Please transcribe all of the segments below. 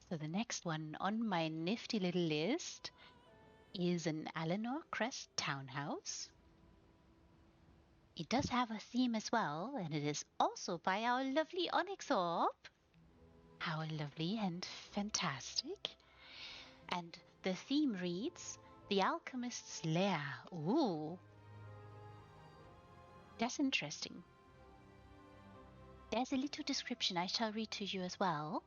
So the next one on my nifty little list is an Alinor Crest Townhouse. It does have a theme as well, and it is also by our lovely Onyxorb. How lovely and fantastic. And the theme reads, The Alchemist's Lair. Ooh. That's interesting. There's a little description I shall read to you as well.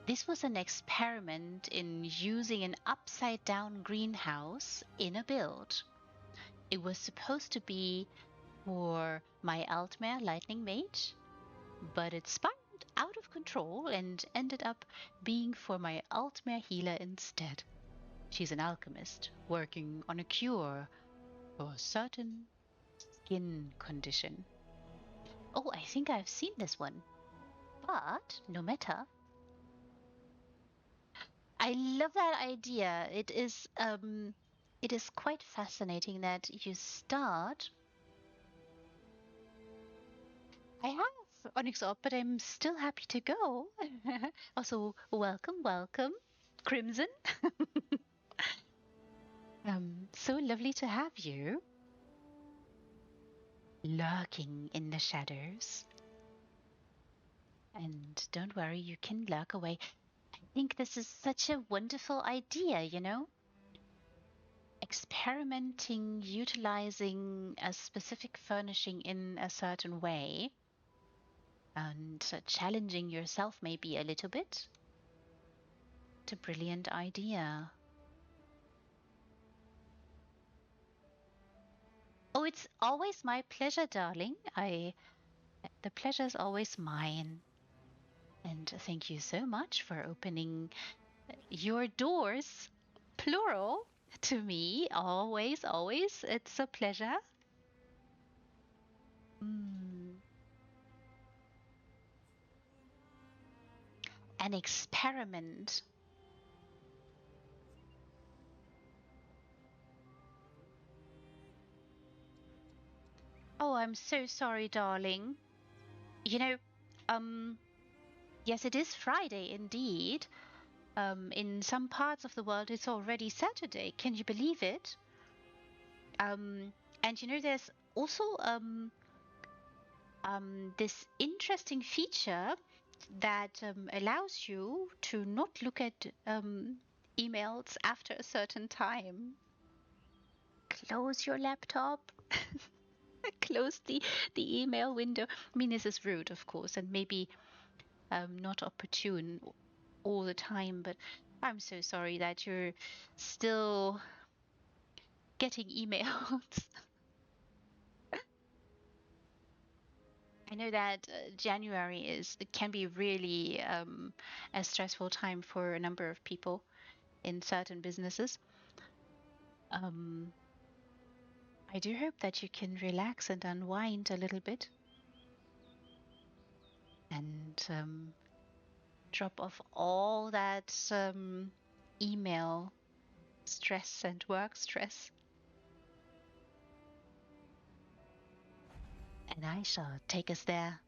This was an experiment in using an upside-down greenhouse in a build. It was supposed to be for my Altmare Lightning Mage, but it spiraled out of control and ended up being for my Altmare Healer instead. She's an alchemist working on a cure for a certain skin condition. Oh, I think I've seen this one, but no matter. I love that idea. It is quite fascinating that you start. I have Onyxorb, but I'm still happy to go. Also, welcome, Crimson. So lovely to have you. Lurking in the shadows. And don't worry, you can lurk away. I think this is such a wonderful idea, you know? Experimenting, utilizing a specific furnishing in a certain way, and challenging yourself maybe a little bit. It's a brilliant idea. Oh, it's always my pleasure, darling. The pleasure is always mine. And thank you so much for opening your doors, plural, to me. Always, always. It's a pleasure. An experiment. Oh, I'm so sorry, darling. You know, yes, it is Friday indeed. In some parts of the world, it's already Saturday. Can you believe it? And you know, there's also this interesting feature that allows you to not look at emails after a certain time. Close your laptop. Close the email window. I mean, this is rude, of course, and maybe not opportune all the time, but I'm so sorry that you're still getting emails. I know that January can be really a stressful time for a number of people in certain businesses. I do hope that you can relax and unwind a little bit and drop off all that email stress and work stress. And I shall take us there.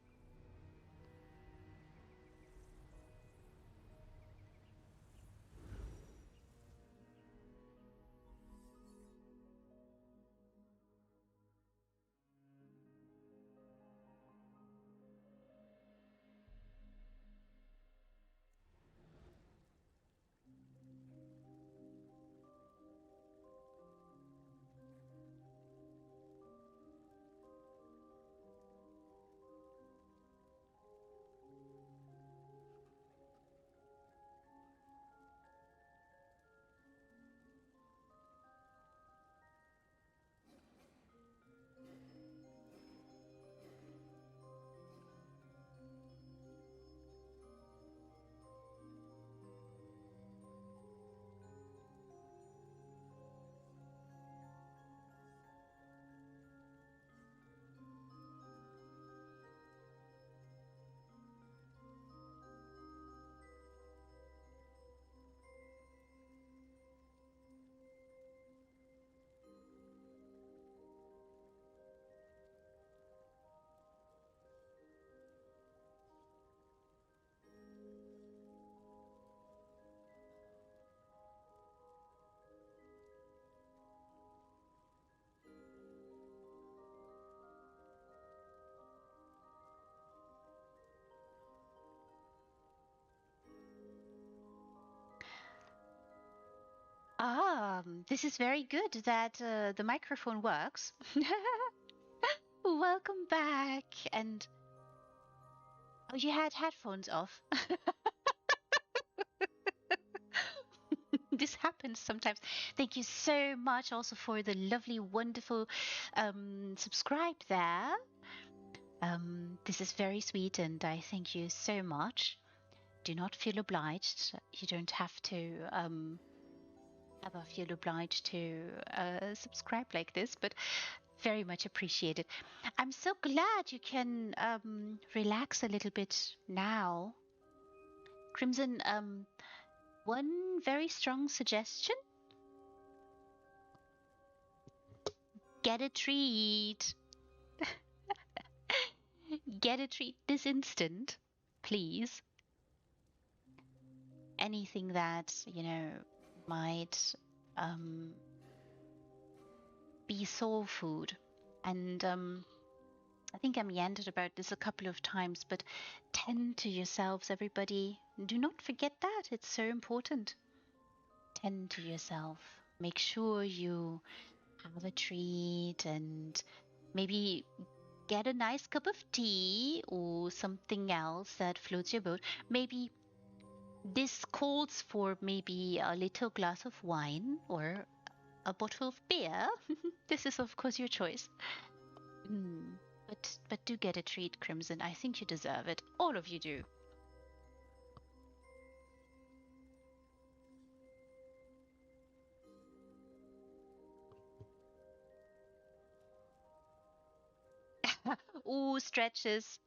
This is very good that the microphone works. Welcome back. And oh, you had headphones off. This happens sometimes. Thank you so much also for the lovely, wonderful subscribe there. This is very sweet and I thank you so much. Do not feel obliged. You don't have to ever feel obliged to subscribe like this, but very much appreciated. I'm so glad you can relax a little bit now. Crimson, one very strong suggestion. Get a treat. Get a treat this instant, please. Anything that, you know, might be soul food. And I think I meandered about this a couple of times, but tend to yourselves, everybody. Do not forget that. It's so important. Tend to yourself. Make sure you have a treat and maybe get a nice cup of tea or something else that floats your boat. Maybe this calls for maybe a little glass of wine or a bottle of beer. This is of course your choice. But do get a treat, Crimson. I think you deserve it. All of you do. Ooh, stretches.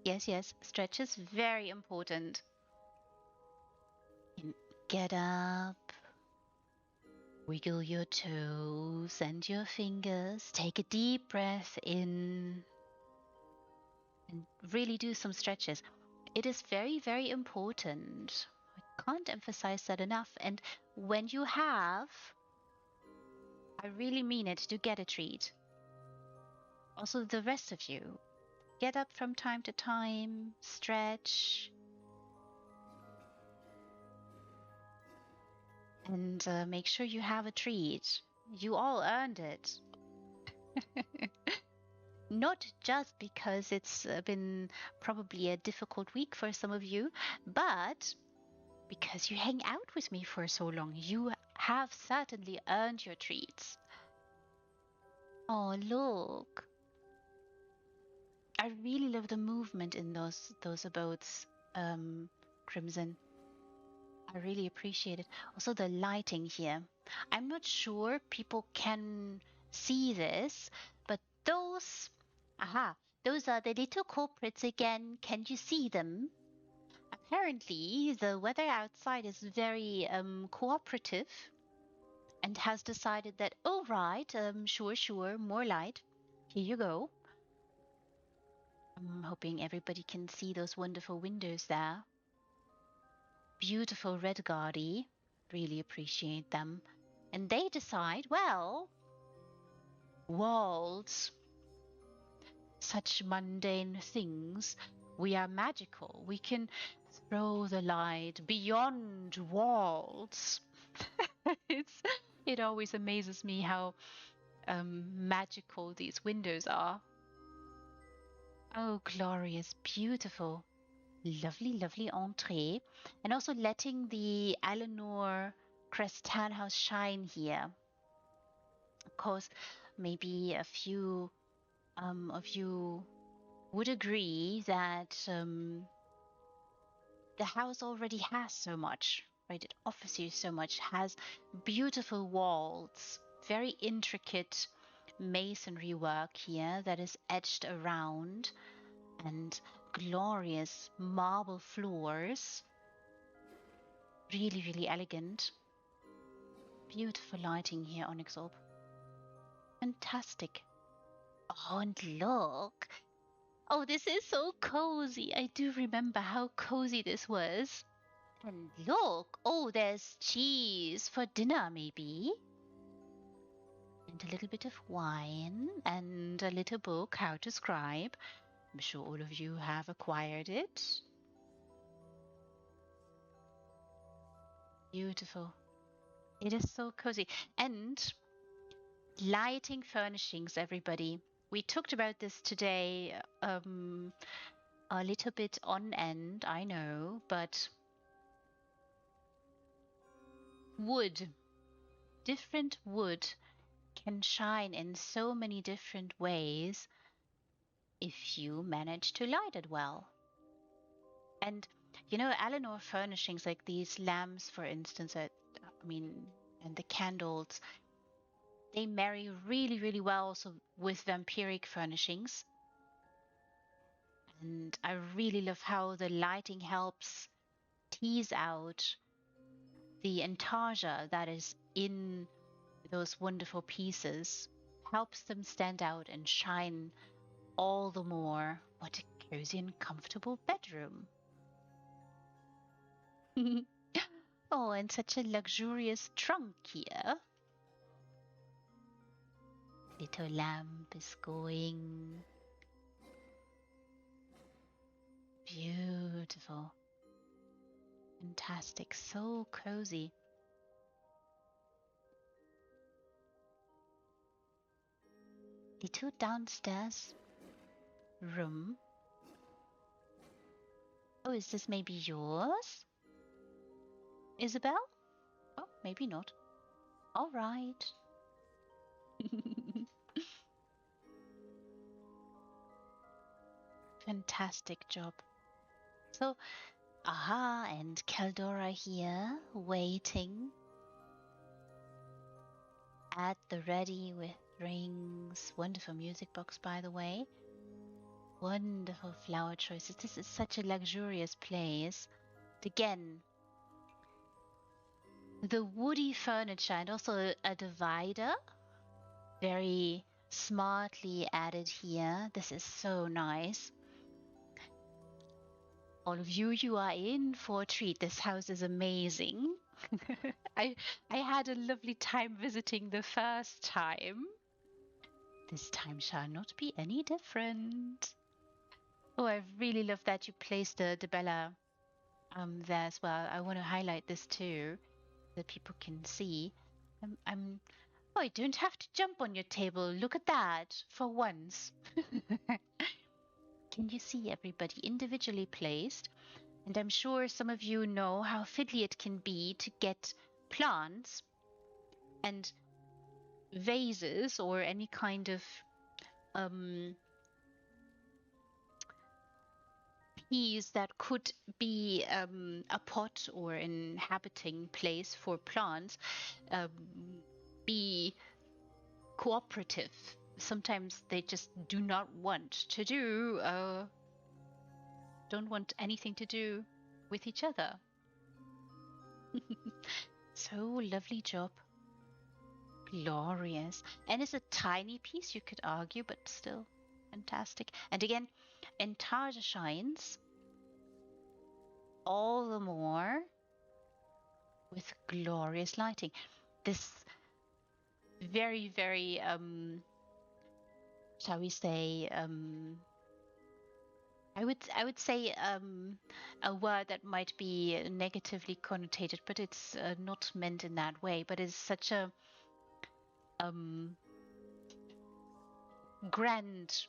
Yes, stretches, very important. Get up. Wiggle your toes and your fingers. Take a deep breath in. And really do some stretches. It is very, very important. I can't emphasize that enough. And when you have, I really mean it, to get a treat. Also, the rest of you, get up from time to time, stretch, and make sure you have a treat. You all earned it. Not just because it's been probably a difficult week for some of you, but because you hang out with me for so long. You have certainly earned your treats. Oh, look. I really love the movement in those abodes, Crimson. I really appreciate it. Also the lighting here. I'm not sure people can see this, but those are the little culprits again. Can you see them? Apparently the weather outside is very cooperative and has decided that, oh right, sure, more light. Here you go. I'm hoping everybody can see those wonderful windows there. Beautiful red guardy. Really appreciate them. And they decide, well, walls. Such mundane things. We are magical. We can throw the light beyond walls. It always amazes me how magical these windows are. Oh, glorious, beautiful. Lovely, lovely entree. And also letting the Alinor Crest Townhouse shine here. Of course, maybe a few of you would agree that the house already has so much, right? It offers you so much, has beautiful walls, very intricate masonry work here that is edged around, and glorious marble floors. Really, really elegant. Beautiful lighting here, Onyxorb. Fantastic. Oh, and look. Oh, this is so cozy. I do remember how cozy this was. And look. Oh, there's cheese for dinner, maybe. And a little bit of wine and a little book, How to Scribe. I'm sure all of you have acquired it. Beautiful. It is so cozy. And lighting furnishings, everybody. We talked about this today a little bit on end, I know, but wood, different wood can shine in so many different ways if you manage to light it well. And Alinor furnishings like these lamps, for instance, and the candles, they marry really, really well also with vampiric furnishings. And I really love how the lighting helps tease out the intarsia that is in those wonderful pieces, helps them stand out and shine all the more. What a cozy and comfortable bedroom. Oh, and such a luxurious trunk here. Little lamp is going. Beautiful. Fantastic. So cozy. Little downstairs room. Oh, is this maybe yours, Isabel? Oh, maybe not. All right. Fantastic job. So, aha, and Caldora here, waiting at the ready with drinks. Wonderful music box, by the way. Wonderful flower choices. This is such a luxurious place. Again, the woody furniture and also a divider, very smartly added here. This is so nice. All of you, you are in for a treat. This house is amazing. I had a lovely time visiting the first time. This time shall not be any different. Oh, I really love that you placed the Bella there as well. I want to highlight this too, so that people can see. Oh, I don't have to jump on your table. Look at that, for once. Can you see everybody individually placed? And I'm sure some of you know how fiddly it can be to get plants and vases or any kind of piece that could be a pot or inhabiting place for plants be cooperative. Sometimes they just do not want to don't want anything to do with each other. So lovely job. Glorious. And it's a tiny piece, you could argue, but still fantastic. And again, Intarsia shines all the more with glorious lighting. This very, very, shall we say, I would say a word that might be negatively connotated, but it's not meant in that way. But it's such a grand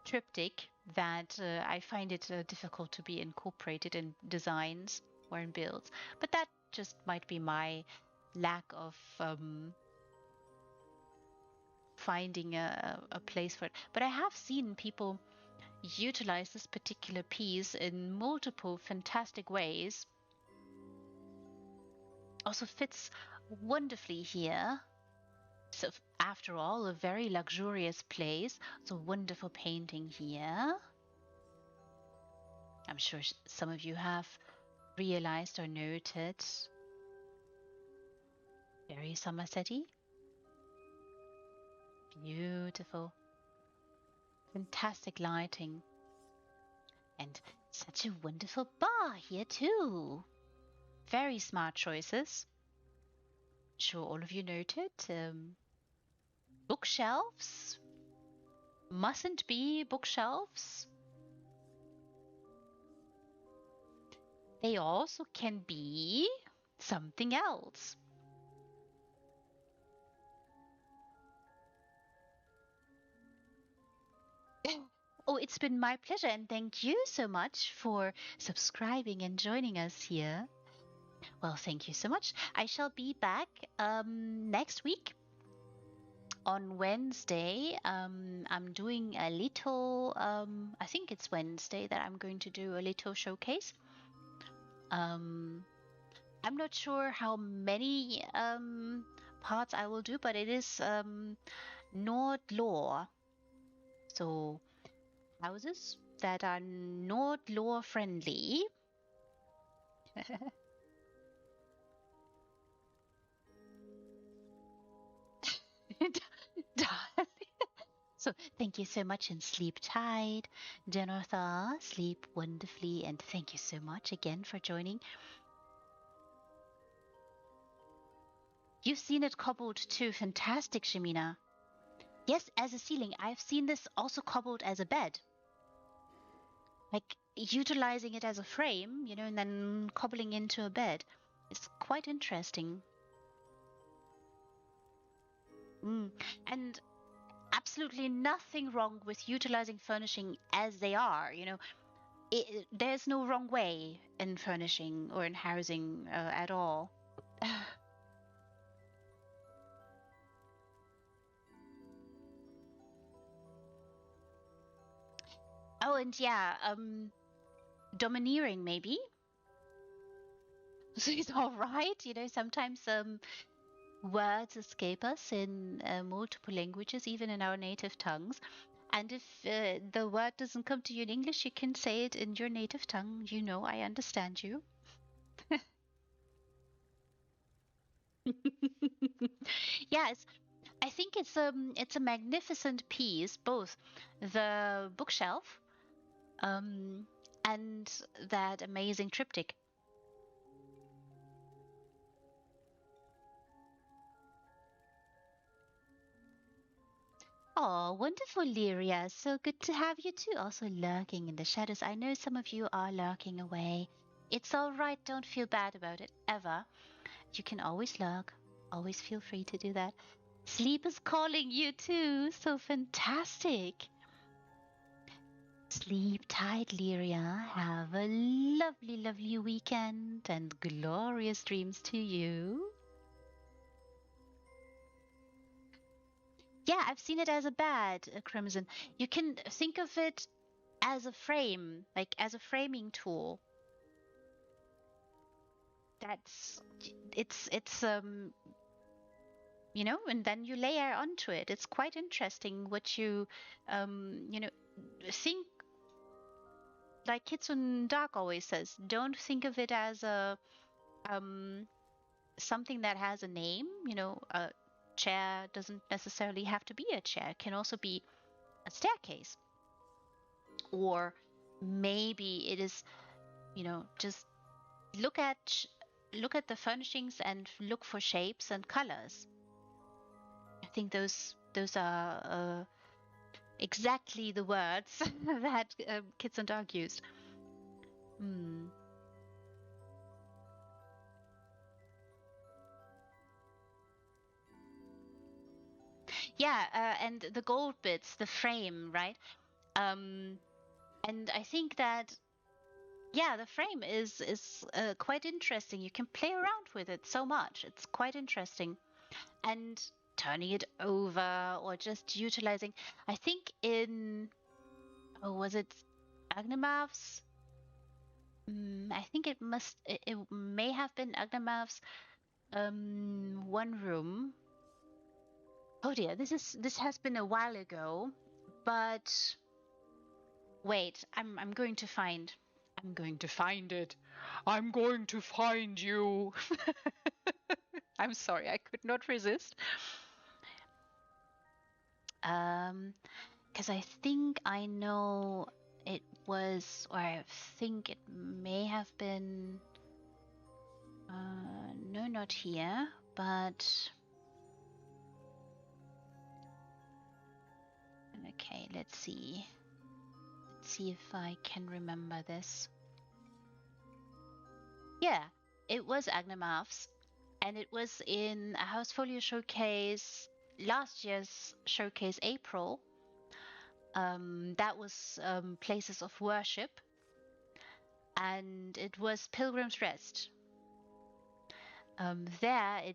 triptych that I find it difficult to be incorporated in designs or in builds. But that just might be my lack of finding a place for it. But I have seen people utilize this particular piece in multiple fantastic ways. Also fits wonderfully here. So after all, a very luxurious place. So wonderful painting here. I'm sure some of you have realized or noted. Very Somerset-y. Beautiful. Fantastic lighting. And such a wonderful bar here too. Very smart choices. Sure all of you noted. Bookshelves. Mustn't be bookshelves. They also can be something else. Oh, it's been my pleasure, and thank you so much for subscribing and joining us here. Well, thank you so much. I shall be back next week on Wednesday. I'm doing a little, I think it's Wednesday that I'm going to do a little showcase. I'm not sure how many parts I will do, but it is Nord lore. So houses that are Nord lore friendly. So thank you so much and sleep tight. Jenotha, sleep wonderfully, and thank you so much again for joining. You've seen it cobbled too. Fantastic, Shamina. Yes, as a ceiling. I've seen this also cobbled as a bed. Like utilizing it as a frame, you know, and then cobbling into a bed. It's quite interesting. And absolutely nothing wrong with utilizing furnishing as they are, you know. There's no wrong way in furnishing or in housing at all. Oh, and yeah, domineering maybe. So it's all right, you know. Sometimes words escape us in multiple languages, even in our native tongues. And if the word doesn't come to you in English, you can say it in your native tongue. You know, I understand you. Yes, I think it's a magnificent piece, both the bookshelf um and that amazing triptych. Oh, wonderful, Lyria. So good to have you too. Also lurking in the shadows. I know some of you are lurking away. It's all right. Don't feel bad about it ever. You can always lurk. Always feel free to do that. Sleep is calling you too. So fantastic. Sleep tight, Lyria. Have a lovely, lovely weekend and glorious dreams to you. Yeah, I've seen it as a bad, Crimson. You can think of it as a frame, like as a framing tool. That's it's you know, and then you layer onto it. It's quite interesting what you know, think like Kitsun Dark always says, don't think of it as a um something that has a name, you know, a chair doesn't necessarily have to be a chair. It can also be a staircase. Or maybe it is, you know, just look at look at the furnishings and look for shapes and colors. I think those are exactly the words that Kids and Dog used. Hmm. Yeah, and the gold bits, the frame, right? Um, and I think that yeah, the frame is quite interesting. You can play around with it so much. It's quite interesting. And turning it over or just utilizing. I think in oh, was it Agnamav's? I think it may have been Agnamav's one room. Oh dear, this has been a while ago, but wait, I'm going to find. I'm going to find it. I'm going to find you. I'm sorry, I could not resist. Because I think I know it was, or I think it may have been. No, not here, but okay, let's see. Let's see if I can remember this. Yeah, it was Agnamav's, and it was in a Folio showcase last year's showcase April. that was places of worship, and it was Pilgrim's Rest. There,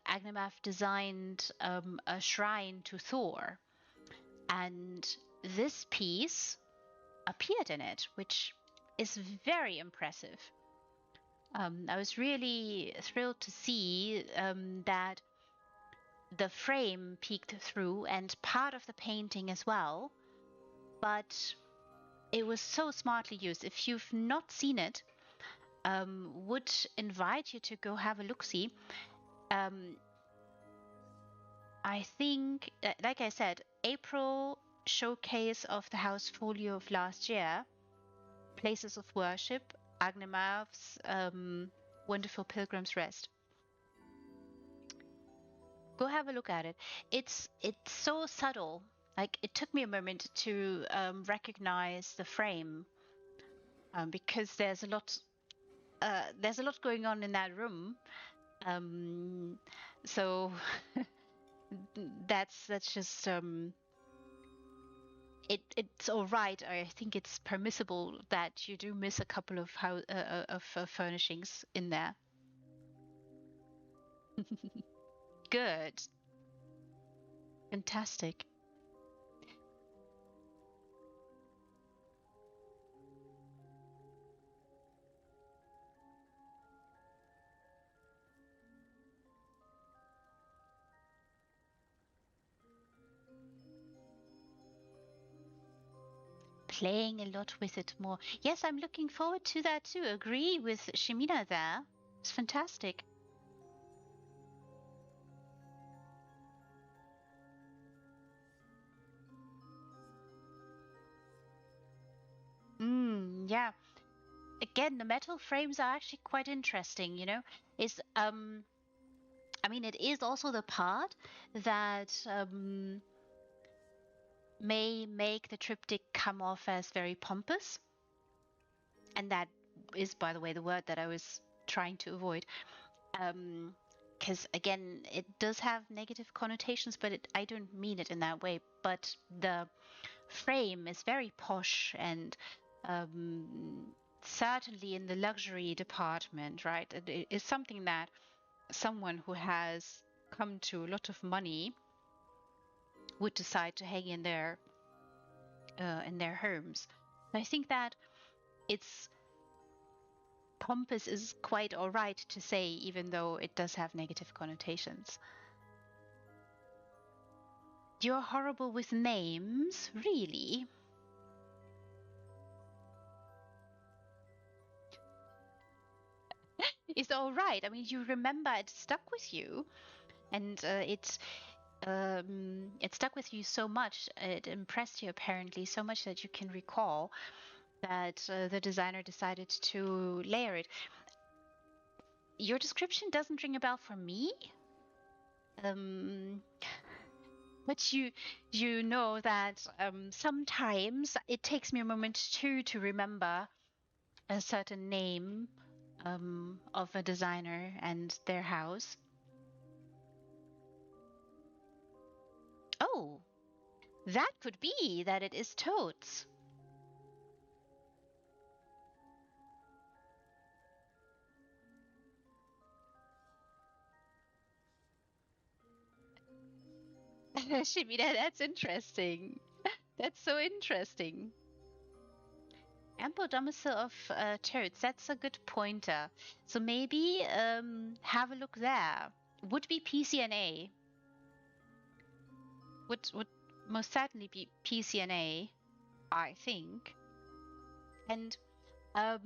Agnemath designed a shrine to Thor, and this piece appeared in it, which is very impressive. I was really thrilled to see that the frame peeked through and part of the painting as well, but it was so smartly used. If you've not seen it, would invite you to go have a look-see. I think, like I said, April showcase of the House Folio of last year, Places of Worship, Agnemath's wonderful Pilgrim's Rest. Go have a look at it. It's so subtle. Like, it took me a moment to recognize the frame because there's a lot going on in that room. So that's just it's all right. I think it's permissible that you do miss a couple of furnishings in there. Good. Fantastic. Playing a lot with it more. Yes, I'm looking forward to that too. Agree with Shimina there. It's fantastic. Yeah. Again, the metal frames are actually quite interesting, you know? Is I mean, it is also the part that may make the triptych come off as very pompous. And that is, by the way, the word that I was trying to avoid. Because again, it does have negative connotations, but I don't mean it in that way. But the frame is very posh and certainly in the luxury department, right? It is something that someone who has come to a lot of money would decide to hang in their homes. I think that it's pompous is quite all right to say, even though it does have negative connotations. You're horrible with names, really? It's all right. I mean, you remember it stuck with you, and it stuck with you so much. It impressed you apparently so much that you can recall that the designer decided to layer it. Your description doesn't ring a bell for me. But you know that sometimes it takes me a moment too to remember a certain name of a designer and their house. Oh, that could be that it is Toads. Shimina, that's interesting. That's so interesting. Ample domicile of Toads. That's a good pointer. So maybe have a look there. Would be PCNA. Would most certainly be PCNA, I think. And I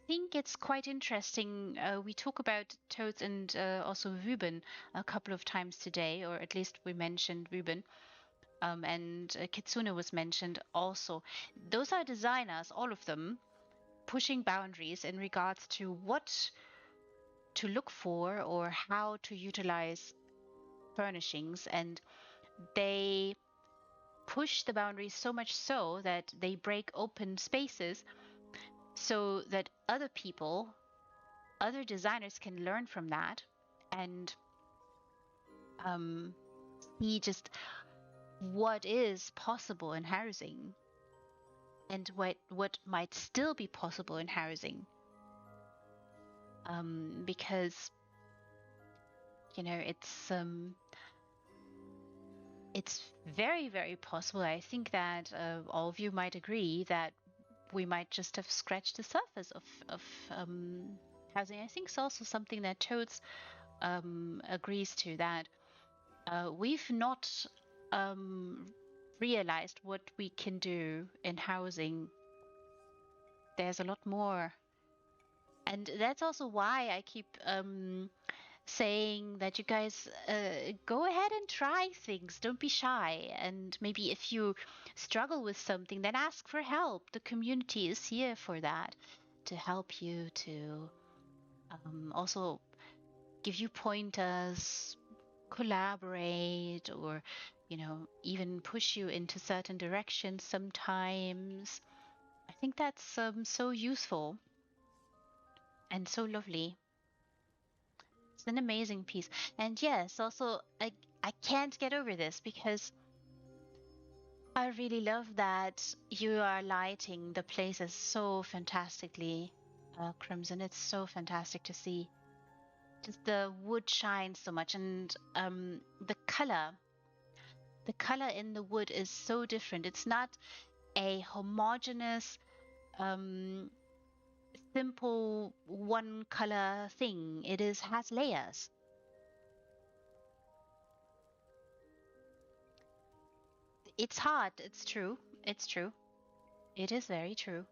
think it's quite interesting. We talk about Toads and also Ruben a couple of times today, or at least we mentioned Ruben. And Kitsune was mentioned also. Those are designers, all of them, pushing boundaries in regards to what to look for or how to utilize furnishings. And they push the boundaries so much so that they break open spaces so that other people, other designers can learn from that and see just what is possible in housing and what might still be possible in housing. Because it's very, very possible. I think that all of you might agree that we might just have scratched the surface of housing. I think it's also something that Toads agrees to, that we've not realized what we can do in housing. There's a lot more. And that's also why I keep saying that you guys go ahead and try things. Don't be shy. And maybe if you struggle with something, then ask for help. The community is here for that, to help you, to also give you pointers, collaborate, or even push you into certain directions sometimes. I think that's so useful and so lovely. It's an amazing piece. And yes, also I can't get over this because I really love that you are lighting the places so fantastically, Crimson. It's so fantastic to see. Just the wood shines so much, and the color in the wood is so different. It's not a homogeneous, simple one color thing. It has layers. It's hard. It's true. It's true. It is very true.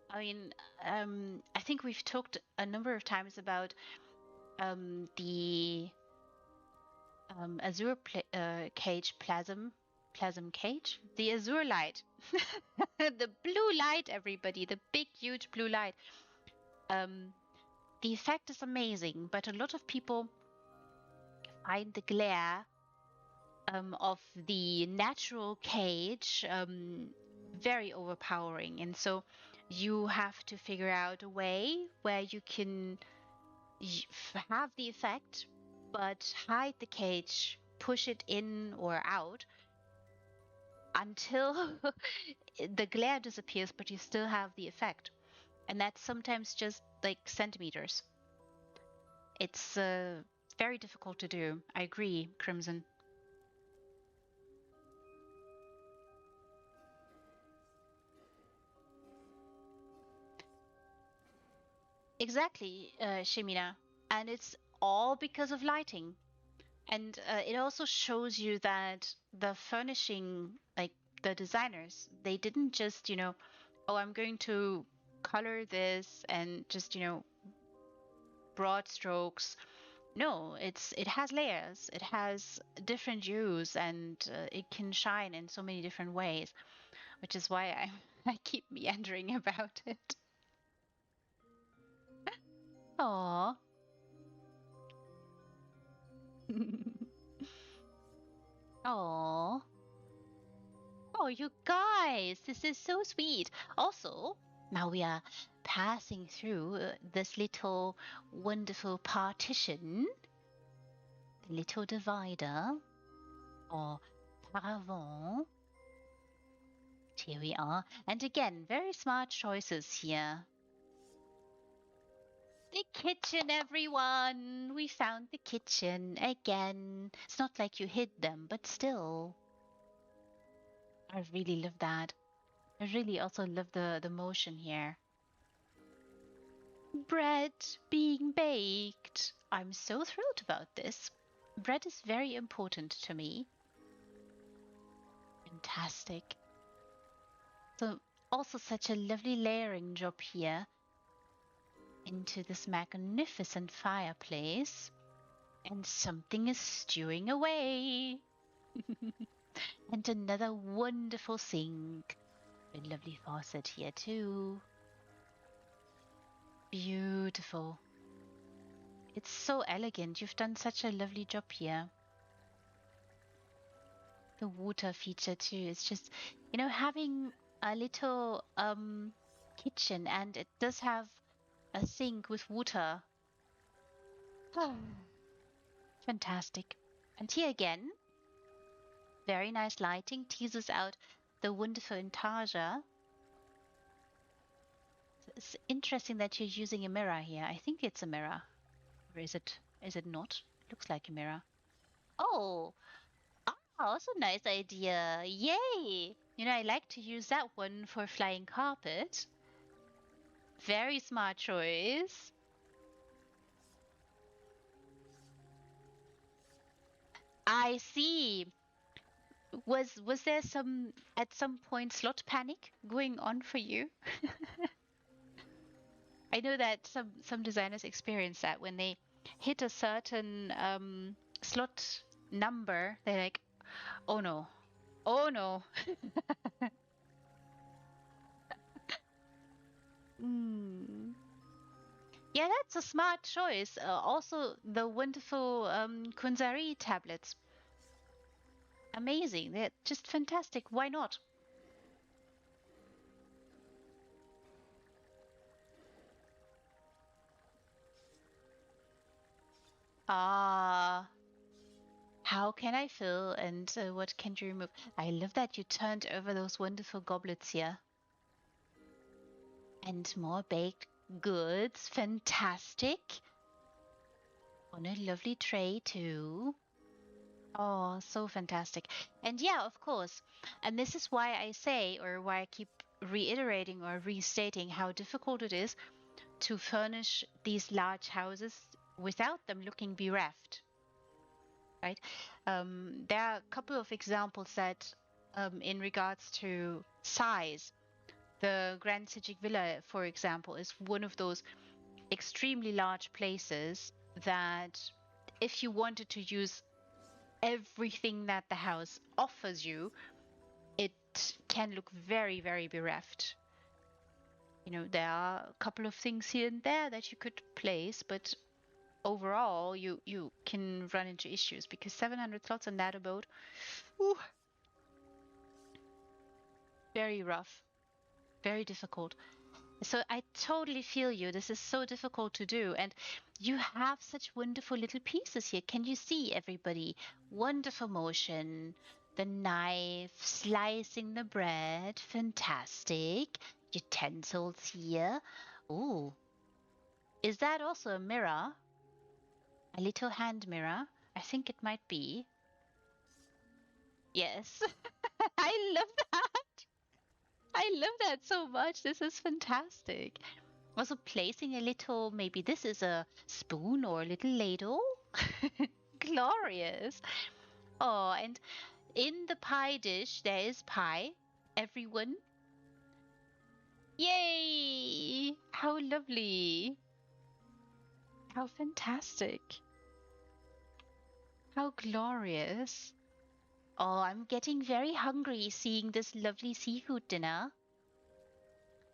I mean, I think we've talked a number of times about the Azure cage plasm cage, the Azure light, the blue light, everybody, the big, huge blue light. The effect is amazing, but a lot of people find the glare of the natural cage very overpowering, and so you have to figure out a way where you can have the effect but hide the cage, push it in or out until the glare disappears, but you still have the effect. And that's sometimes just like centimeters. It's very difficult to do. I agree, Crimson. Exactly, Shimina. And it's all because of lighting. And it also shows you that the furnishing, like the designers, they didn't just, oh, I'm going to color this and just, broad strokes. No, it has layers. It has different hues, and it can shine in so many different ways, which is why I keep meandering about it. Aww. Aww. Oh, you guys, this is so sweet. Also, now we are passing through this little wonderful partition, the little divider, or paravent. Here we are. And again, very smart choices here. The kitchen, everyone! We found the kitchen again. It's not like you hid them, but still. I really love that. I really also love the motion here. Bread being baked. I'm so thrilled about this. Bread is very important to me. Fantastic. So also such a lovely layering job here into this magnificent fireplace. And something is stewing away. And another wonderful sink. A lovely faucet here too. Beautiful. It's so elegant. You've done such a lovely job here. The water feature too. It's just, having a little kitchen, and it does have a sink with water. Fantastic. And here again, Very nice lighting, teases out the wonderful intarsia. It's interesting that you're using a mirror here. I think it's a mirror. Or is it not? Looks like a mirror. Oh, also nice idea. Yay! I like to use that one for flying carpet. Very smart choice. I see. Was there at some point slot panic going on for you? I know that some designers experience that when they hit a certain slot number, they're like, "Oh no, oh no." Hmm. Yeah, that's a smart choice. Also, the wonderful Kunzari tablets. Amazing. They're just fantastic. Why not? Ah, how can I fill and what can you remove? I love that you turned over those wonderful goblets here. And more baked goods. Fantastic. On a lovely tray, too. Oh, so fantastic. And yeah, of course. And this is why I say, or why I keep reiterating or restating how difficult it is to furnish these large houses without them looking bereft, right? There are a couple of examples that, in regards to size, the Grand Sijic Villa, for example, is one of those extremely large places that if you wanted to use everything that the house offers you, it can look very, very bereft. There are a couple of things here and there that you could place, but overall, you can run into issues because 700 slots on that abode, ooh, very rough, very difficult. So I totally feel you. This is so difficult to do. And you have such wonderful little pieces here. Can you see everybody? Wonderful motion. The knife, slicing the bread. Fantastic. Utensils here. Ooh. Is that also a mirror? A little hand mirror? I think it might be. Yes. I love that. I love that so much. This is fantastic. Also placing a little, maybe this is a spoon or a little ladle. Glorious. Oh, and in the pie dish, there is pie. Everyone. Yay! How lovely. How fantastic. How glorious. Oh, I'm getting very hungry seeing this lovely seafood dinner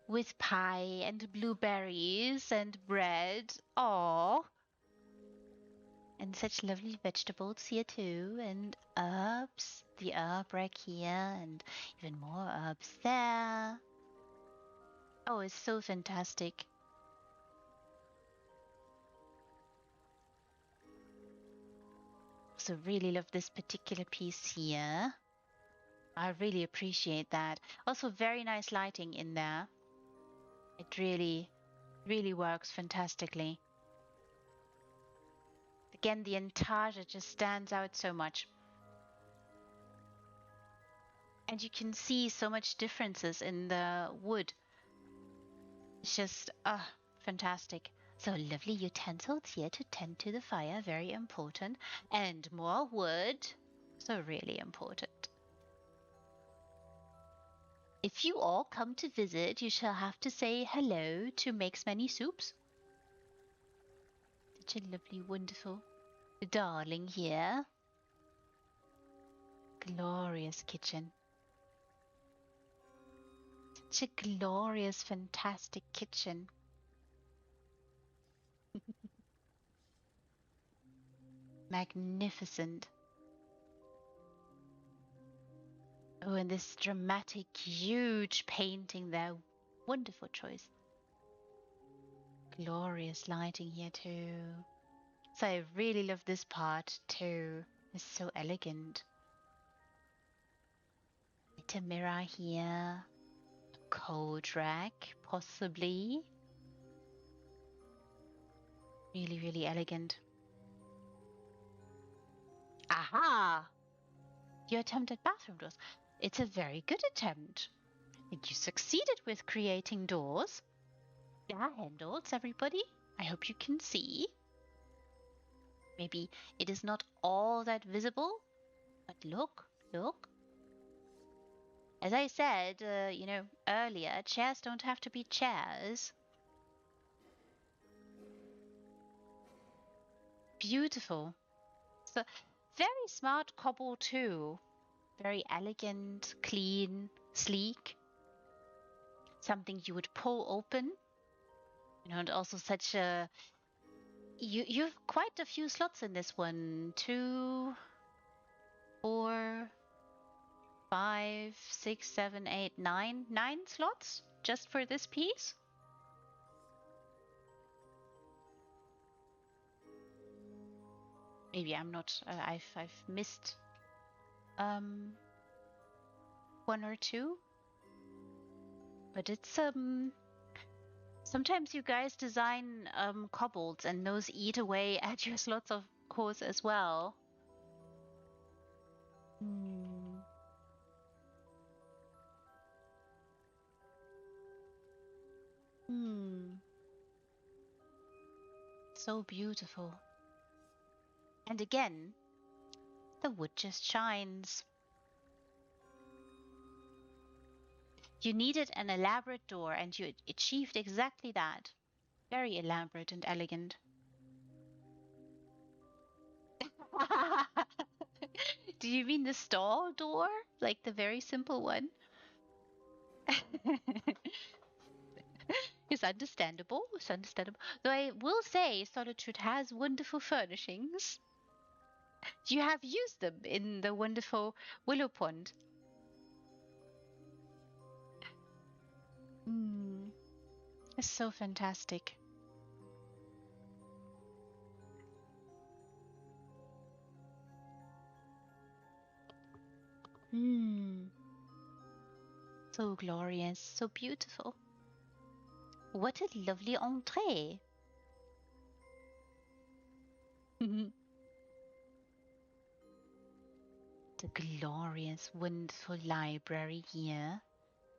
with pie and blueberries and bread. Oh, and such lovely vegetables here too, and herbs. The herb rack here, and even more herbs there. Oh, it's so fantastic. So really love this particular piece here. I really appreciate that. Also very nice lighting in there. It really, really works fantastically. Again, the intarsia just stands out so much. And you can see so much differences in the wood. It's just, fantastic. So lovely utensils here to tend to the fire, very important. And more wood, so really important. If you all come to visit, you shall have to say hello to Makes Many Soups. Such a lovely, wonderful darling here. Glorious kitchen. Such a glorious, fantastic kitchen. Magnificent. Oh, and this dramatic, huge painting there. Wonderful choice. Glorious lighting here too. So I really love this part too. It's so elegant. Bit of mirror here. Coat rack, possibly. Really, really elegant. Aha! You attempted bathroom doors. It's a very good attempt. And you succeeded with creating doors. There are handles, everybody. I hope you can see. Maybe it is not all that visible, but look, look. As I said, earlier, chairs don't have to be chairs. Beautiful. So, very smart cobble too. Very elegant, clean, sleek. Something you would pull open. And also such a... You've quite a few slots in this one. 2, 4, 5, 6, 7, 8, 9. 9 slots just for this piece. Maybe I'm not. I've missed 1 or 2. But it's sometimes you guys design kobolds and those eat away at your slots, of course, as well. So beautiful. And again, the wood just shines. You needed an elaborate door and you achieved exactly that. Very elaborate and elegant. Do you mean the stall door? Like the very simple one? It's understandable. It's understandable. Though I will say Solitude has wonderful furnishings. You have used them in the wonderful Willow Pond. It's so fantastic. So glorious, so beautiful. What a lovely entree. The glorious, wonderful library here.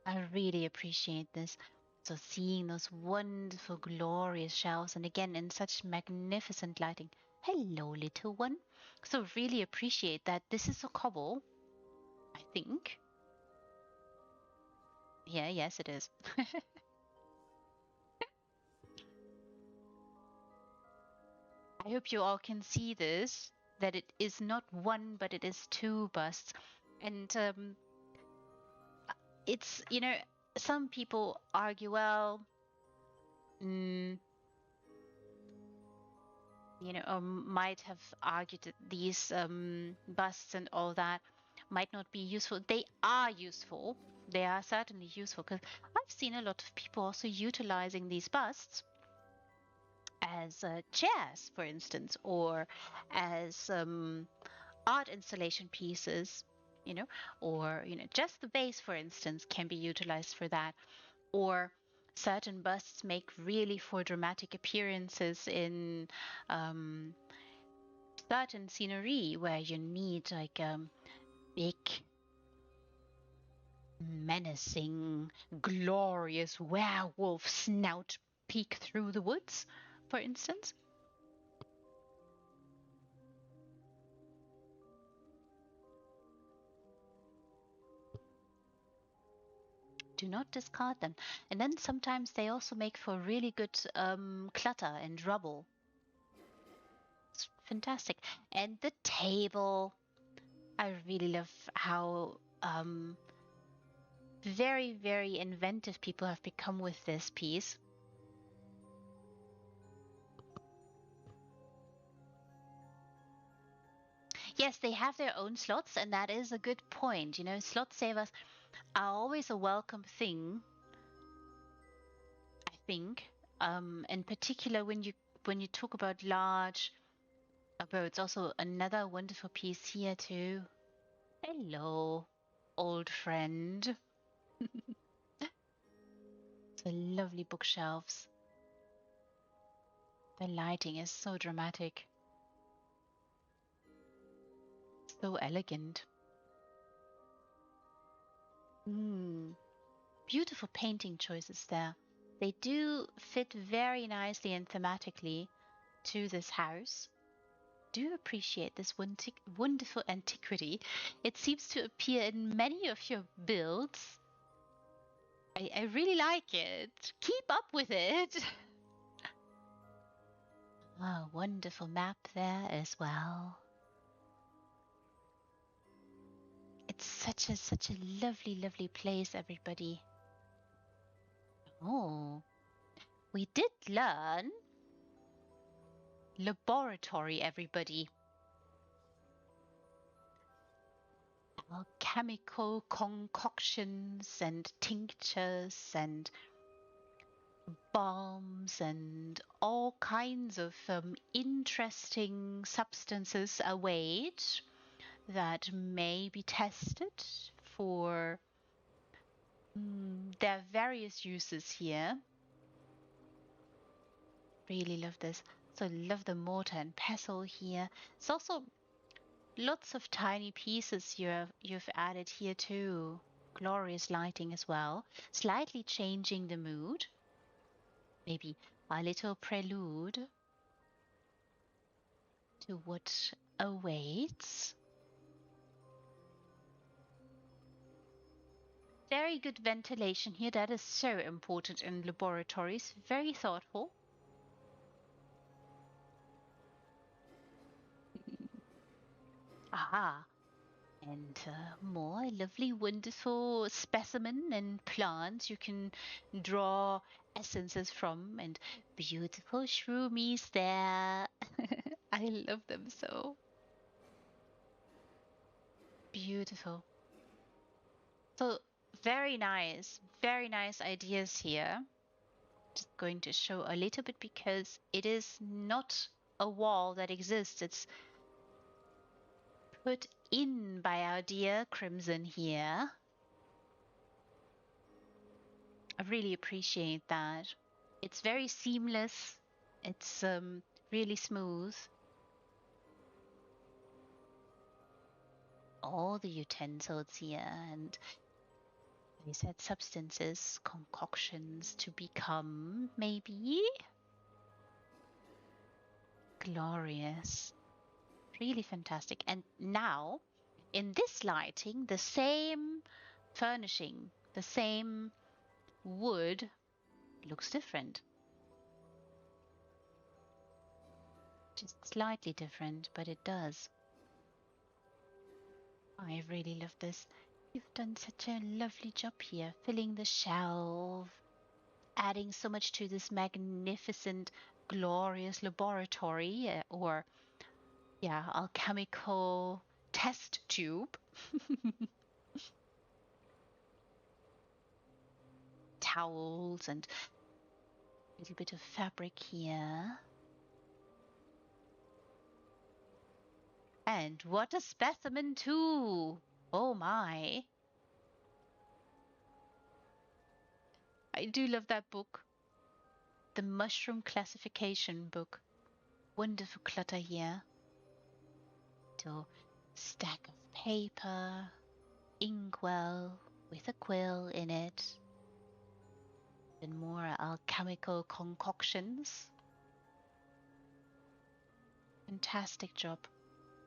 I really appreciate this. So seeing those wonderful, glorious shelves, and again in such magnificent lighting. Hello, little one. So really appreciate that. This is a cobble, I think. Yeah, yes, it is. I hope you all can see this, that it is not 1, but it is 2 busts. And it's, some people argue, well, or might have argued that these busts and all that might not be useful. They are useful. They are certainly useful, because I've seen a lot of people also utilizing these busts as chairs, for instance, or as art installation pieces, or just the base, for instance, can be utilized for that. Or certain busts make really for dramatic appearances in certain scenery where you need like big, menacing, glorious werewolf snout peek through the woods, for instance. Do not discard them. And then sometimes they also make for really good clutter and rubble. It's fantastic. And the table, I really love how very, very inventive people have become with this piece. Yes, they have their own slots, and that is a good point. Slot savers are always a welcome thing, I think. In particular, when you talk about large abodes. Also, another wonderful piece here too. Hello. old friend. The lovely bookshelves. The lighting is so dramatic. So elegant. Beautiful painting choices there. They do fit very nicely and thematically to this house. Do appreciate this wonderful antiquity. It seems to appear in many of your builds. I really like it. Keep up with it. A wonderful map there as well. It's such a lovely place, everybody. Oh, we did learn laboratory, everybody. Chemical concoctions and tinctures and balms and all kinds of interesting substances await that may be tested for their various uses here. Really love this. So love the mortar and pestle here. It's also lots of tiny pieces you've added here too. Glorious lighting as well. Slightly changing the mood. Maybe a little prelude to what awaits. Very good ventilation here. That is so important in laboratories. Very thoughtful. Aha. And more lovely, wonderful specimen and plants you can draw essences from, and beautiful shroomies there. I love them so. Beautiful. So very nice ideas here. Just going to show a little bit because it is not a wall that exists. It's put in by our dear Crimson here. I really appreciate that. It's very seamless. It's really smooth. All the utensils here, and they said substances, concoctions to become, maybe. Glorious. Really fantastic. And now, in this lighting, the same furnishing, the same wood looks different. Just slightly different, but it does. I really love this. You've done such a lovely job here, filling the shelf, adding so much to this magnificent, glorious laboratory, or, yeah, alchemical test tube. Towels and a little bit of fabric here. And what a specimen too! Oh my! I do love that book. The mushroom classification book. Wonderful clutter here. Little stack of paper, inkwell with a quill in it. And more alchemical concoctions. Fantastic job.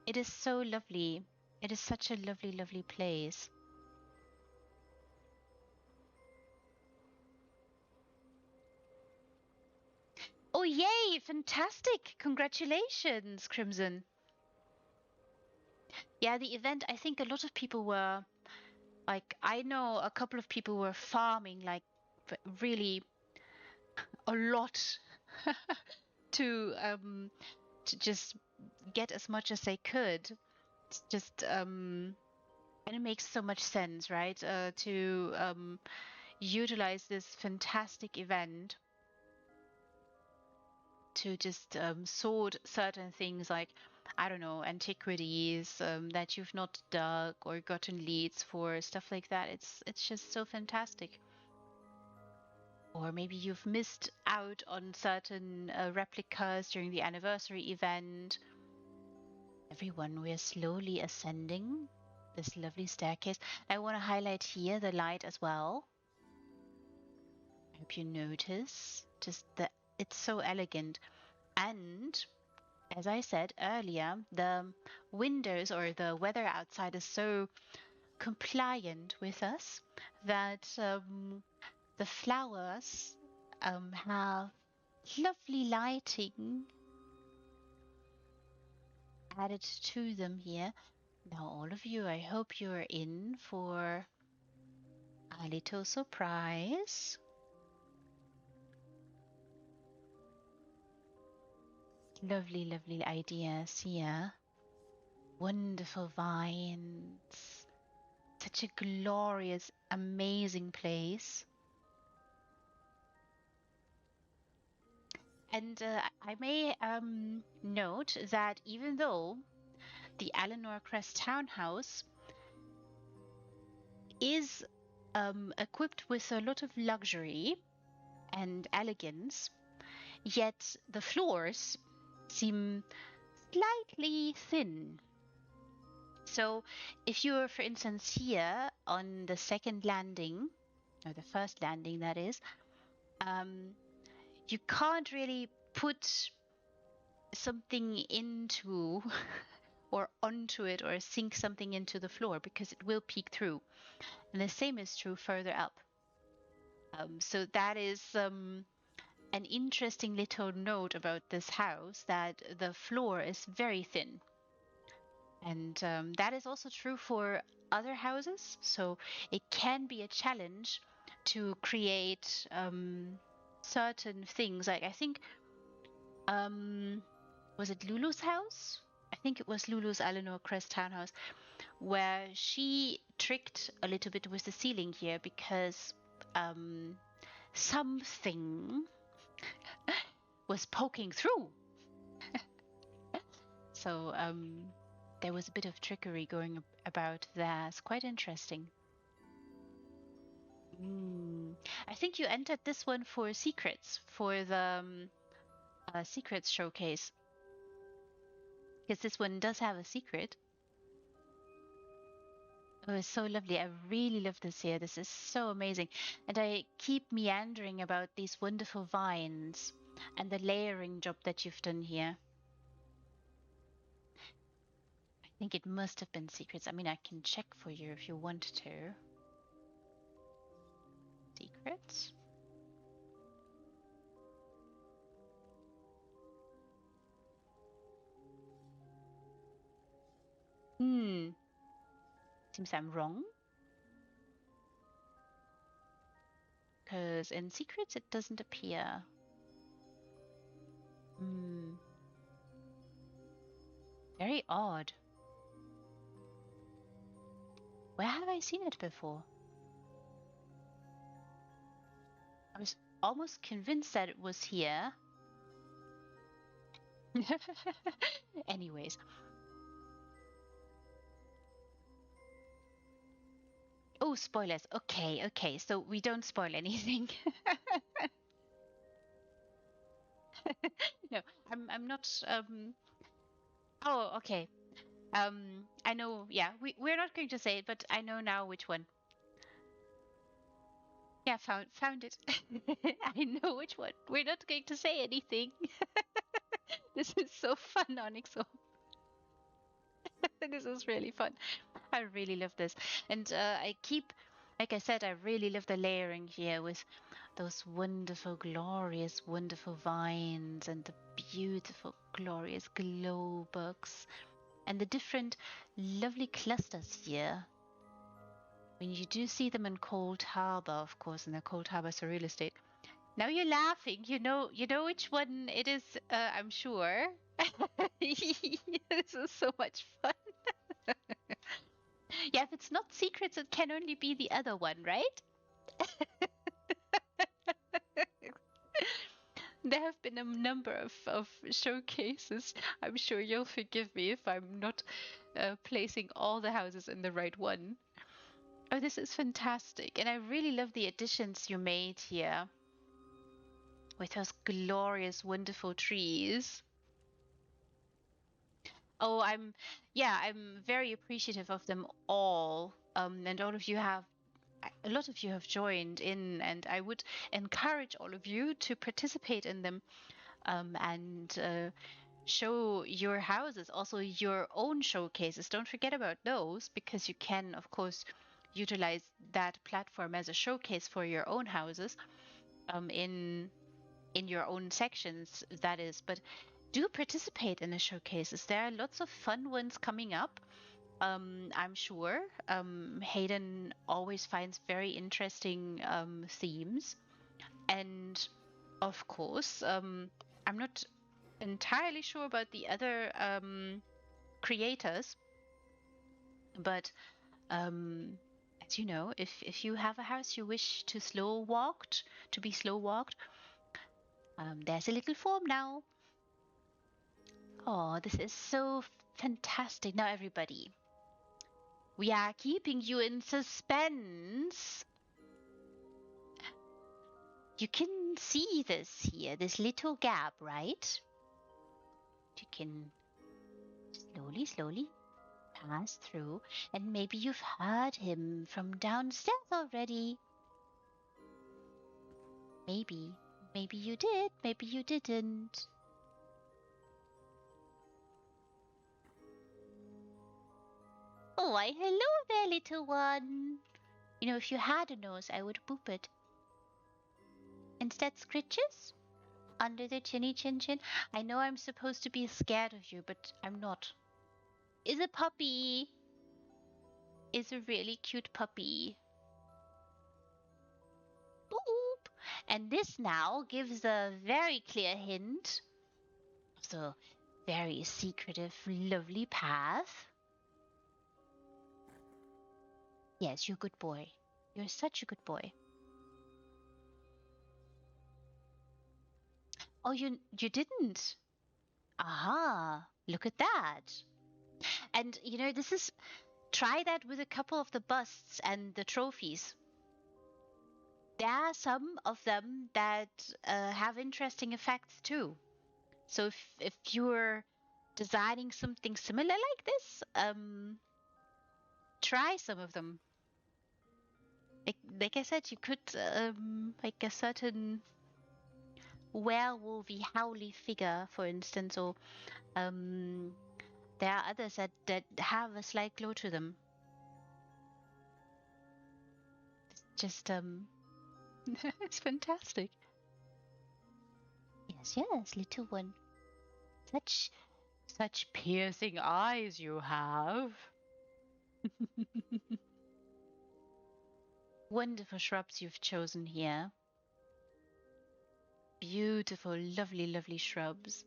It is so lovely. It is such a lovely place. Oh, yay! Fantastic! Congratulations, Crimson. Yeah, the event, I think a lot of people were, like, I know a couple of people were farming, like, really a lot to just get as much as they could. It's just, and it makes so much sense, right? To utilize this fantastic event to just sort certain things like I don't know, antiquities that you've not dug or gotten leads for, stuff like that. It's just so fantastic. Or maybe you've missed out on certain replicas during the anniversary event. Everyone, we're slowly ascending this lovely staircase. I want to highlight here the light as well. I hope you notice just that it's so elegant. And as I said earlier, the windows or the weather outside is so compliant with us that the flowers have lovely lighting added to them here. Now, all of you, I hope you're in for a little surprise. Lovely, lovely ideas here. Wonderful vines. Such a glorious, amazing place. And I may note that even though the Alinor Crest Townhouse is equipped with a lot of luxury and elegance, yet the floors seem slightly thin. So if you're, for instance, here on the second landing, or the first landing that is, you can't really put something into or onto it or sink something into the floor because it will peek through. And the same is true further up. So that is an interesting little note about this house, that the floor is very thin. And that is also true for other houses. So it can be a challenge to create certain things. Like I think, was it Lulu's house? I think it was Lulu's Alinor Crest Townhouse, where she tricked a little bit with the ceiling here because something was poking through. So there was a bit of trickery going about there. It's quite interesting. I think you entered this one for secrets, for the secrets showcase. Because this one does have a secret. Oh, it's so lovely. I really love this here. This is so amazing. And I keep meandering about these wonderful vines and the layering job that you've done here. I think it must have been secrets. I mean, I can check for you if you want to. Secrets? Seems I'm wrong. Because in secrets it doesn't appear. Very odd. Where have I seen it before? I was almost convinced that it was here. Anyways. Oh, spoilers. Okay, okay. So we don't spoil anything. No, I'm not Oh, okay. I know, yeah, we're not going to say it, but I know now which one. Yeah, found it. I know which one. We're not going to say anything. This is so fun, Onyxorb. This is really fun. I really love this. And I keep, like I said, I really love the layering here with those wonderful, glorious, wonderful vines and the beautiful, glorious glow bugs and the different lovely clusters here. When you do see them in Cold Harbor, of course, in the Cold Harbor so real estate. Now you're laughing. You know which one it is. I'm sure. This is so much fun. Yeah, if it's not secrets, it can only be the other one, right? There have been a number of showcases. I'm sure you'll forgive me if I'm not placing all the houses in the right one. Oh, this is fantastic. And I really love the additions you made here with those glorious, wonderful trees. Oh, I'm very appreciative of them all. And all of you have a lot of you have joined in, and I would encourage all of you to participate in them, and show your houses, also your own showcases. Don't forget about those, because you can, of course, utilize that platform as a showcase for your own houses, in your own sections, that is. But do participate in the showcases. There are lots of fun ones coming up. I'm sure Hayden always finds very interesting themes. And of course, I'm not entirely sure about the other creators, but as you know, if you have a house you wish to be slow walked, there's a little form now. Oh, this is so fantastic. Now, everybody, we are keeping you in suspense. You can see this here, this little gap, right? You can slowly pass through, and maybe you've heard him from downstairs already. Maybe you did, maybe you didn't. Oh, why, hello there, little one. You know, if you had a nose, I would boop it. Instead, scritches under the chinny chin chin. I know I'm supposed to be scared of you, but I'm not. Is a puppy. Is a really cute puppy. Boop. And this now gives a very clear hint of the very secretive, lovely path. Yes, you're a good boy. You're such a good boy. Oh, you didn't? Aha, look at that. And you know, try that with a couple of the busts and the trophies. There are some of them that have interesting effects too. So if you're designing something similar like this, try some of them. Like I said, you could like a certain werewolfy, howly figure, for instance, or there are others that have a slight glow to them. Just it's fantastic. Yes, little one. Such piercing eyes you have. Wonderful shrubs you've chosen here. Beautiful, lovely shrubs.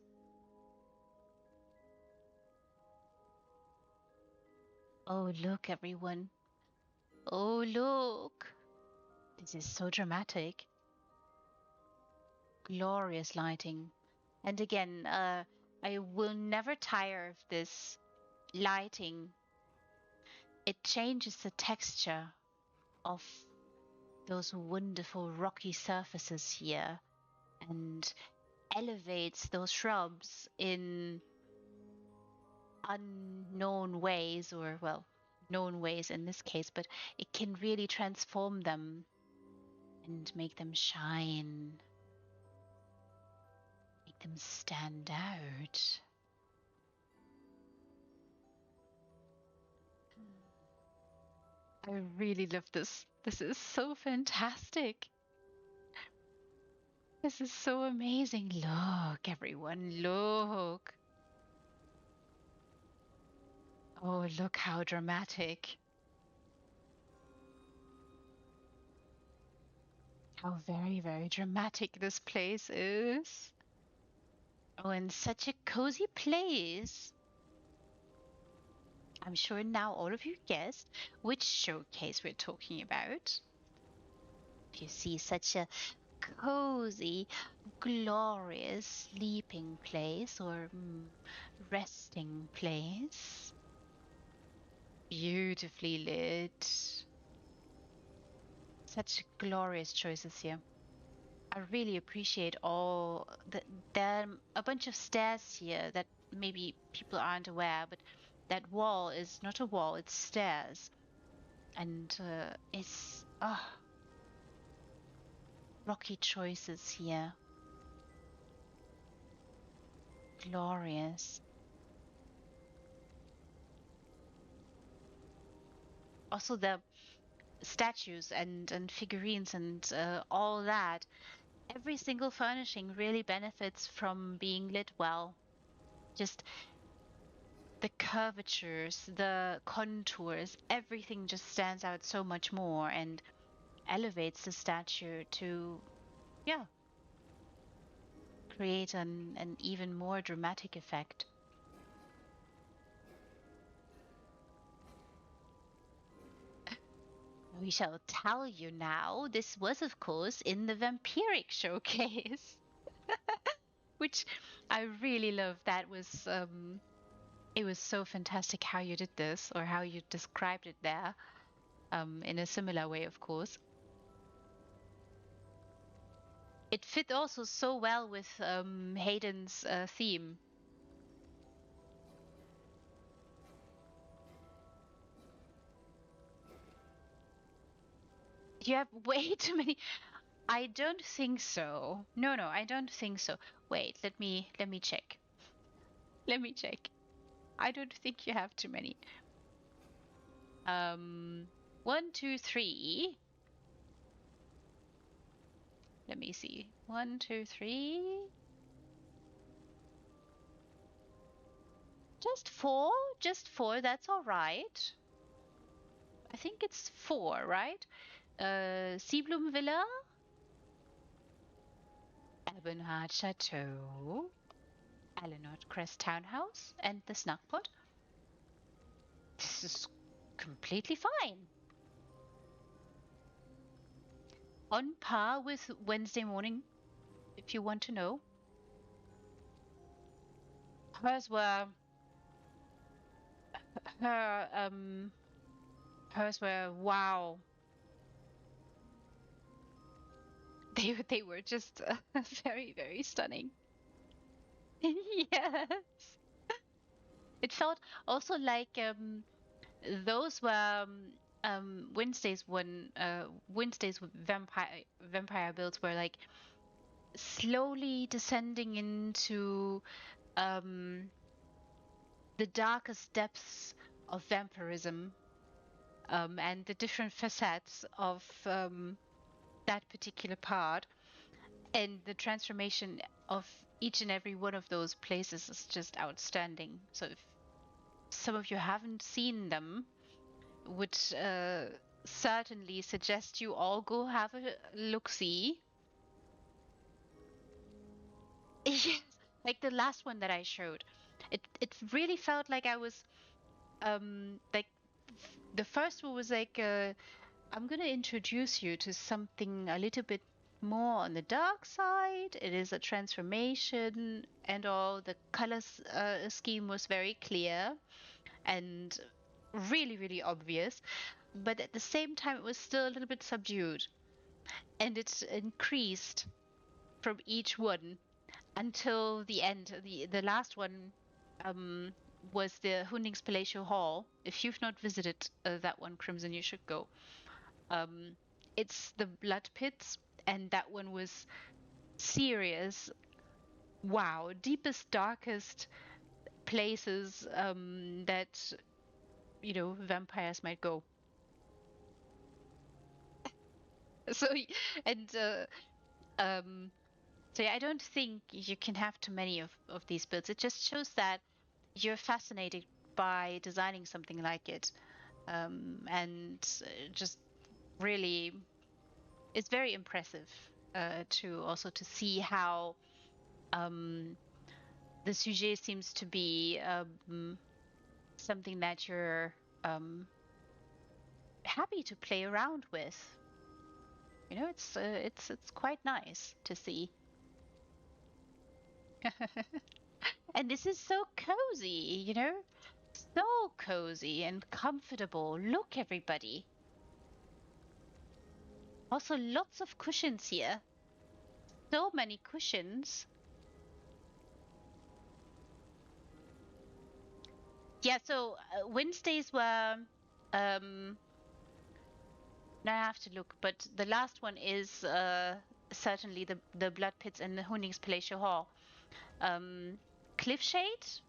Oh, look, everyone. Oh, look. This is so dramatic. Glorious lighting. And again, I will never tire of this lighting. It changes the texture of those wonderful rocky surfaces here and elevates those shrubs in unknown ways, or, well, known ways in this case, but it can really transform them and make them shine, make them stand out. I really love this. This is so fantastic. This is so amazing. Look, everyone, look. Oh, look how dramatic. How very dramatic this place is. Oh, and such a cozy place. I'm sure now all of you guessed which showcase we're talking about. You see such a cozy, glorious sleeping place or resting place. Beautifully lit. Such glorious choices here. I really appreciate all the there are a bunch of stairs here that maybe people aren't aware, but that wall is not a wall, it's stairs. And it's rocky choices here. Glorious. Also the statues and figurines and all that. Every single furnishing really benefits from being lit well. Just the curvatures, the contours, everything just stands out so much more and elevates the statue to, yeah, create an even more dramatic effect. We shall tell you now, this was, of course, in the vampiric showcase, which I really love. That was, it was so fantastic how you did this or how you described it there, in a similar way, of course. It fit also so well with Hayden's theme. You have way too many. I don't think so. No, no, I don't think so. Wait, let me check. Let me check. I don't think you have too many. Um, 1, 2, 3. Let me see. 1, 2, 3. Just four? Just four, that's all right. I think it's four, right? Seabloom Villa, Ebonheart Chateau, Alinor Crest Townhouse, and the Snackpot. This is completely fine. On par with Wednesday morning, if you want to know. Hers were her hers were wow. They were just very very stunning. Yes. It felt also like those were Wednesdays with vampire builds were like slowly descending into um the darkest depths of vampirism, and the different facets of that particular part, and the transformation of each and every one of those places is just outstanding. So if some of you haven't seen them, would certainly suggest you all go have a look see. Yes, like the last one that I showed. It really felt like I was like the first one was like I'm gonna introduce you to something a little bit more on the dark side. It is a transformation and all. The colors scheme was very clear and really, really obvious. But at the same time, it was still a little bit subdued. And it increased from each one until the end. The last one um, was the Hundings Palatial Hall. If you've not visited that one, Crimson, you should go. Um, it's the blood pits, and that one was serious. Wow, deepest, darkest places that vampires might go. So and um, so yeah, I don't think you can have too many of these builds. It just shows that you're fascinated by designing something like it, and just really it's very impressive to also to see how the sujet seems to be something that you're happy to play around with. You know, it's quite nice to see. And this is so cozy, you know? So cozy and comfortable. Look, everybody. Also, lots of cushions here. So many cushions. Yeah, so Wednesdays were. Now I have to look, but the last one is certainly the Blood Pits and the Huning's Palatial Hall. Cliffshade,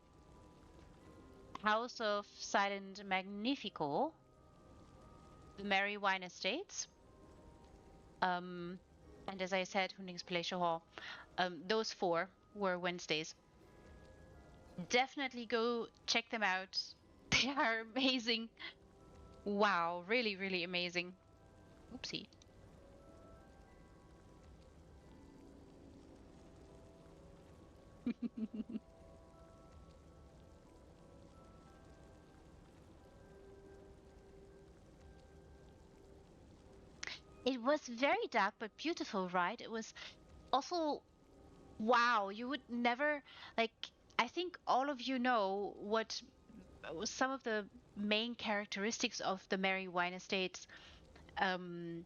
House of Silent Magnifico, the Merry Wine Estates, and as I said, Huning's Palatial Hall. Those four were Wednesdays. Definitely go check them out. They are amazing. Wow, really, really amazing. Oopsie. It was very dark but beautiful, right? It was also, wow, you would never, like, I think all of you know what some of the main characteristics of the Merry Wine Estates um,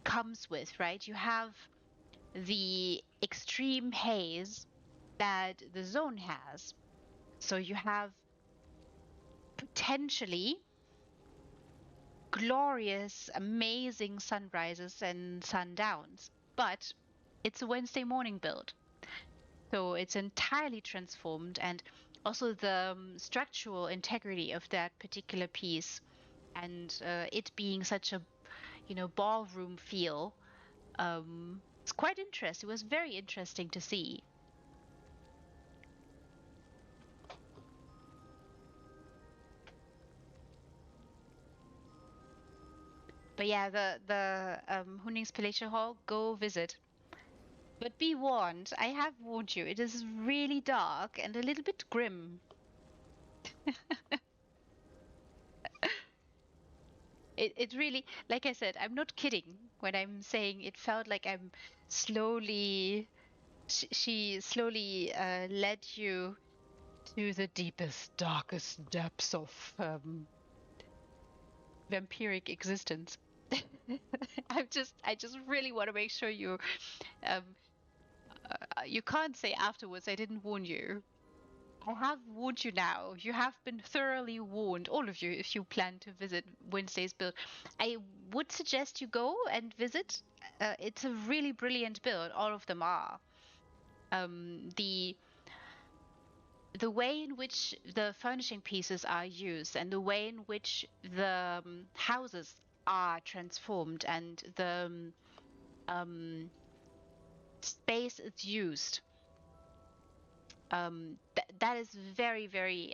comes with, right? You have the extreme haze that the zone has. So you have potentially glorious, amazing sunrises and sundowns, but it's a Wednesday morning build. So it's entirely transformed, and also the structural integrity of that particular piece, and it being such a ballroom feel. It's quite interesting. It was very interesting to see. But yeah, the Huning's Palatial Hall, go visit. But be warned, I have warned you. It is really dark and a little bit grim. It really, like I said, I'm not kidding when I'm saying it felt like I'm slowly, she slowly led you to the deepest, darkest depths of vampiric existence. I just really want to make sure um, you can't say afterwards I didn't warn you. I have warned you now. You have been thoroughly warned, all of you, if you plan to visit Wednesday's build. I would suggest you go and visit. It's a really brilliant build. All of them are. The way in which the furnishing pieces are used and the way in which the houses are transformed and the space is used, that is very, very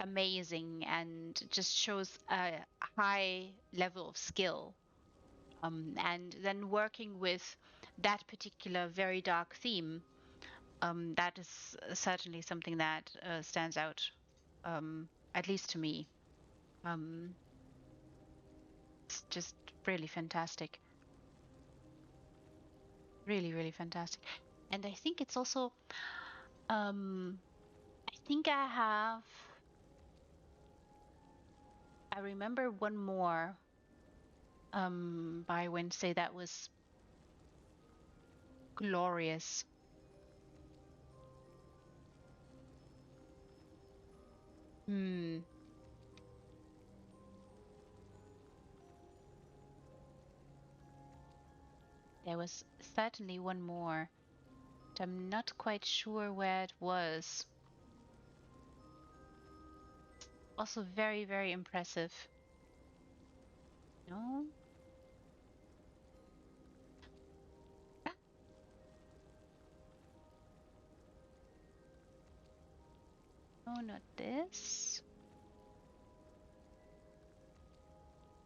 amazing and just shows a high level of skill. And then working with that particular very dark theme, that is certainly something that stands out, at least to me. Um, it's just really fantastic. Really, really fantastic. And I think it's also, I think I remember one more by Wednesday that was glorious. Hmm. There was certainly one more, but I'm not quite sure where it was. Also very, very impressive. No? No, not this.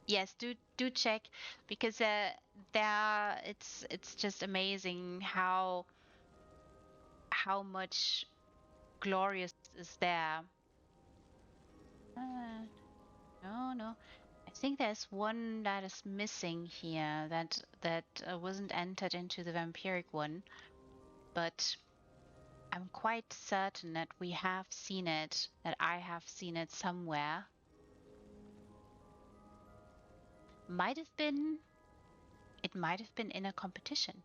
Yes, do check because it's just amazing how much glorious is there. Uh, no, no. I think there's one that is missing here that wasn't entered into the vampiric one, but I'm quite certain that we have seen it, that I have seen it somewhere. It might have been in a competition.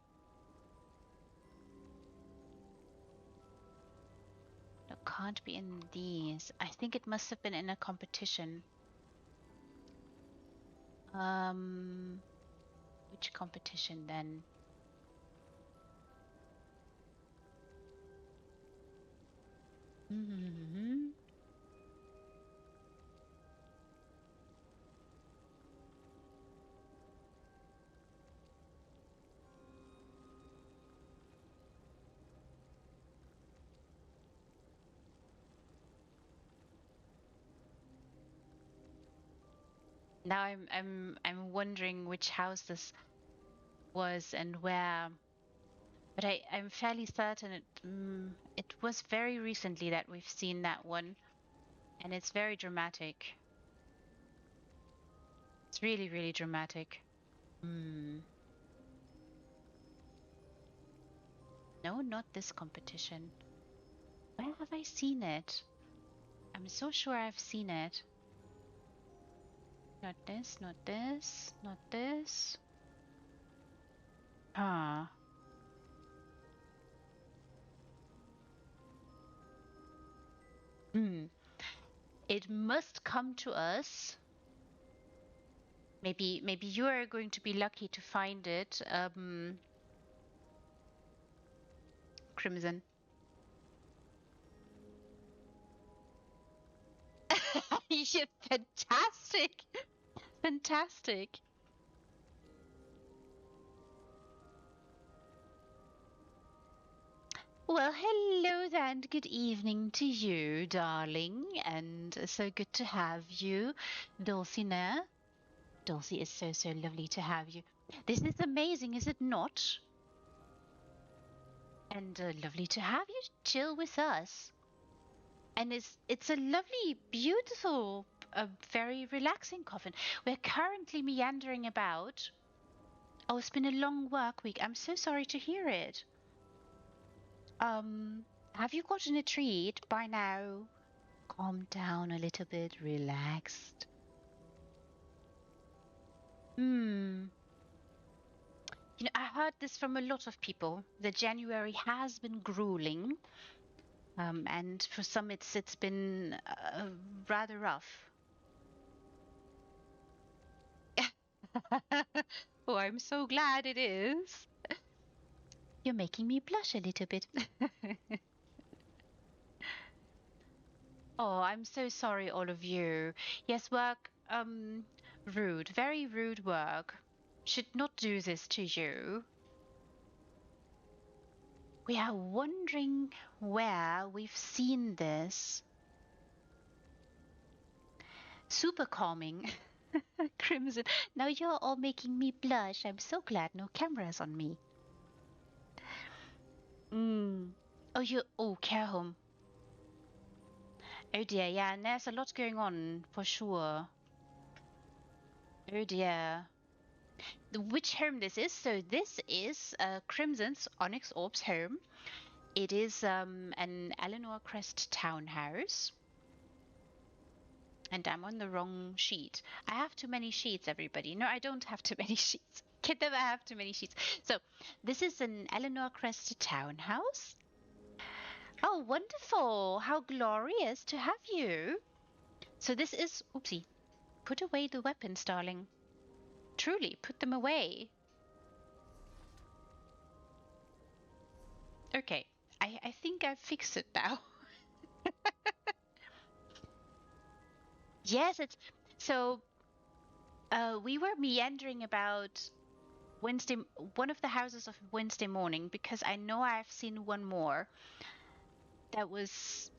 It can't be in these. I think it must have been in a competition. Which competition then? Now I'm wondering which house this was and where, but I'm fairly certain it was very recently that we've seen that one, and it's very dramatic. It's really, really dramatic. No, not this competition. Where have I seen it? I'm so sure I've seen it. Not this, not this, not this. Ah. It must come to us. Maybe you are going to be lucky to find it. Crimson. Yeah, fantastic. Fantastic. Well, hello then. Good evening to you, darling. And so good to have you, Dulcinea. Dulcie, is so lovely to have you. This is amazing, is it not? And lovely to have you chill with us. And it's a lovely, beautiful, very relaxing coffin. We're currently meandering about. Oh, it's been a long work week. I'm so sorry to hear it. Have you gotten a treat by now? Calm down a little bit, relaxed. You know, I heard this from a lot of people. That January has been grueling, and for some it's been rather rough. Oh, I'm so glad it is. You're making me blush a little bit. Oh, I'm so sorry, all of you. Yes, work, rude, very rude work. Should not do this to you. We are wondering where we've seen this. Super calming. Crimson. Now you're all making me blush. I'm so glad no cameras on me. Oh, care home. Oh dear, yeah, and there's a lot going on for sure. Oh dear. Which home this is? So this is Crimson's Onyxorb's home. It is an Alinor Crest townhouse. And I'm on the wrong sheet. I have too many sheets, everybody. No, I don't have too many sheets. Can never have too many sheets. So this is an Alinor Crest townhouse. Oh, wonderful. How glorious to have you. So this is, oopsie, put away the weapons, darling. Truly, put them away. Okay, I think I've fixed it now. Yes, it's so we were meandering about Wednesday, one of the houses of Wednesday morning, because I know I've seen one more that was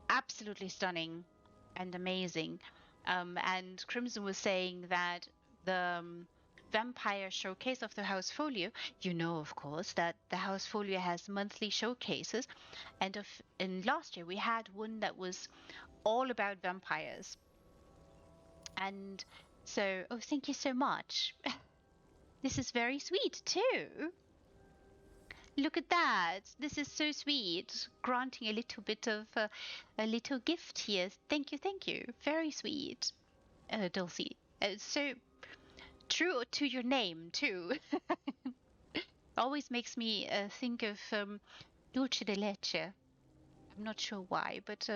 absolutely stunning and amazing. And Crimson was saying that the vampire showcase of the House Folio, you know, of course, that the House Folio has monthly showcases, and in last year we had one that was all about vampires. And so, oh, thank you so much. This is very sweet too. Look at that. This is so sweet. Granting a little bit of a little gift here. Thank you, thank you. Very sweet, Dulcie. So true to your name too. Always makes me think of dulce de leche. I'm not sure why, but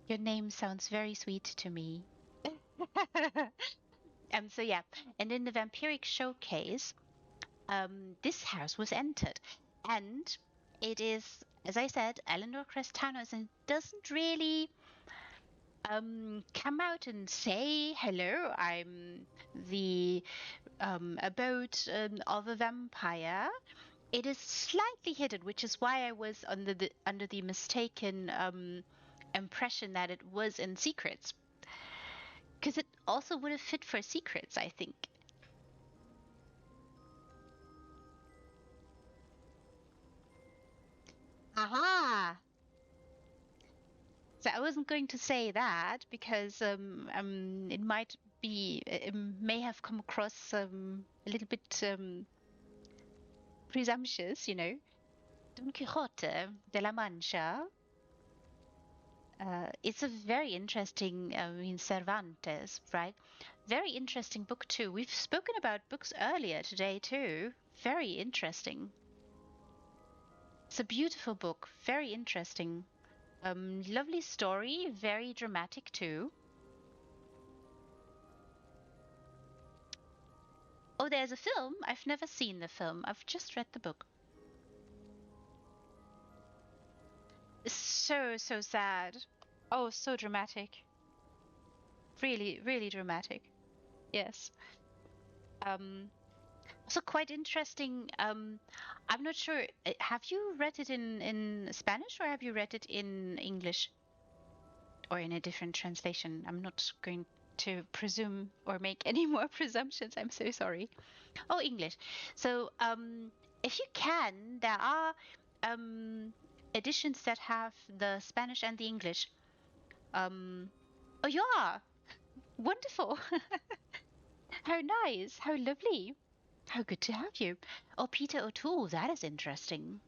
your name sounds very sweet to me. So yeah, and in the vampiric showcase, this house was entered, and it is, as I said, Alinor Crest Townhouse, and doesn't really come out and say hello. I'm the abode of a vampire. It is slightly hidden, which is why I was under the mistaken impression that it was in secrets, because it also would have fit for secrets, I think. Aha! So I wasn't going to say that because it might be, it may have come across a little bit presumptuous, you know. Don Quixote de la Mancha. It's a very interesting, I mean, Cervantes, right? Very interesting book too. We've spoken about books earlier today too. Very interesting. It's a beautiful book, very interesting. Lovely story, very dramatic too. Oh, there's a film. I've never seen the film. I've just read the book. So, so sad. Oh, so dramatic. Really, really dramatic. Yes. Um, Also quite interesting. I'm not sure. Have you read it in Spanish or have you read it in English or in a different translation? I'm not going to presume or make any more presumptions. I'm so sorry. Oh, English. So, if you can, there are editions that have the Spanish and the English. Oh, you are wonderful. How nice. How lovely. How good to have you. Oh, Peter O'Toole, that is interesting.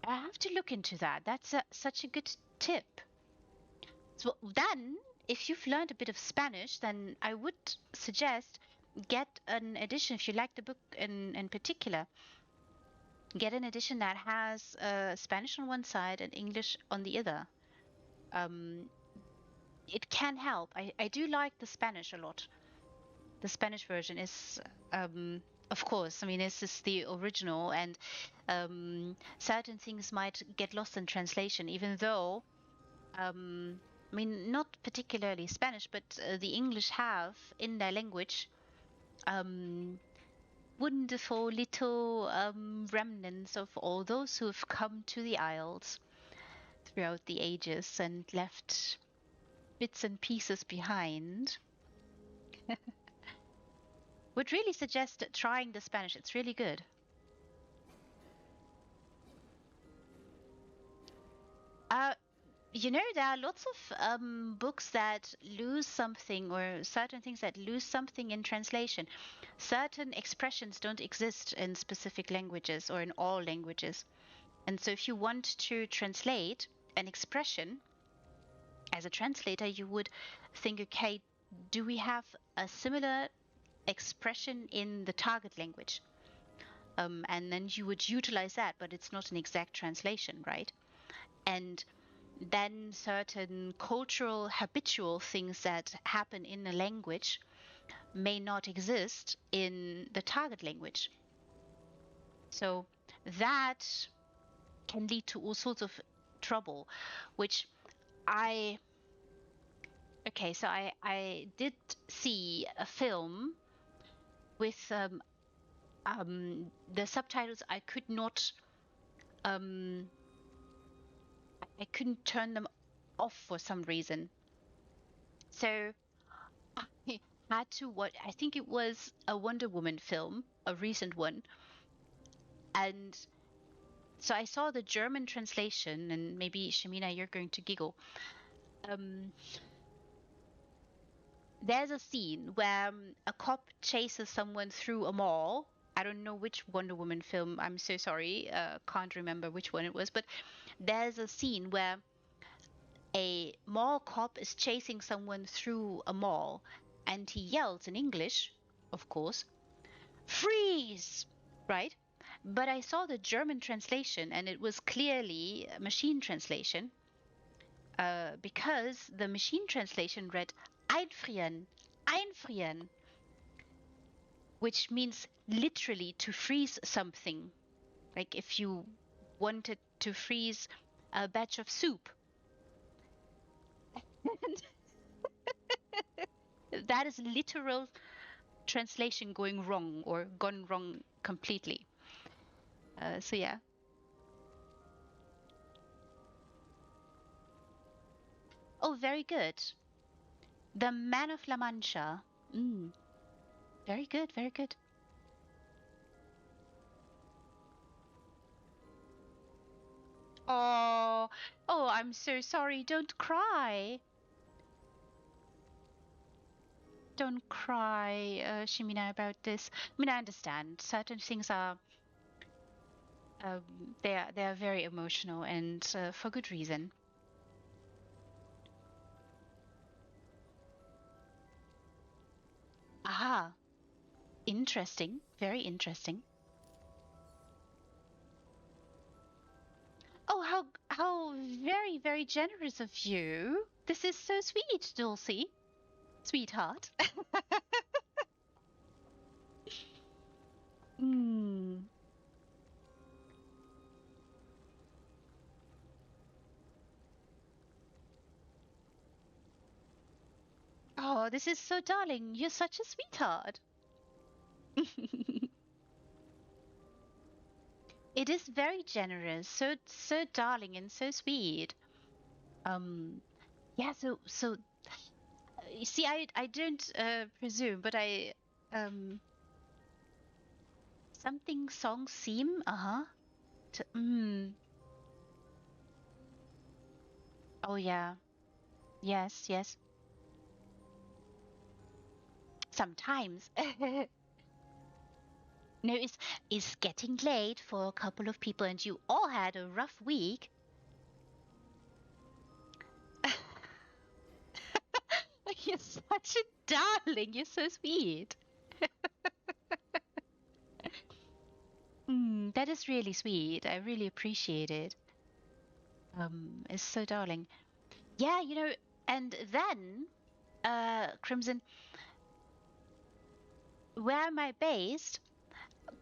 I have to look into that. That's such a good tip. So then, if you've learned a bit of Spanish, then I would suggest get an edition if you like the book in particular. Get an edition that has Spanish on one side and English on the other. Um, it can help. I do like the Spanish a lot. The Spanish version is, of course, I mean, this is the original, and certain things might get lost in translation, even though, I mean, not particularly Spanish, but the English have in their language wonderful little remnants of all those who have come to the Isles throughout the ages and left bits and pieces behind. Would really suggest trying the Spanish. It's really good. Uh, you know, there are lots of books that lose something or certain things that lose something in translation. Certain expressions don't exist in specific languages or in all languages. And so if you want to translate an expression, as a translator, you would think, okay, do we have a similar expression in the target language? And then you would utilize that, but it's not an exact translation, right? And then certain cultural habitual things that happen in a language may not exist in the target language. So that can lead to all sorts of trouble, which I okay, so I did see a film with the subtitles. Um, I couldn't turn them off for some reason. So I had to watch. I think it was a Wonder Woman film, a recent one, and So I saw the German translation, and maybe Shamina, you're going to giggle. There's a scene where a cop chases someone through a mall. I don't know which Wonder Woman film. I'm so sorry. Can't remember which one it was. But there's a scene where a mall cop is chasing someone through a mall, and he yells in English, of course, freeze! Right? But I saw the German translation, and it was clearly a machine translation, because the machine translation read einfrieren, einfrieren, which means literally to freeze something. Like if you wanted to freeze a batch of soup. That is literal translation going wrong or gone wrong completely. So yeah. Oh, very good. The Man of La Mancha. Very good, very good. Oh, oh, I'm so sorry. Don't cry. Don't cry, Shimina, about this. I mean, I understand certain things are they are very emotional, and for good reason. Ah, interesting. Very interesting. Oh, how very very generous of you. This is so sweet, Dulcie, sweetheart. Hmm. Oh, this is so darling. You're such a sweetheart. It is very generous, so darling and so sweet. Um, yeah. You see, I don't presume, but I something songs seem to, oh yeah, yes, yes. Sometimes. No, it's getting late for a couple of people, and you all had a rough week. You're such a darling. You're so sweet. That is really sweet. I really appreciate it. It's so darling. Yeah, and then, Crimson, where am I based?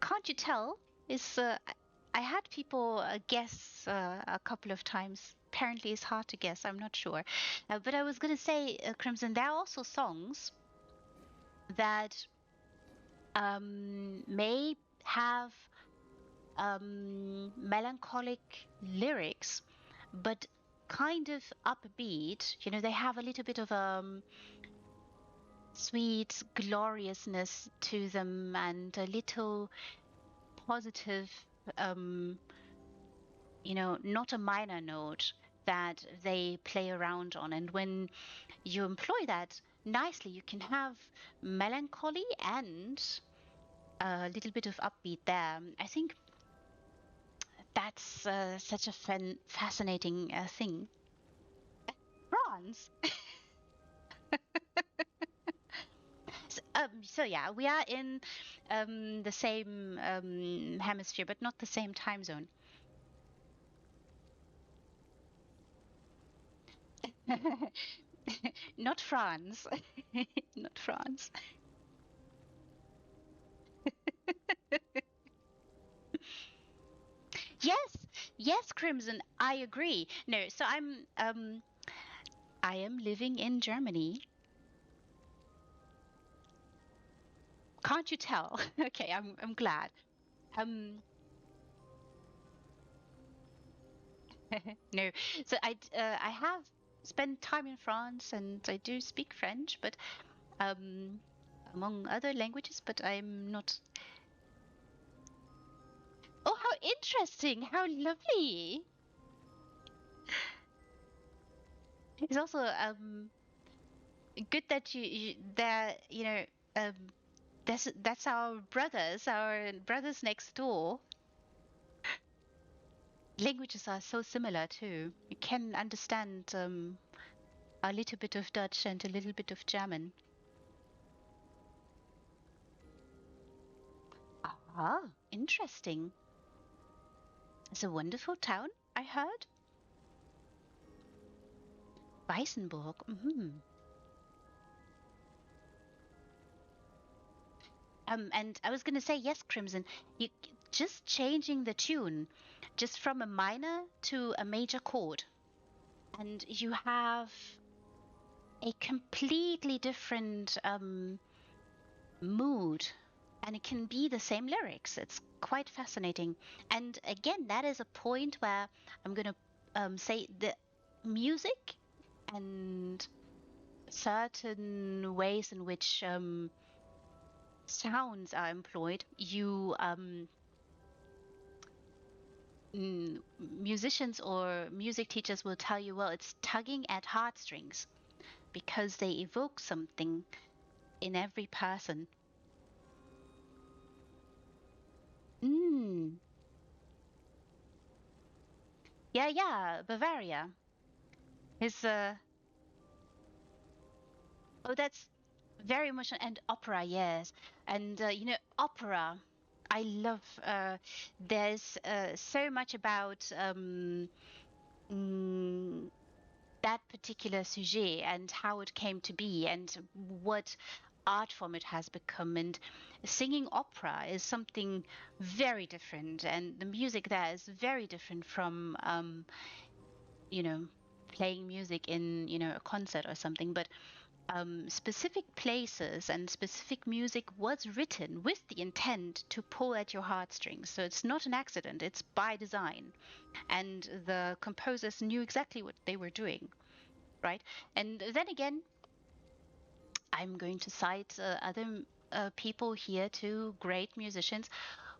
Can't you tell? Is I had people guess a couple of times. Apparently, it's hard to guess. I'm not sure. But I was gonna say, Crimson, there are also songs that may have melancholic lyrics, but kind of upbeat. They have a little bit of sweet gloriousness to them, and a little positive, um, not a minor note that they play around on. And when you employ that nicely, you can have melancholy and a little bit of upbeat there. I think that's such a fascinating thing. Bronze. So yeah, we are in the same hemisphere, but not the same time zone. Not France. Not France. Yes, yes, Crimson, I agree. No, so I am living in Germany. Can't you tell? Okay, I'm glad. Um, no, so I have spent time in France, and I do speak French, but um, among other languages, but I'm not. Oh, how interesting! How lovely! It's also good that um that's our brothers next door. Languages are so similar too. You can understand a little bit of Dutch and a little bit of German. Ah, interesting. It's a wonderful town, I heard. Weissenburg. And I was going to say, yes, Crimson, you just changing the tune just from a minor to a major chord, and you have a completely different mood, and it can be the same lyrics. It's quite fascinating. And again, that is a point where I'm going to say the music and certain ways in which sounds are employed, musicians or music teachers will tell you, well, it's tugging at heartstrings because they evoke something in every person. Mm. Yeah, yeah, Bavaria is oh, that's very much, and opera, yes. And opera, I love there's so much about mm, that particular sujet and how it came to be and what art form it has become. And singing opera is something very different, and the music there is very different from you know playing music in a concert or something. But specific places and specific music was written with the intent to pull at your heartstrings. So it's not an accident, it's by design. And the composers knew exactly what they were doing, right? And then again, I'm going to cite other people here too, great musicians,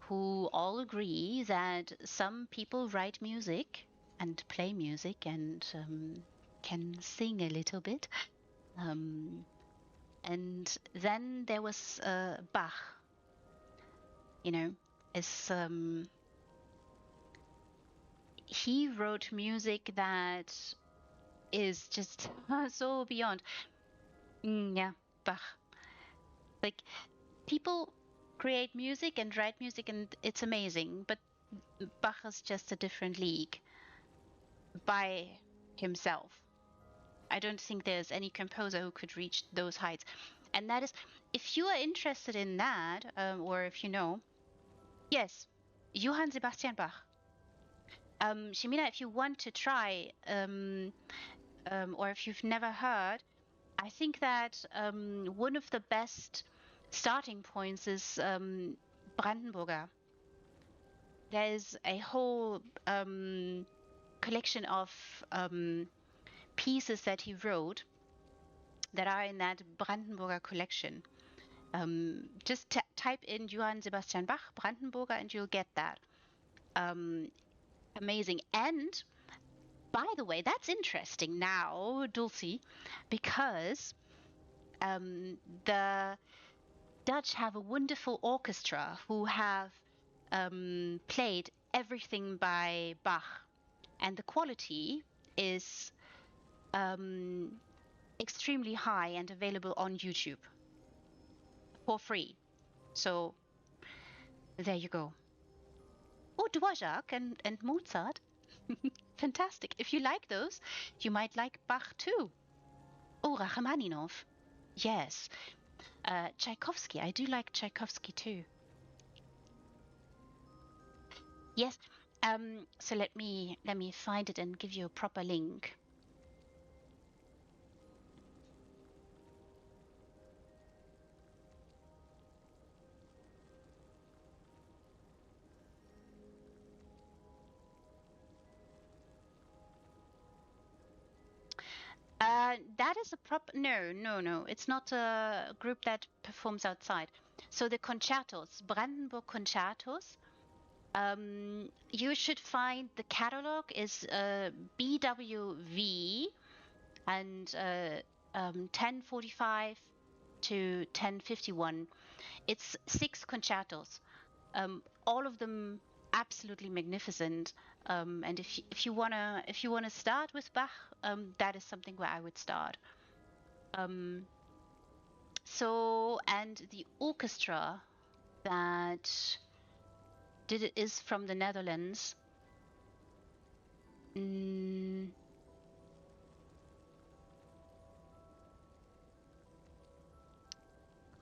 who all agree that some people write music and play music and can sing a little bit. Um, and then there was Bach, you know, is he wrote music that is just so beyond. Yeah, Bach. Like people create music and write music and it's amazing, but Bach is just a different league by himself. I don't think there's any composer who could reach those heights. And that is, if you are interested in that, or if you know, yes, Johann Sebastian Bach. Shimina, if you want to try, or if you've never heard, I think that one of the best starting points is Brandenburger. There's a whole collection of pieces that he wrote that are in that Brandenburger collection. Just type in Johann Sebastian Bach, Brandenburger, and you'll get that. Amazing. And by the way, that's interesting now, Dulcie, because the Dutch have a wonderful orchestra who have played everything by Bach, and the quality is um, extremely high and available on YouTube for free. So there you go. Oh, Dvorak and Mozart. Fantastic. If you like those, you might like Bach too. Oh, Rachmaninoff. Yes. Tchaikovsky. I do like Tchaikovsky too. Yes. So let me find it and give you a proper link. That is a no. It's not a group that performs outside. So the concertos, Brandenburg concertos, You should find the catalog is BWV and 1045 to 1051. It's 6 concertos, all of them absolutely magnificent. And if you wanna start with Bach, that is something where I would start. So, and the orchestra that did it is from the Netherlands.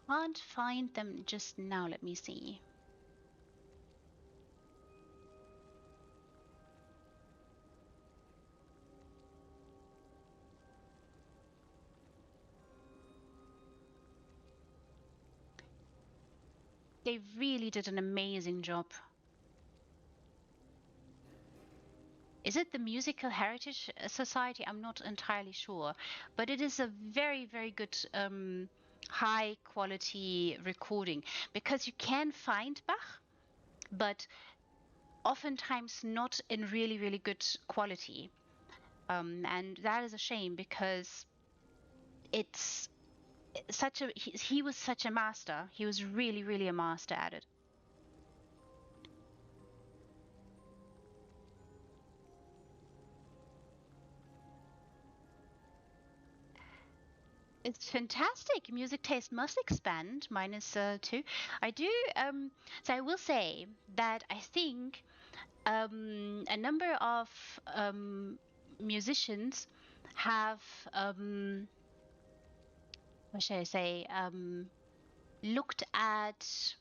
Can't find them just now. Let me see. They really did an amazing job. Is it the Musical Heritage Society? I'm not entirely sure, but it is a very, very good high quality recording, because you can find Bach, but oftentimes not in really, really good quality. And that is a shame, because it's such a he was such a master. He was really, really a master at it. It's fantastic. Music taste must expand. Mine is too. I do. So I will say that I think a number of musicians have what should I say? Looked at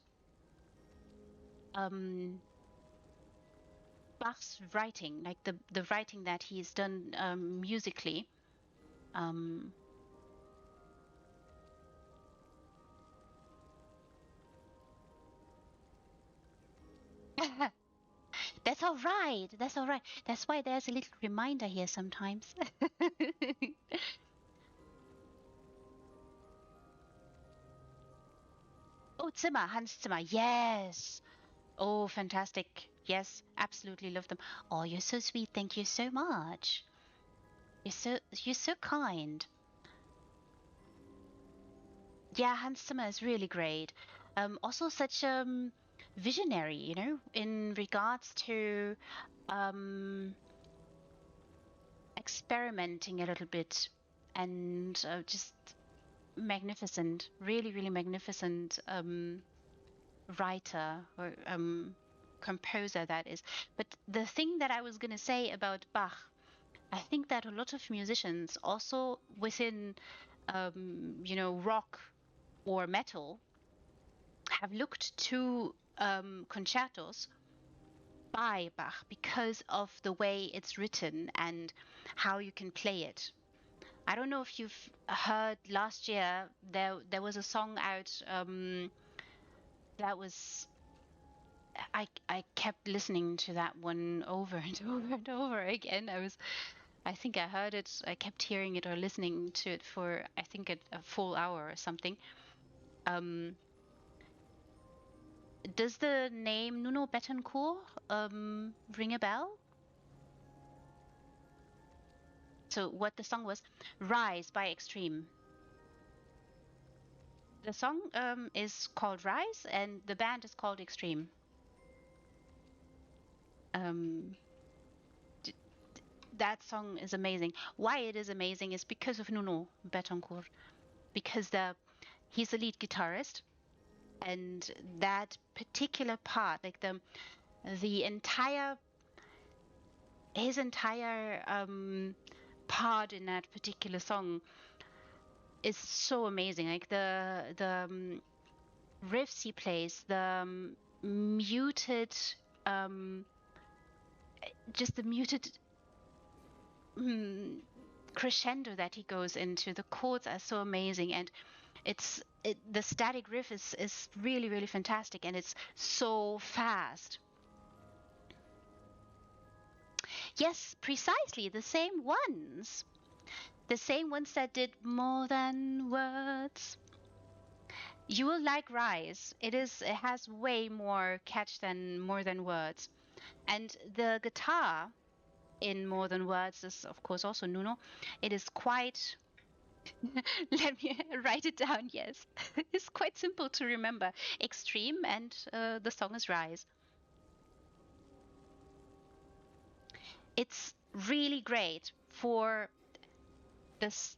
Bach's writing, like the writing that he's done musically. That's all right. That's all right. That's why there's a little reminder here sometimes. Oh, Zimmer, Hans Zimmer. Yes. Oh, fantastic. Yes, absolutely love them. Oh, you're so sweet. Thank you so much. You're so kind. Yeah, Hans Zimmer is really great. Also such visionary, you know, in regards to experimenting a little bit, and just magnificent, really, really magnificent writer or composer that is. But the thing that I was going to say about Bach, I think that a lot of musicians also within you know, rock or metal have looked to concertos by Bach because of the way it's written and how you can play it. I don't know if you've heard last year there was a song out that was I kept listening to that one over and over and over again. I think I heard it. I kept hearing it or listening to it for I think a full hour or something. Does the name Nuno Bettencourt ring a bell? So what the song was, Rise by Extreme. The song is called Rise and the band is called Extreme. That song is amazing. Why it is amazing is because of Nuno Bettencourt, because he's the lead guitarist, and that particular part, like the entire his entire part in that particular song is so amazing. Like the riffs he plays, the muted, just the muted crescendo that he goes into. The chords are so amazing, and the static riff is really, really fantastic, and it's so fast. Yes, precisely the same ones. The same ones that did More Than Words. You will like Rise. It has way more catch than More Than Words. And the guitar in More Than Words is of course also Nuno. It is quite let me write it down, yes. It's quite simple to remember. Extreme, and the song is Rise. It's really great for this,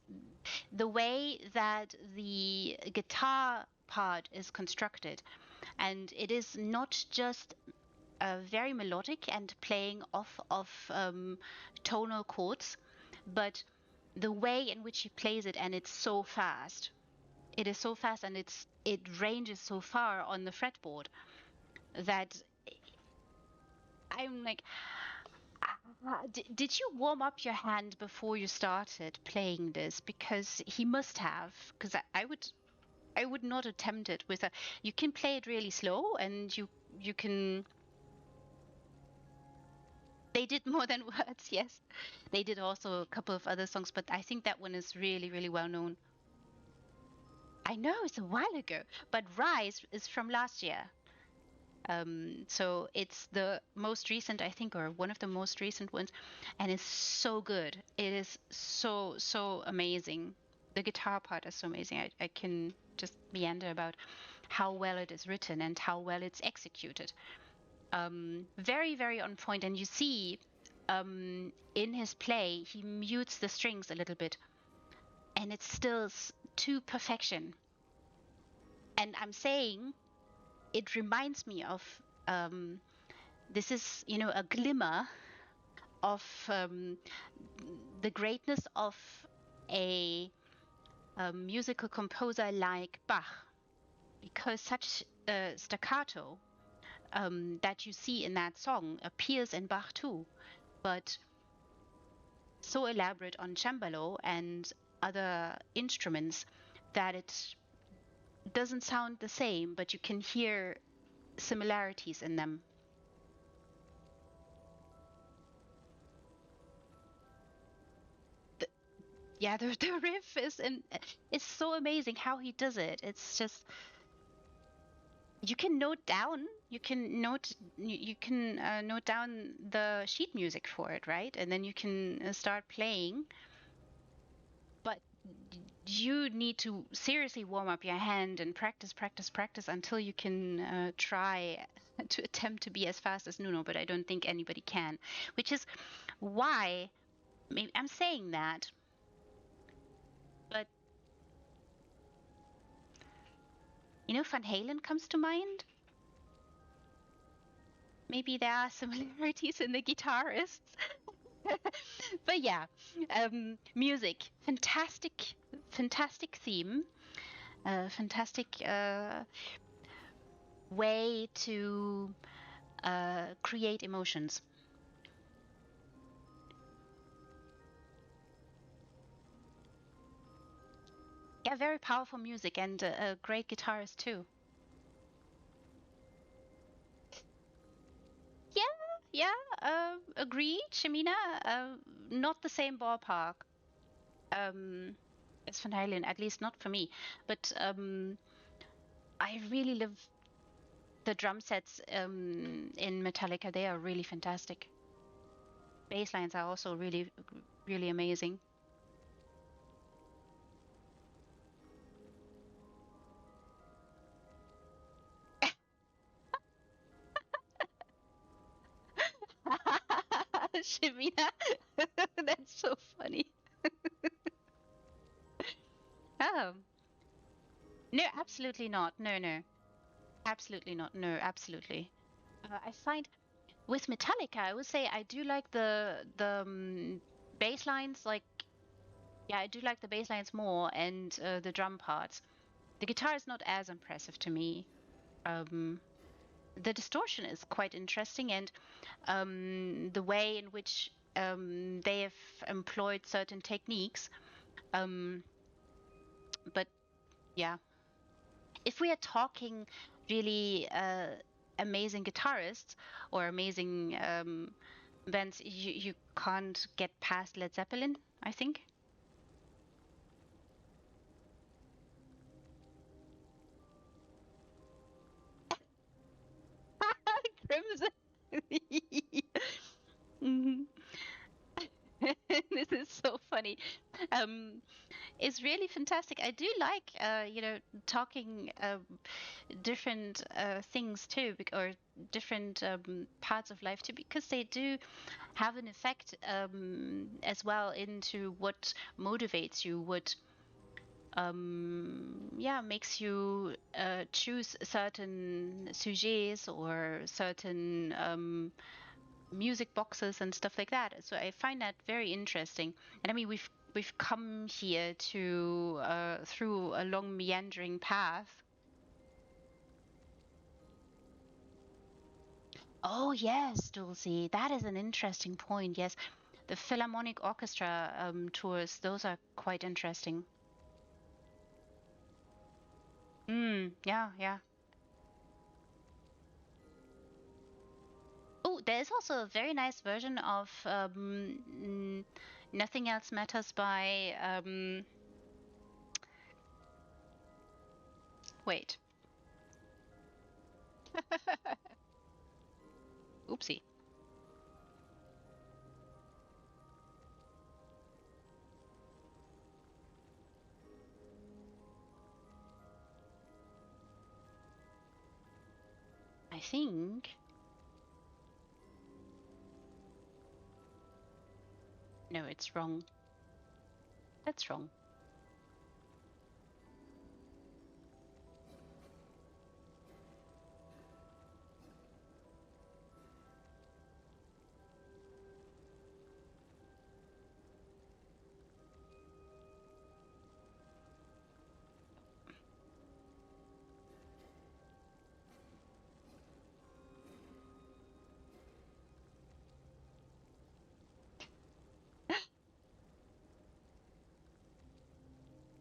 the way that the guitar part is constructed. And it is not just very melodic and playing off of tonal chords, but the way in which he plays it, and it's so fast. It is so fast, and it ranges so far on the fretboard that I'm like, did you warm up your hand before you started playing this? Because he must have, because I would not attempt it with a. You can play it really slow, and you can. They did More Than Words, yes. They did also a couple of other songs, but I think that one is really, really well known. I know it's a while ago, but Rise is from last year. So it's the most recent, I think, or one of the most recent ones, and it's so good. It is so amazing. The guitar part is so amazing. I can just meander about how well it is written and how well it's executed. Very on point, and you see in his play he mutes the strings a little bit, and it's still to perfection. And I'm saying it reminds me of this is, a glimmer of the greatness of a musical composer like Bach, because such staccato that you see in that song appears in Bach too, but so elaborate on cembalo and other instruments that it doesn't sound the same, but you can hear similarities in them. The riff is, and it's so amazing how he does it. It's just, you can note down, note down the sheet music for it, right? And then you can start playing. But you need to seriously warm up your hand and practice until you can try to attempt to be as fast as Nuno. But I don't think anybody can, which is why maybe I'm saying that. But Van Halen comes to mind. Maybe there are similarities in the guitarists. But yeah, music, fantastic theme, fantastic way to create emotions. Yeah, very powerful music, and a great guitarist too. Yeah, agreed, Shamina. Not the same ballpark as Van Halen, at least not for me. But I really love the drum sets in Metallica. They are really fantastic. Bass lines are also really amazing. Shamina, that's so funny. Oh, no, absolutely not. No, absolutely not. No, absolutely. I find with Metallica, I would say I do like the bass lines. Like, yeah, I do like the bass lines more, and the drum parts. The guitar is not as impressive to me. The distortion is quite interesting, and the way in which they have employed certain techniques. But yeah, if we are talking really amazing guitarists or amazing bands, you can't get past Led Zeppelin, I think. crimson. Mhm. This is so funny. Um, it's really fantastic. I do like, talking different things too, or different parts of life too, because they do have an effect as well into what motivates you, what makes you choose certain sujets or certain music boxes and stuff like that. So I find that very interesting. And I mean, we've come here to through a long meandering path. Oh yes, Dulcie, that is an interesting point. Yes, the Philharmonic Orchestra tours; those are quite interesting. Yeah, yeah. Oh, there's also a very nice version of Nothing Else Matters by wait. Oopsie. I think no, it's wrong. That's wrong.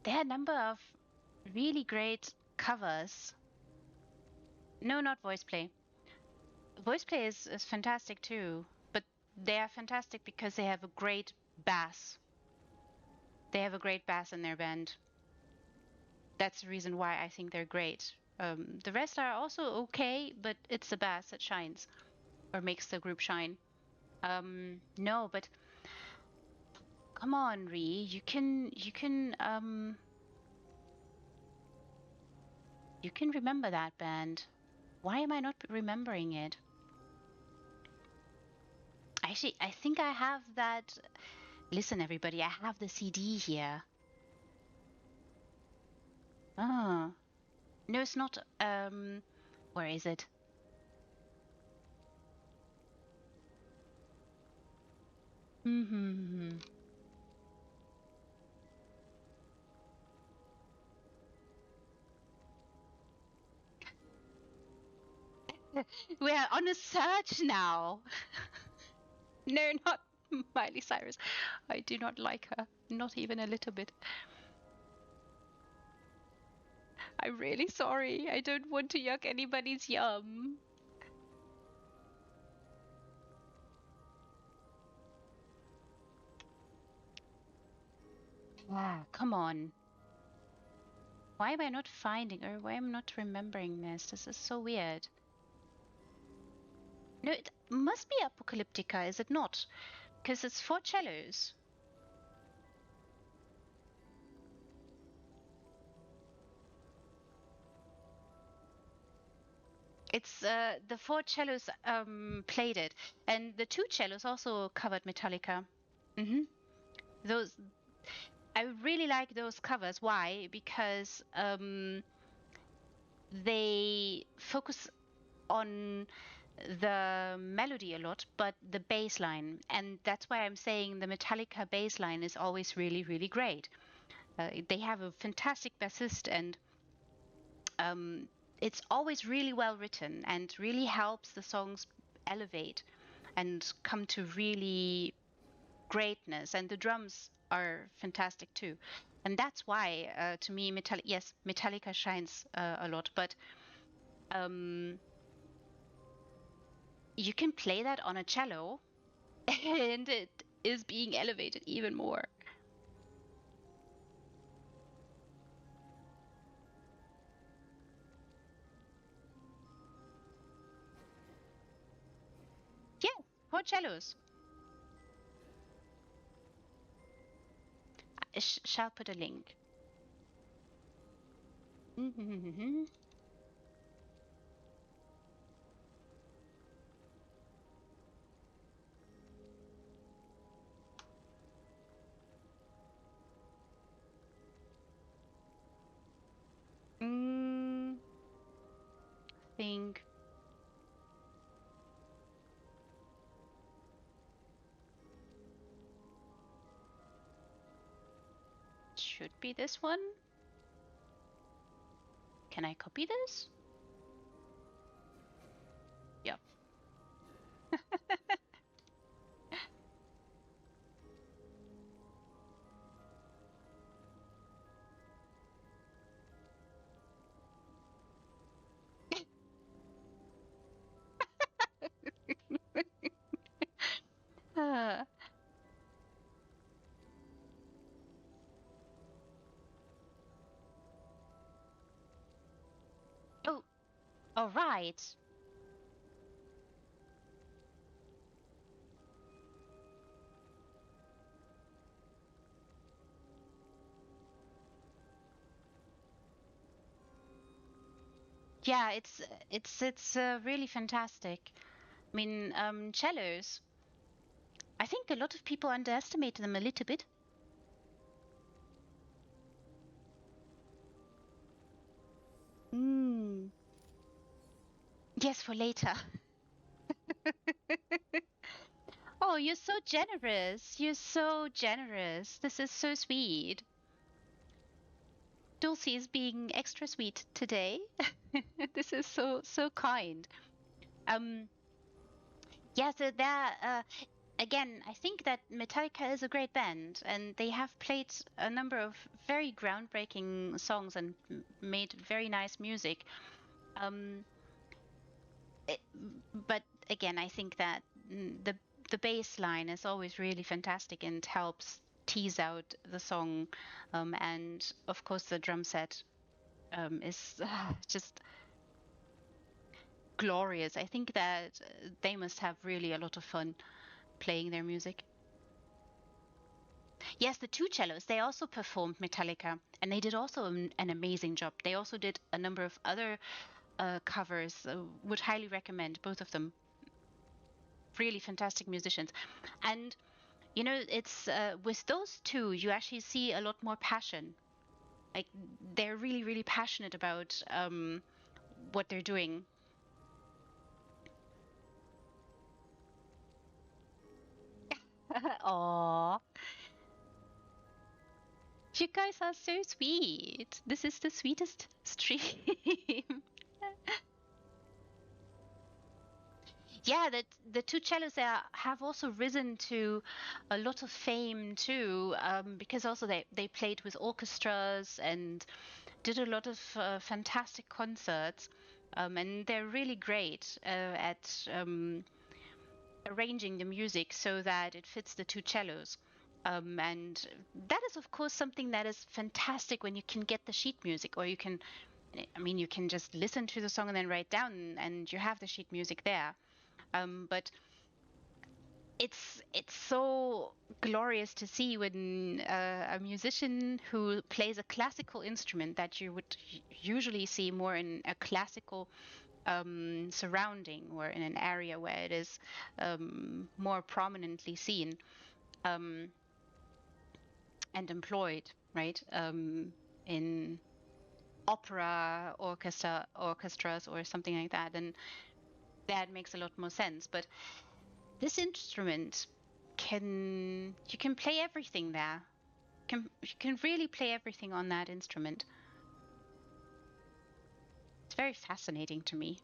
There are a number of really great covers. No, not voice play. Voice play is fantastic too, but they are fantastic because they have a great bass. They have a great bass in their band. That's the reason why I think they're great. The rest are also okay, but it's the bass that shines or makes the group shine. No, but come on, Ree, you can remember that band. Why am I not remembering it? Actually, I think I have that. Listen, everybody, I have the CD here. Ah, no, it's not. Where is it? Hmm. We are on a search now. No, not Miley Cyrus. I do not like her, not even a little bit. I'm really sorry. I don't want to yuck anybody's yum. Ah, come on. Why am I not finding, or why am I not remembering this? This is so weird. No, it must be Apocalyptica, is it not? Because it's four cellos. It's the four cellos played it, and the two cellos also covered Metallica. Hmm. Those I really like those covers. Why? Because they focus on the melody a lot, but the bass line, and that's why I'm saying the Metallica bass line is always really, really great. They have a fantastic bassist, and um, it's always really well written and really helps the songs elevate and come to really greatness. And the drums are fantastic too. And that's why, to me, yes, Metallica shines a lot, but um, you can play that on a cello and it is being elevated even more. Four cellos. I shall put a link. Think should be this one. Can I copy this? Yep. uh, oh, all right. Yeah, it's really fantastic. I mean, cellos. I think a lot of people underestimate them a little bit. Yes, for later. Oh, you're so generous. You're so generous. This is so sweet. Dulcie is being extra sweet today. This is so kind. Um, yeah, so there, again, I think that Metallica is a great band, and they have played a number of very groundbreaking songs and made very nice music. Um, but again, I think that the bass line is always really fantastic and helps tease out the song, and of course the drum set is just glorious. I think that they must have really a lot of fun playing their music. Yes, the two cellos, they also performed Metallica, and they did also an amazing job. They also did a number of other covers. Would highly recommend both of them. Really fantastic musicians. And you know, it's with those two, you actually see a lot more passion. Like they're really passionate about what they're doing. Aww. You guys are so sweet. This is the sweetest stream. Yeah, that the two cellos there have also risen to a lot of fame too, because also they played with orchestras and did a lot of fantastic concerts, and they're really great at arranging the music so that it fits the two cellos. And that is, of course, something that is fantastic when you can get the sheet music, or you can, I mean, you can just listen to the song and then write down, and you have the sheet music there. But it's so glorious to see when a musician who plays a classical instrument that you would usually see more in a classical surrounding or in an area where it is more prominently seen um, and employed, right? In opera orchestras or something like that, then that makes a lot more sense. But this instrument you can play everything there. You can really play everything on that instrument. It's very fascinating to me.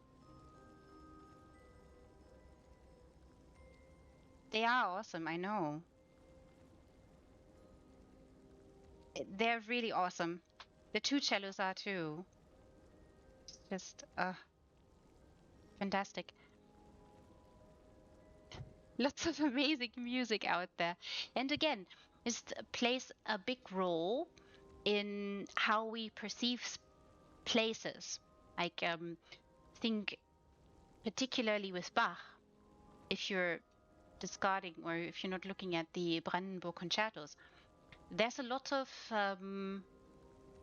They are awesome, I know. They're really awesome. The two cellos are too. Just fantastic. Lots of amazing music out there. And again, it plays a big role in how we perceive places. Like, think particularly with Bach, if you're discarding, or if you're not looking at the Brandenburg concertos, there's a lot of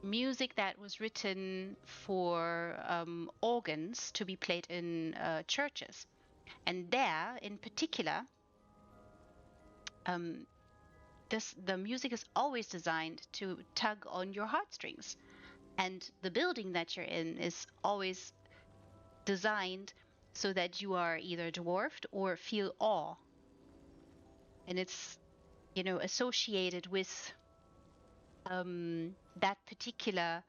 music that was written for organs to be played in churches. And there, in particular, the music is always designed to tug on your heartstrings. And the building that you're in is always designed so that you are either dwarfed or feel awe. And it's, associated with that particular,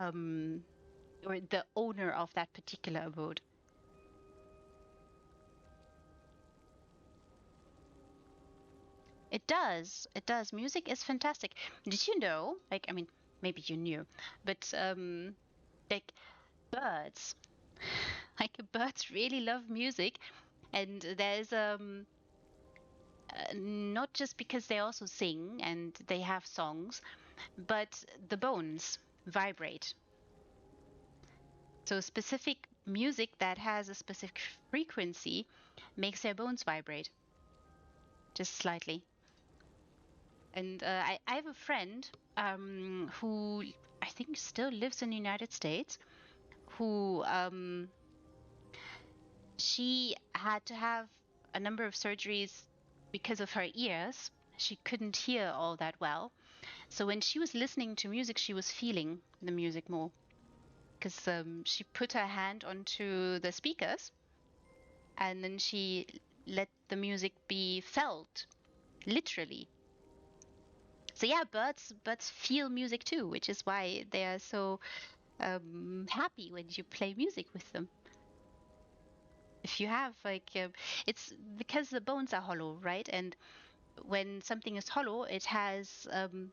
or the owner of that particular abode. It does. It does. Music is fantastic. Did you know, like, I mean, maybe you knew, but like birds, like birds really love music. And there's not just because they also sing and they have songs, but the bones vibrate. So specific music that has a specific frequency makes their bones vibrate just slightly. And I have a friend who I think still lives in the United States, who she had to have a number of surgeries because of her ears. She couldn't hear all that well. So when she was listening to music, she was feeling the music more, because she put her hand onto the speakers and then she let the music be felt, literally. So yeah, birds feel music too, which is why they are so happy when you play music with them. If you have it's because the bones are hollow, right? And when something is hollow, it has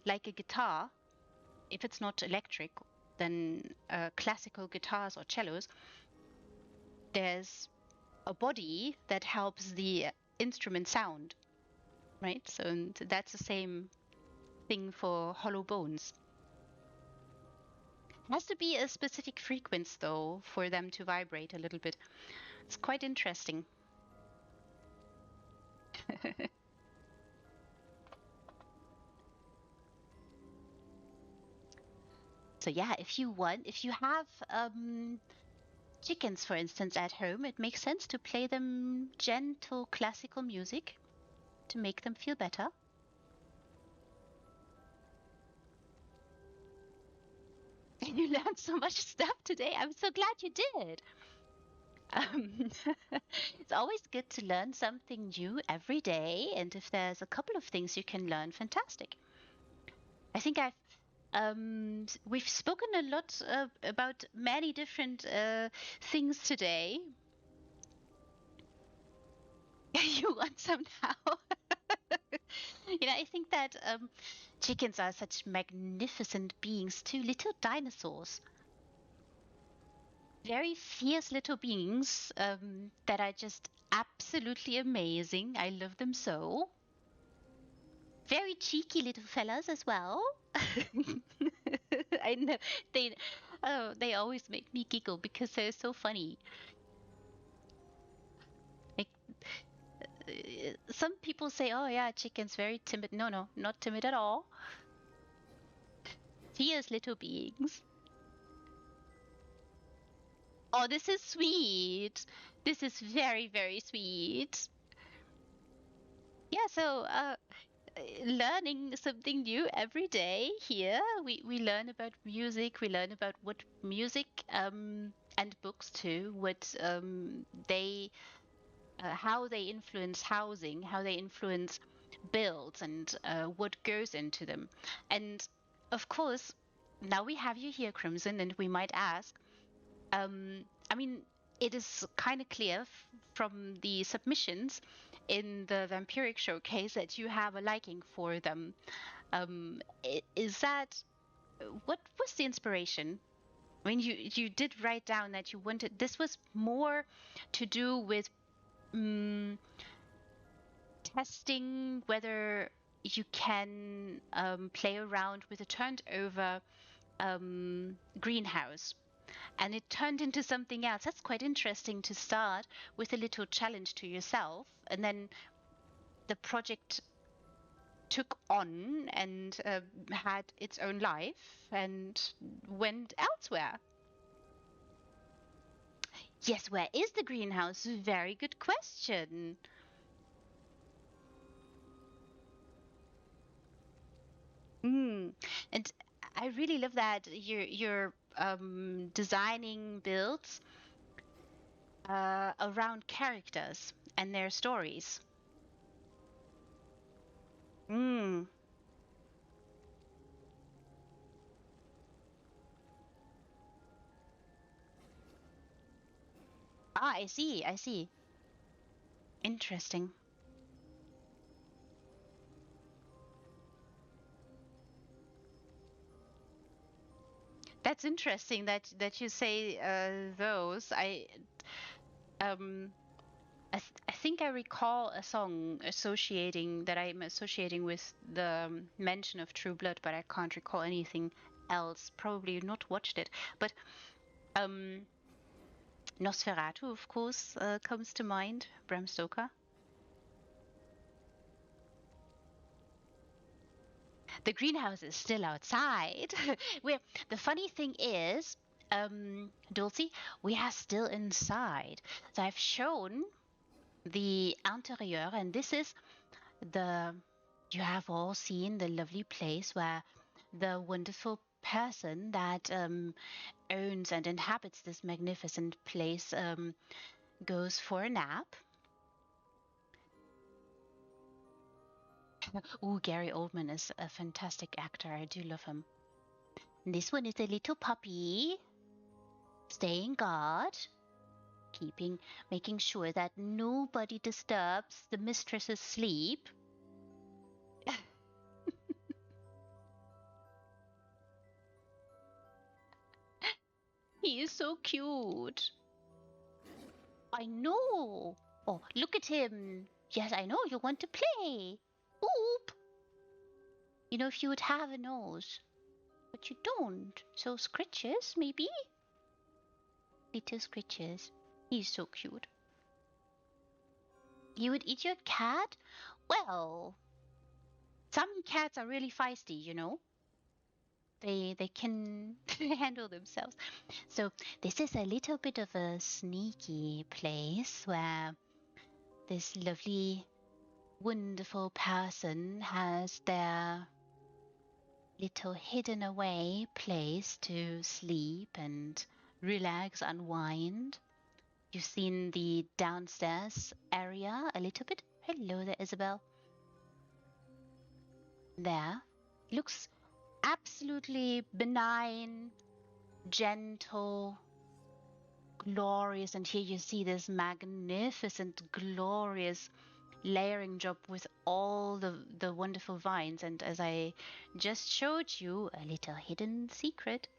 like a guitar. If it's not electric, then classical guitars or cellos, there's a body that helps the instrument sound, right? So and that's the same thing for hollow bones. It has to be a specific frequency, though, for them to vibrate a little bit. It's quite interesting. So yeah, if you have chickens, for instance, at home, it makes sense to play them gentle classical music to make them feel better. And you learned so much stuff today. I'm so glad you did. It's always good to learn something new every day, and if there's a couple of things you can learn, fantastic. I think we've spoken a lot about many different things today. You want some now? I think that chickens are such magnificent beings too, little dinosaurs. Very fierce little beings that are just absolutely amazing. I love them so. Very cheeky little fellas as well. I know they always make me giggle because they're so funny. Like some people say, "Oh yeah, chicken's very timid." No, not timid at all. Fierce little beings. Oh, this is sweet. This is very, very sweet. Yeah, so learning something new every day here. We learn about music, we learn about what music and books too, what they how they influence housing, how they influence builds, and what goes into them. And of course, now we have you here, Crimson, and we might ask, I mean, it is kind of clear from the submissions in the Vampiric Showcase that you have a liking for them. Is that what was the inspiration? I mean, you did write down that you wanted this was more to do with testing whether you can play around with a turned over greenhouse. And it turned into something else. That's quite interesting to start with a little challenge to yourself, and then the project took on and had its own life and went elsewhere. Yes, where is the greenhouse? Very good question. And I really love that you're designing builds around characters and their stories. Ah, I see. I see. Interesting. That's interesting that you say those. Um I think I recall a song associating that I'm associating with the mention of True Blood, but I can't recall anything else. Probably not watched it, but Nosferatu, of course, comes to mind. Bram Stoker. The greenhouse is still outside. The funny thing is, Dulcie, we are still inside. So I've shown the interior, and this is the. You have all seen the lovely place where the wonderful person that owns and inhabits this magnificent place goes for a nap. Ooh, Gary Oldman is a fantastic actor. I do love him. This one is a little puppy, staying guard, making sure that nobody disturbs the mistress's sleep. He is so cute. I know. Oh, look at him. Yes, I know you want to play. Oop. You know, if you would have a nose, but you don't. So scritches, maybe? Little scritches. He's so cute. You would eat your cat? Well, some cats are really feisty, you know. They can handle themselves. So this is a little bit of a sneaky place where this lovely, wonderful person has their little hidden away place to sleep and relax, unwind. You've seen the downstairs area a little bit. Hello there, Isabel. There. Looks absolutely benign, gentle, glorious. And here you see this magnificent, glorious layering job with all the wonderful vines. And as I just showed you, a little hidden secret.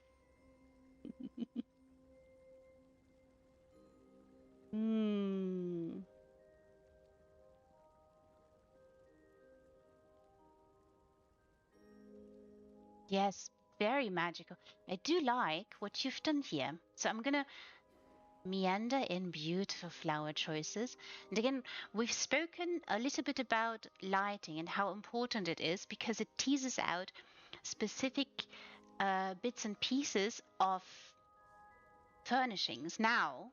Yes, very magical. I do like what you've done here. So I'm gonna meander in beautiful flower choices. And again, we've spoken a little bit about lighting and how important it is because it teases out specific bits and pieces of furnishings. Now,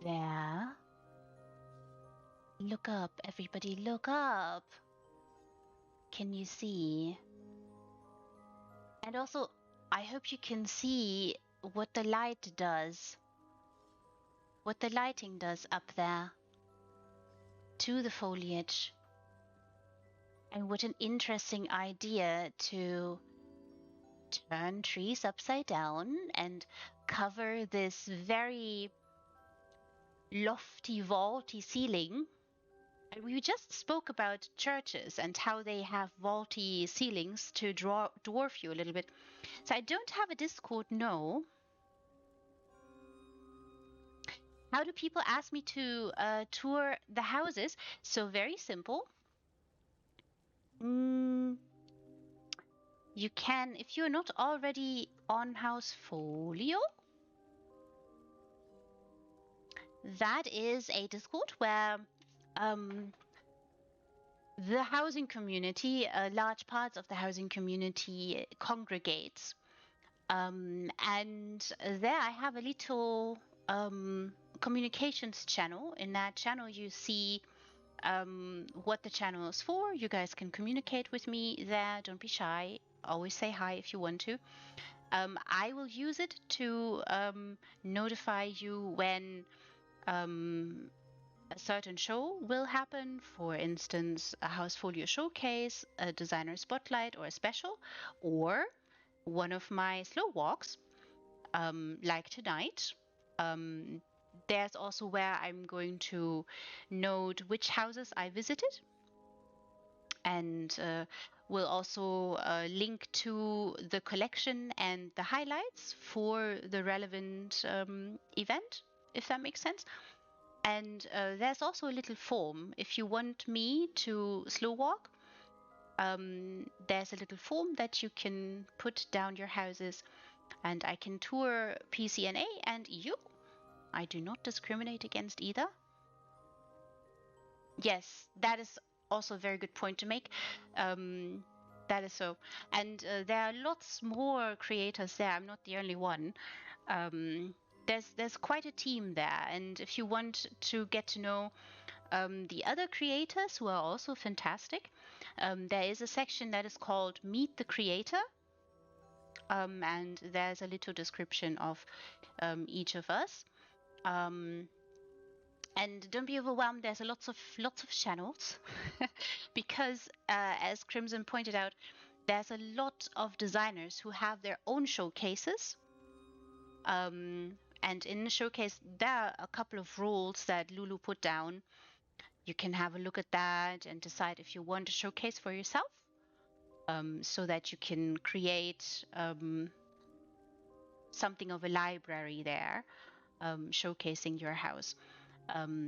there. Look up, everybody, look up. Can you see? And also, I hope you can see what the light does. What the lighting does up there to the foliage. And what an interesting idea to turn trees upside down and cover this very lofty, vaulty ceiling. And we just spoke about churches and how they have vaulty ceilings to dwarf you a little bit. So I don't have a Discord, no. How do people ask me to tour the houses? So very simple. You can, if you're not already on House Folio, that is a Discord where um, the housing community, large parts of the housing community congregates. And there I have a little communications channel. In that channel, you see what the channel is for. You guys can communicate with me there. Don't be shy. Always say hi if you want to. I will use it to notify you when a certain show will happen. For instance, a Housefolio showcase, a designer spotlight, or a special, or one of my slow walks, like tonight. There's also where I'm going to note which houses I visited, and will also link to the collection and the highlights for the relevant event, if that makes sense. And there's also a little form if you want me to slow walk. There's a little form that you can put down your houses, and I can tour PCNA and EU. I do not discriminate against either. Yes, that is also a very good point to make. That is so. And there are lots more creators there. I'm not the only one. There's quite a team there. And if you want to get to know the other creators who are also fantastic, there is a section that is called Meet the Creator. And there's a little description of each of us. And don't be overwhelmed. There's lots of channels because, as Crimson pointed out, there's a lot of designers who have their own showcases. And in the showcase, there are a couple of rules that Lulu put down. You can have a look at that and decide if you want a showcase for yourself, so that you can create something of a library there, showcasing your house.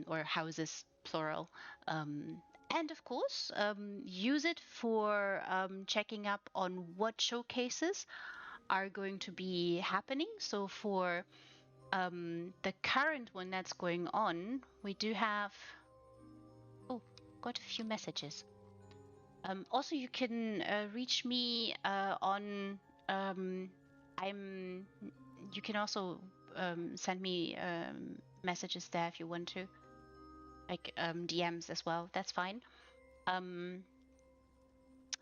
Or houses, plural. And of course, use it for checking up on what showcases are going to be happening. So for the current one that's going on, we do have... Oh, got a few messages. Also, you can reach me on... You can also send me messages there if you want to, like DMs as well. That's fine. I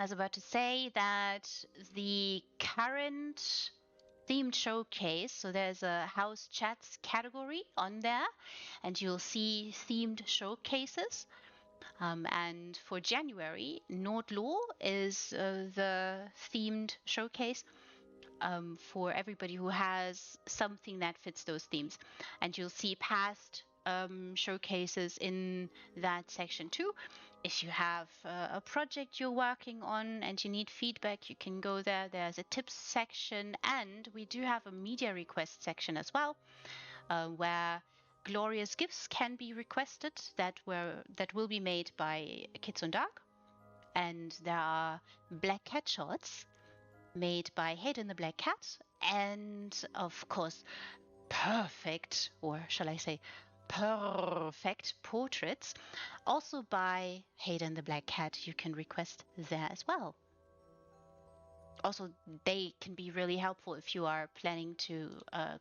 was about to say that the current themed showcase, so there's a house chats category on there, and you'll see themed showcases. And for January, Nordlaw is the themed showcase. For everybody who has something that fits those themes. And you'll see past showcases in that section too. If you have a project you're working on and you need feedback, you can go there. There's a tips section, and we do have a media request section as well, where glorious gifts can be requested that will be made by Kids on Dark. And there are black cat shots made by Hayden the Black Cat, and of course perfect, or shall I say perfect, portraits also by Hayden the Black Cat. You can request there as well. Also, they can be really helpful if you are planning to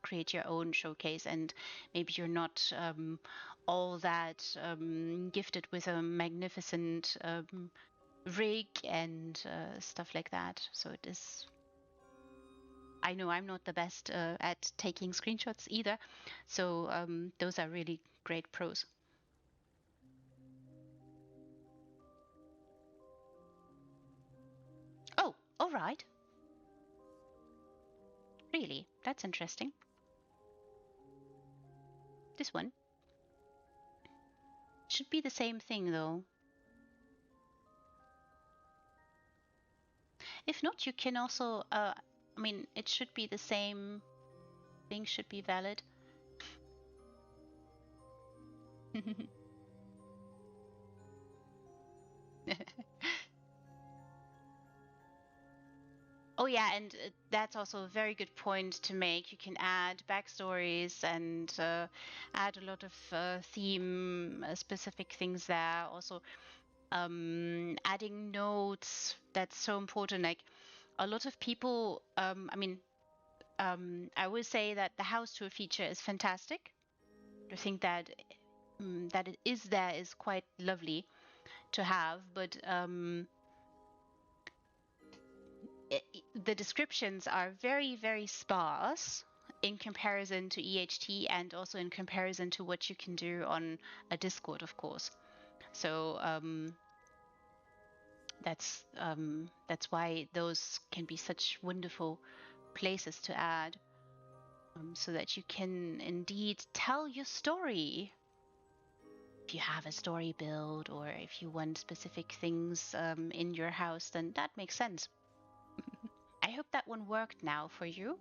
create your own showcase and maybe you're not all that gifted with a magnificent rig and stuff like that. So it is... I know I'm not the best at taking screenshots either, so those are really great pros. Oh, all right. Really? That's interesting. This one should be the same thing, though. If not, you can also... I mean, it should be the same thing, should be valid. Oh yeah, and that's also a very good point to make. You can add backstories and add a lot of theme specific things there. Also, adding notes, that's so important. Like a lot of people, I would say that the house tour feature is fantastic. I think that that it is there is quite lovely to have, but the descriptions are very, very sparse in comparison to EHT and also in comparison to what you can do on a Discord, of course. So that's why those can be such wonderful places to add, so that you can indeed tell your story. If you have a story build or if you want specific things in your house, then that makes sense. I hope that one worked now for you.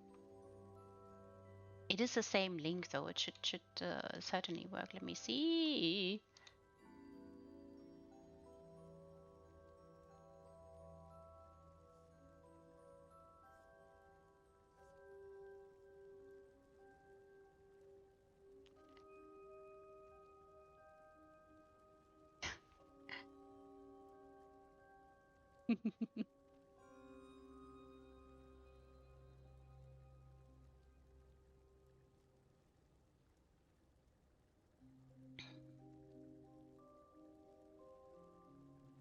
It is the same link though. It should certainly work. Let me see.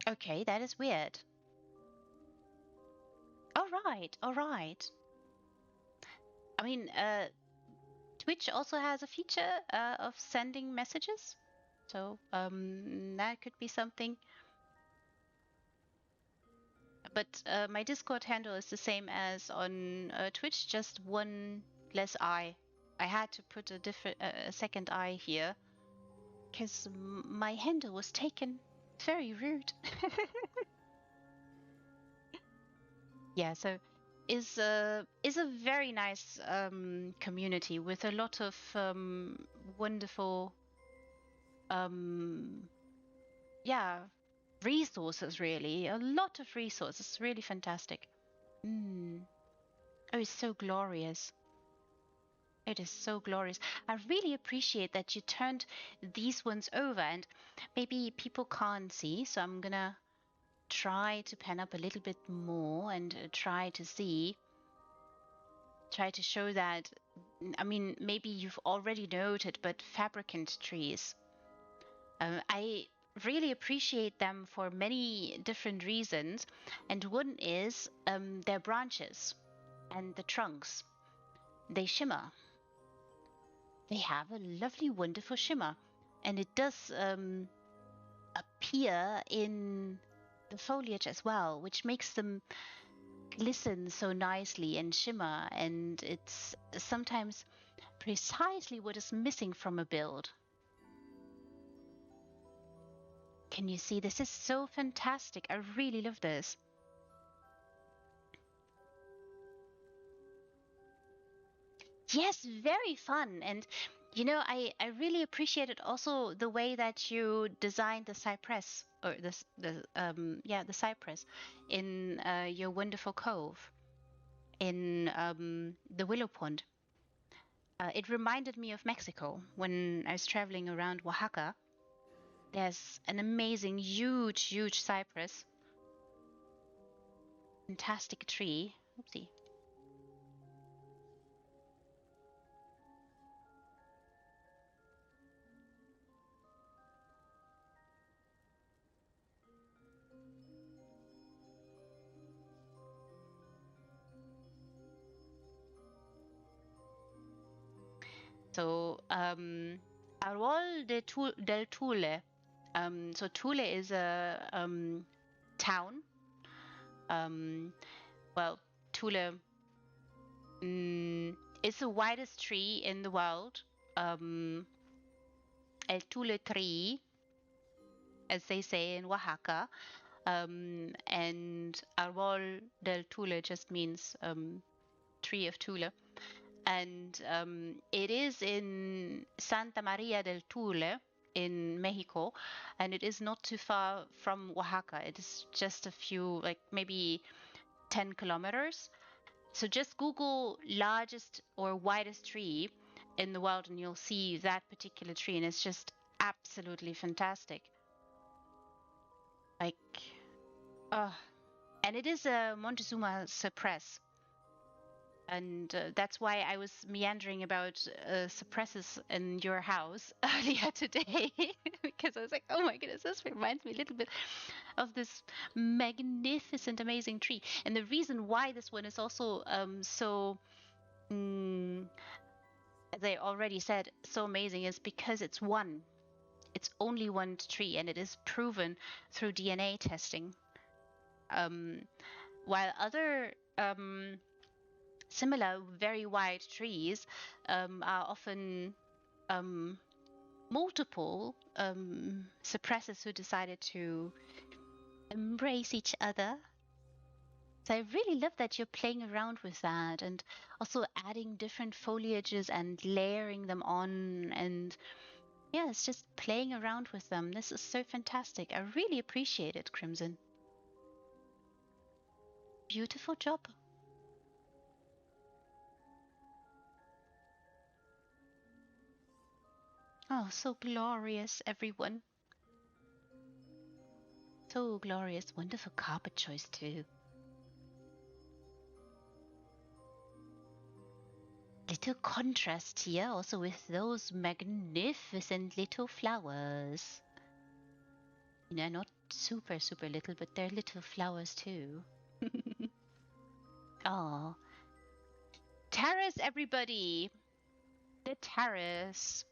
Okay, that is weird. All right, all right. I mean, Twitch also has a feature of sending messages, so that could be something. But my Discord handle is the same as on Twitch, just one less I. I had to put a second I here because my handle was taken. Very rude. Yeah, so is a very nice community with a lot of wonderful um yeah, resources, really. A lot of resources. Really fantastic. Mm. Oh, it's so glorious. It is so glorious. I really appreciate that you turned these ones over, and maybe people can't see, so I'm gonna try to pen up a little bit more and try to show that. I mean, maybe you've already noted, but fabricant trees. I really appreciate them for many different reasons, and one is their branches and the trunks. They shimmer. They have a lovely, wonderful shimmer, and it does appear in the foliage as well, which makes them glisten so nicely and shimmer, and it's sometimes precisely what is missing from a build. Can you see? This is so fantastic. I really love this. Yes, very fun. And I really appreciated also the way that you designed the cypress or the cypress in your wonderful cove in the willow pond. It reminded me of Mexico when I was traveling around Oaxaca. There's an amazing, huge, huge cypress. Fantastic tree. Oopsie. So, Arrol del Tule. So Tule is a town. Um, well, Tule is the widest tree in the world. El Tule tree, as they say in Oaxaca. And Arbol del Tule just means tree of Tule. And it is in Santa Maria del Tule in Mexico, and it is not too far from Oaxaca. It is just a few, like maybe 10 kilometers. So just Google largest or widest tree in the world and you'll see that particular tree, and it's just absolutely fantastic. Like, and it is a Montezuma cypress. And that's why I was meandering about suppresses in your house earlier today, because I was like, oh my goodness, this reminds me a little bit of this magnificent, amazing tree. And the reason why this one is also so, as I already said, so amazing is because it's only one tree, and it is proven through DNA testing. While other similar very wide trees are often multiple suppressors who decided to embrace each other. So I really love that you're playing around with that, and also adding different foliages and layering them on, and yeah, it's just playing around with them. This is so fantastic. I really appreciate it, Crimson. Beautiful job. Oh, so glorious, everyone. So glorious. Wonderful carpet choice, too. Little contrast here, also with those magnificent little flowers. You know, not super, super little, but they're little flowers, too. Oh. Terrace, everybody! The terrace.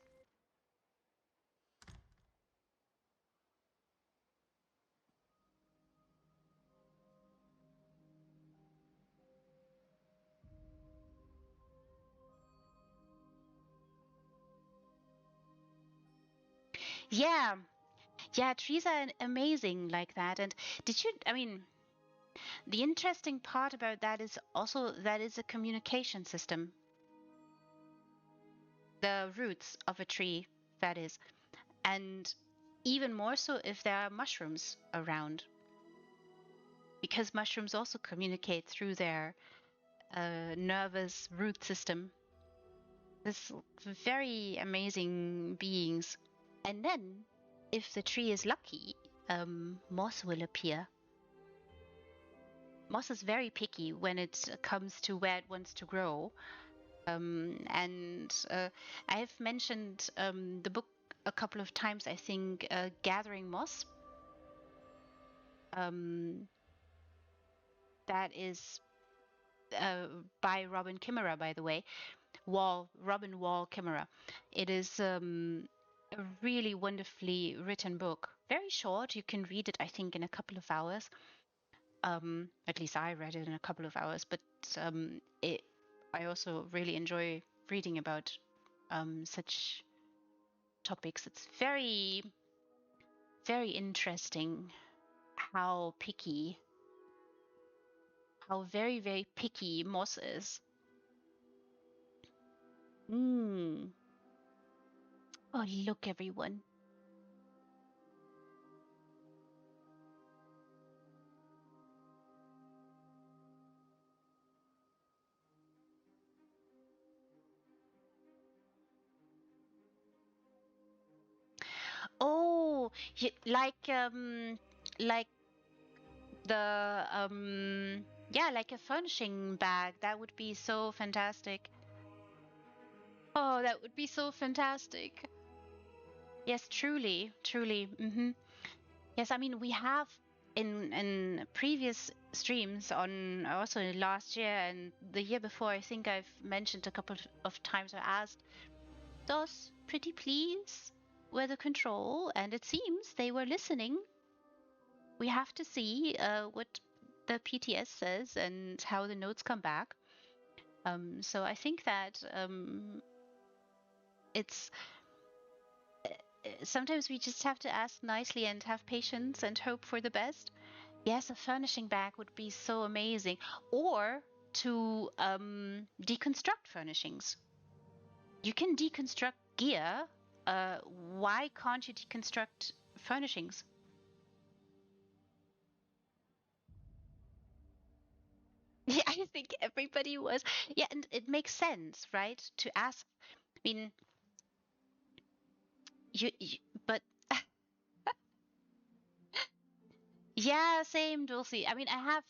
Yeah, yeah, trees are amazing like that. And I mean, the interesting part about that is also that it's a communication system. The roots of a tree, that is. And even more so if there are mushrooms around. Because mushrooms also communicate through their nervous root system. This very amazing beings. And then, if the tree is lucky, moss will appear. Moss is very picky when it comes to where it wants to grow. And I have mentioned the book a couple of times, I think, Gathering Moss. That is by Robin Kimmerer, by the way. Robin Wall Kimmerer. It is a really wonderfully written book. Very short. You can read it, I think, in a couple of hours. At least I read it in a couple of hours. But I also really enjoy reading about such topics. It's very, very interesting how very, very picky moss is. Oh, look, everyone. Oh, like the yeah, like a furnishing bag. That would be so fantastic. Oh, that would be so fantastic. Yes, truly, truly. Yes, I mean we have in previous streams on also last year and the year before. I think I've mentioned a couple of times. I asked, "Does pretty please weather control?" And it seems they were listening. We have to see what the PTS says and how the notes come back. So I think that it's sometimes we just have to ask nicely and have patience and hope for the best. Yes, a furnishing bag would be so amazing. Or to deconstruct furnishings. You can deconstruct gear. Why can't you deconstruct furnishings? Yeah, I think everybody was. Yeah, and it makes sense, right? To ask. I mean, you but yeah, same, Dulcie. I mean, I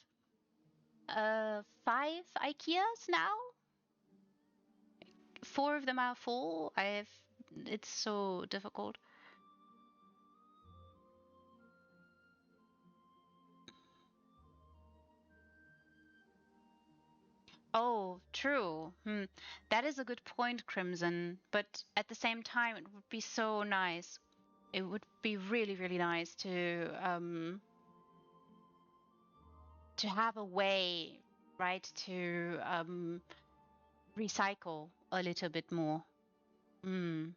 have 5 IKEAs now. 4 of them are full. It's so difficult. Oh, true. That is a good point, Crimson. But at the same time, it would be so nice. It would be really, really nice to have a way, right, to recycle a little bit more. Mm.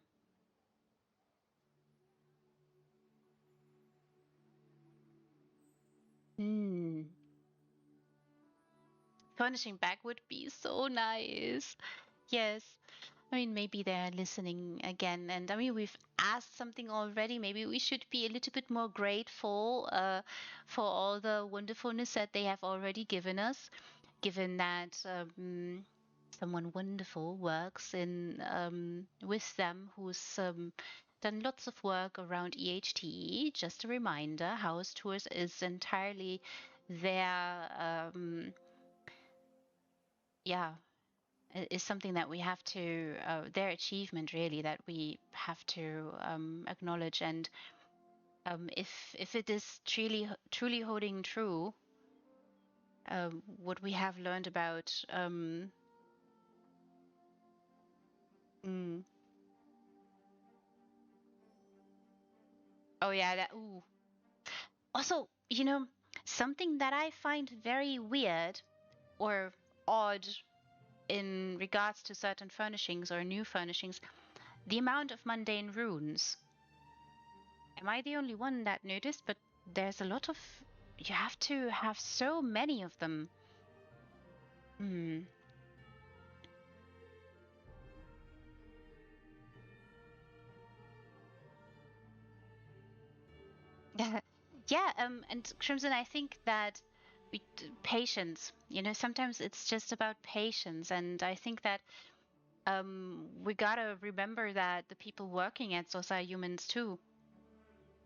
Mm. Furnishing back would be so nice. Yes. I mean, maybe they're listening again. And I mean, we've asked something already. Maybe we should be a little bit more grateful for all the wonderfulness that they have already given us, given that someone wonderful works in with them who's done lots of work around EHT. Just a reminder, House Tours is entirely their yeah, is something that we have to their achievement really that we have to acknowledge. And if it is truly holding true, what we have learned about mm, oh yeah, that ooh. Also, something that I find very weird or odd in regards to certain furnishings or new furnishings, the amount of mundane runes. Am I the only one that noticed? But there's a lot of. You have to have so many of them. Hmm. Yeah. And Crimson, I think that patience. Sometimes it's just about patience, and I think that we gotta remember that the people working at SOS are humans too.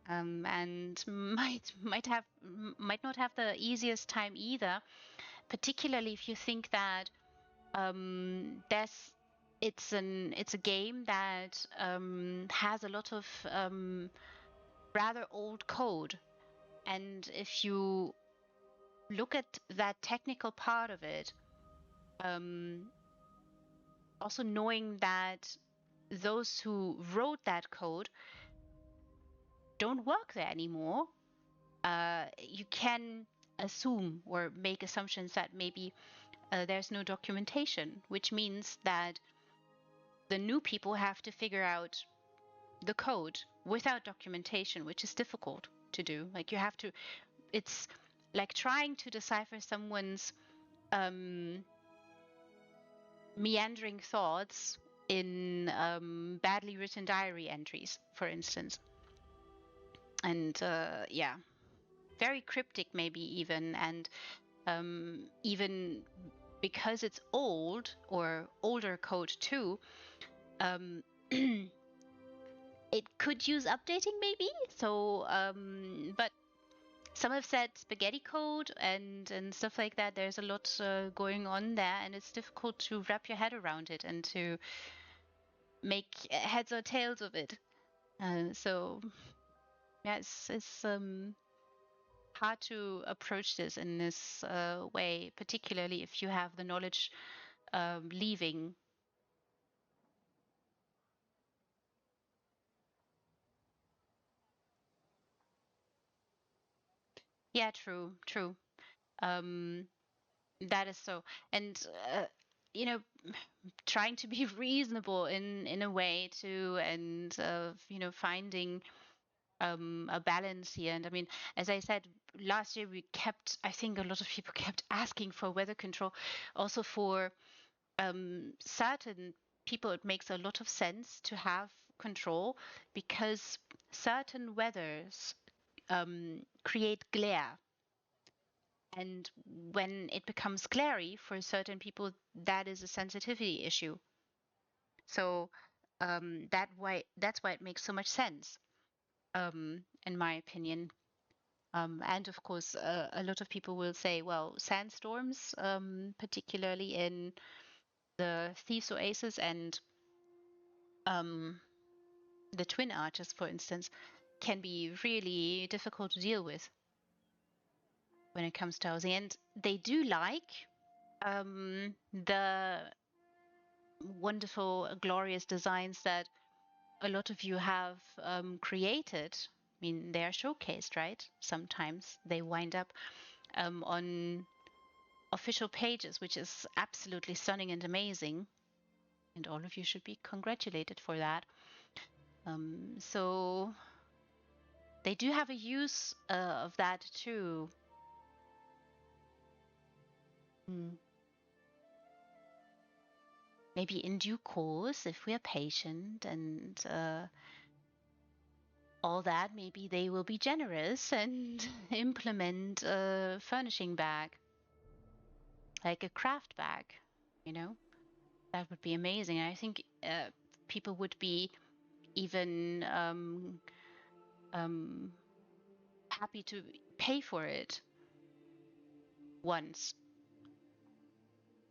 And might not have the easiest time either, particularly if you think that there's it's a game that has a lot of rather old code, and if you look at that technical part of it, um, also knowing that those who wrote that code don't work there anymore, you can assume or make assumptions that maybe there's no documentation, which means that the new people have to figure out the code without documentation, which is difficult to do. Like you have to, it's like trying to decipher someone's meandering thoughts in badly written diary entries, for instance. And yeah, very cryptic, maybe even. And even because it's old or older code too, um, it could use updating maybe. So, but some have said spaghetti code and stuff like that. There's a lot going on there, and it's difficult to wrap your head around it and to make heads or tails of it. So yeah, it's hard to approach this in this way, particularly if you have the knowledge leaving. Yeah, true. Um, that is so. And you know, trying to be reasonable in a way too, and finding a balance here. And I mean, as I said, last year I think a lot of people kept asking for weather control. Also for certain people, it makes a lot of sense to have control because certain weathers create glare, And when it becomes glary, for certain people, that is a sensitivity issue. So that's why it makes so much sense, in my opinion. And of course, a lot of people will say, well, sandstorms, particularly in the Thieves Oasis and the Twin Arches, for instance, can be really difficult to deal with when it comes to housing. And they do like the wonderful, glorious designs that a lot of you have created. I mean, they are showcased, right? Sometimes they wind up on official pages, which is absolutely stunning and amazing. And all of you should be congratulated for that. So they do have a use of that too. Maybe in due course, if we are patient and all that, maybe they will be generous and implement a furnishing bag, like a craft bag, you know? That would be amazing. I think people would be even happy to pay for it once.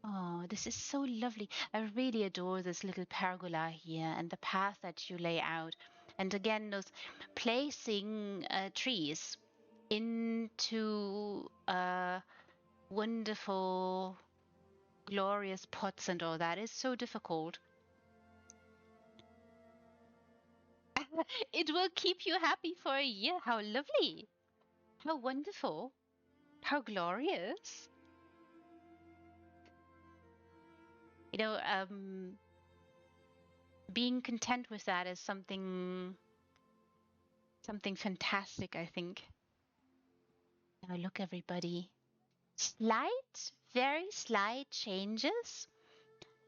Oh, this is so lovely. I really adore this little pergola here and the path that you lay out. And again, those placing trees into wonderful, glorious pots and all that is so difficult. It will keep you happy for a year. How lovely. How wonderful. How glorious. You know, being content with that is something fantastic, I think. Now look, everybody. Slight, very slight changes.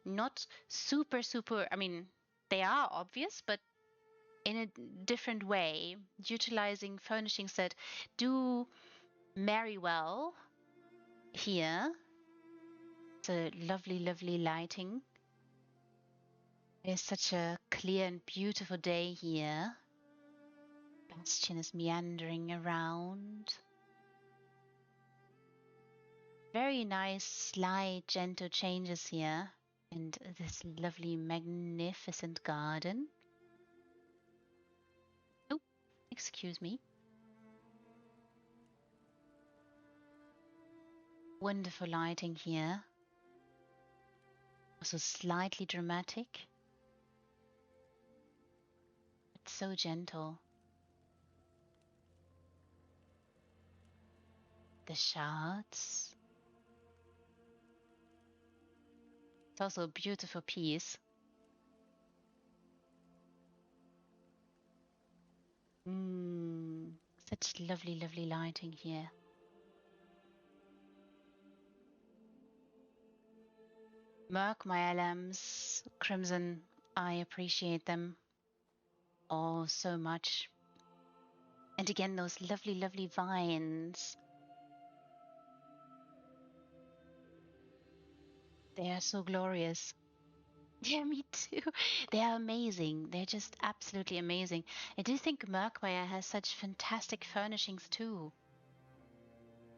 Not super, super, I mean, they are obvious, but in a different way, utilizing furnishings that do marry well here. It's a lovely, lovely lighting. It's such a clear and beautiful day here. Bastion is meandering around. Very nice, slight, gentle changes here. And this lovely, magnificent garden. Oh, excuse me. Wonderful lighting here. Also slightly dramatic. It's so gentle. The shards. It's also a beautiful piece. Such lovely, lovely lighting here. Merc, my LMs, Crimson, I appreciate them all so much. And again, those lovely, lovely vines. They are so glorious. Yeah, me too. They are amazing. They're just absolutely amazing. I do think Merkmeyer has such fantastic furnishings too.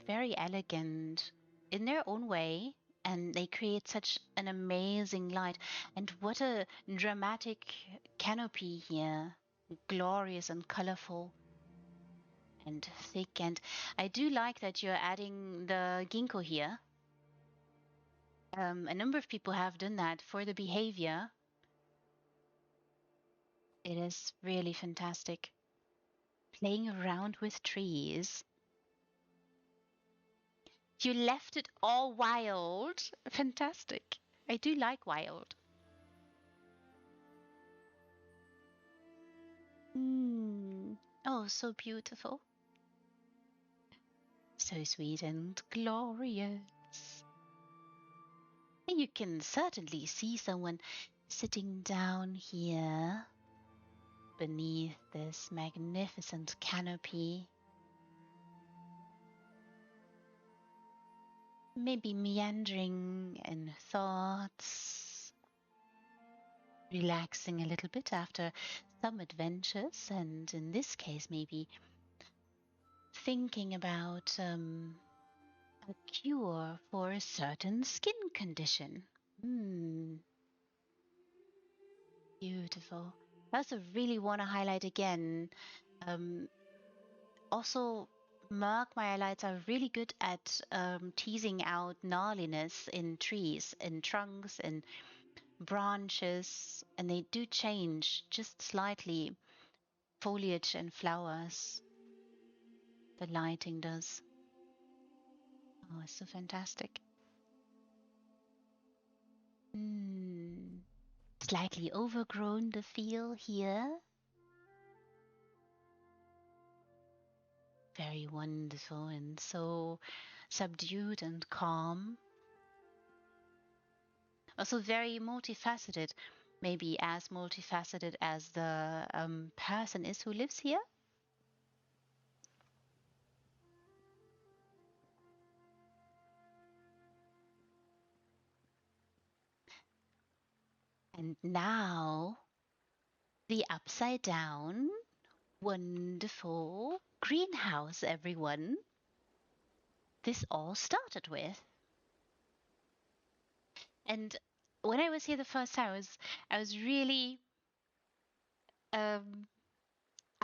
Very elegant in their own way, and they create such an amazing light. And what a dramatic canopy here. Glorious and colorful and thick. And I do like that you're adding the ginkgo here. A number of people have done that for the behavior. It is really fantastic. Playing around with trees. You left it all wild. Fantastic. I do like wild. Oh, so beautiful. So sweet and glorious. You can certainly see someone sitting down here beneath this magnificent canopy. maybe meandering in thoughts, relaxing a little bit after some adventures, and in this case, maybe thinking about a cure for a certain skin condition. Beautiful. I also really want to highlight again. Also, Merc, my allies are really good at teasing out gnarliness in trees, in trunks, in branches, and they do change just slightly foliage and flowers. The lighting does. Oh, it's so fantastic. Slightly overgrown, the feel here. Very wonderful and so subdued and calm. Also very multifaceted, maybe as multifaceted as the person is who lives here. And now the upside down, wonderful greenhouse, everyone. This all started with. And when I was here the first time, I was really I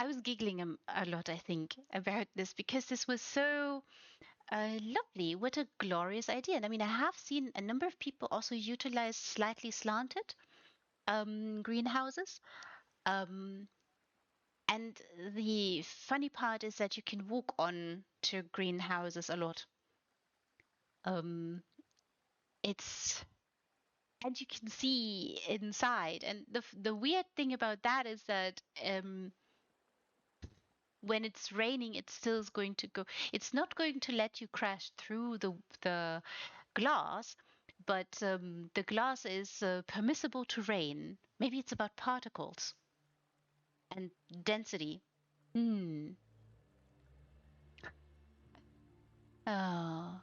was giggling a lot, I think, about this because this was so lovely. What a glorious idea. And I mean, I have seen a number of people also utilize slightly slanted greenhouses. And the funny part is that you can walk on to greenhouses a lot. It's and you can see inside. And the weird thing about that is that when it's raining, it still is going to go. It's not going to let you crash through the glass, but the glass is permissible to rain. Maybe it's about particles and density. Oh,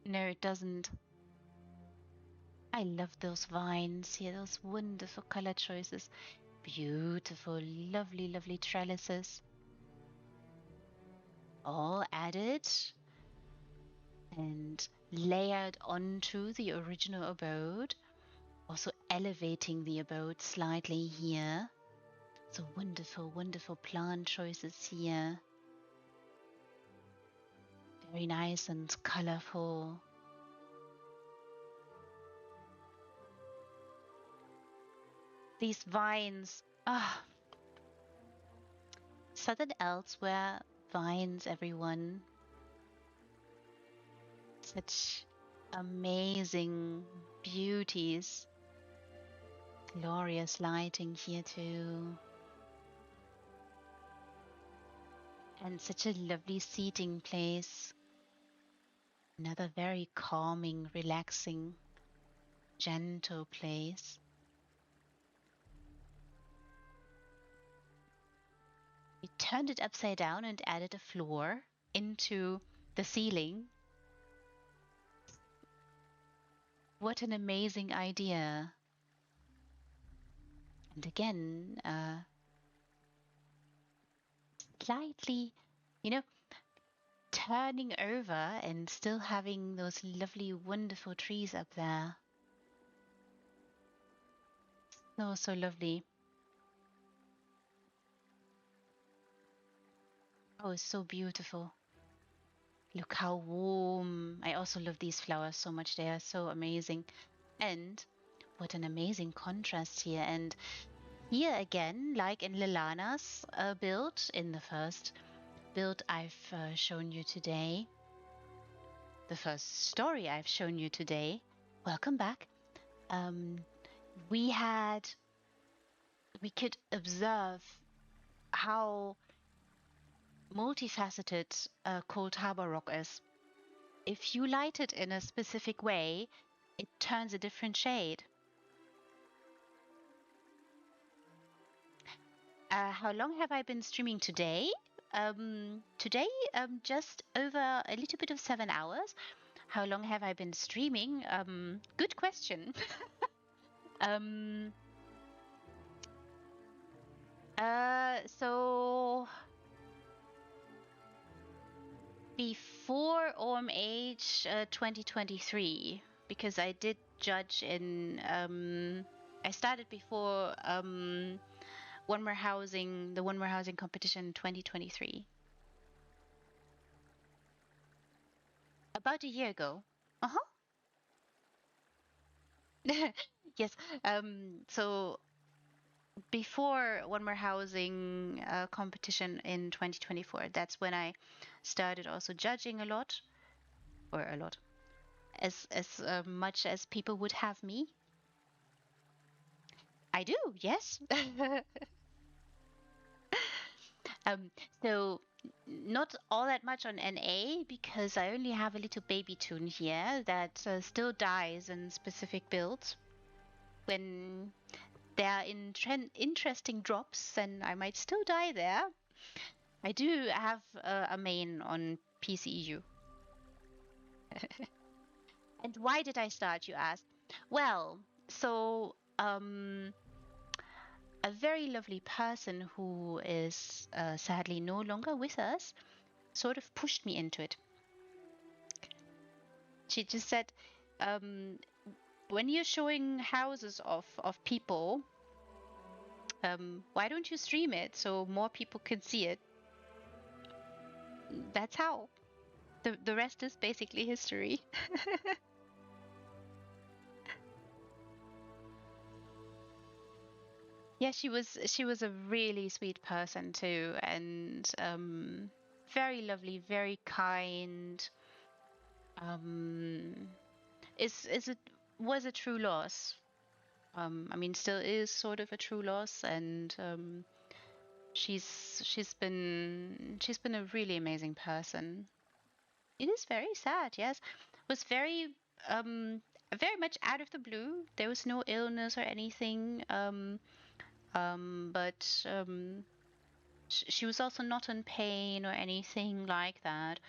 no, it doesn't. I love those vines here, those wonderful color choices. Beautiful, lovely, lovely trellises. All added and layered onto the original abode. Also elevating the abode slightly here. So wonderful, wonderful plant choices here. Very nice and colorful. These vines. Southern elsewhere vines, everyone. Such amazing beauties. Glorious lighting here too. And such a lovely seating place. Another very calming, relaxing, gentle place. We turned it upside down and added a floor into the ceiling. What an amazing idea. And again, slightly, turning over and still having those lovely, wonderful trees up there. Oh, so lovely. Oh, it's so beautiful. Look how warm. I also love these flowers so much. They are so amazing. And what an amazing contrast here. And here again, like in Lilana's build, in the first build I've shown you today, the first story I've shown you today, welcome back, we could observe how multifaceted Cold Harbor Rock is. If you light it in a specific way, it turns a different shade. How long have I been streaming today? Today, just over a little bit of 7 hours. How long have I been streaming? Good question. So before OMH 2023, because I did judge in, I started before the One More Housing competition 2023. About a year ago. Uh-huh. Yes. So before One More Housing competition in 2024, that's when I started also judging a lot, as much as people would have me. I do, yes. um, so not all that much on NA because I only have a little baby toon here that still dies in specific builds. When there are interesting drops, then I might still die there. I do have a main on PCEU. And why did I start, you ask? Well, so a very lovely person who is sadly no longer with us sort of pushed me into it. She just said, when you're showing houses of people, why don't you stream it so more people can see it? That's how. The rest is basically history. Yeah, she was a really sweet person too, and very lovely, very kind. Is it was a true loss. I mean, still is sort of a true loss, and she's been a really amazing person. It is very sad, yes. It was very much out of the blue. There was no illness or anything. But she was also not in pain or anything like that.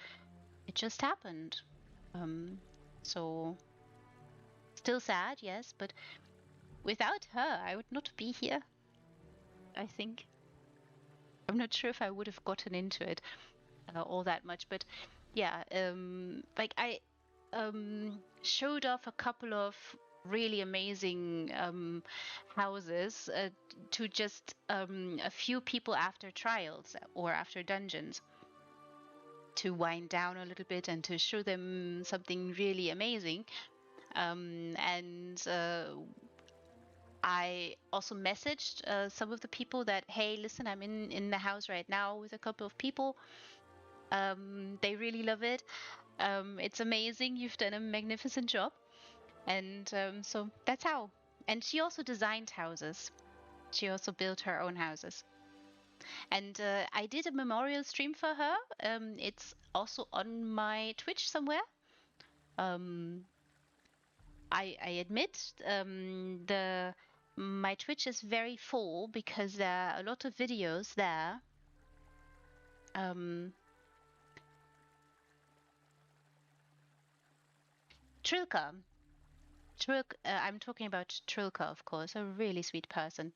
It just happened. So still sad, yes, but without her, I would not be here, I think. I'm not sure if I would have gotten into it all that much, but yeah, like I showed off a couple of really amazing houses to just a few people after trials or after dungeons to wind down a little bit and to show them something really amazing. And I also messaged some of the people that, hey, listen, I'm in the house right now with a couple of people. They really love it. It's amazing. You've done a magnificent job. And so that's how. And she also designed houses. She also built her own houses. And I did a memorial stream for her. It's also on my Twitch somewhere. I admit my Twitch is very full because there are a lot of videos there. Trilka. I'm talking about Trilka, of course, a really sweet person.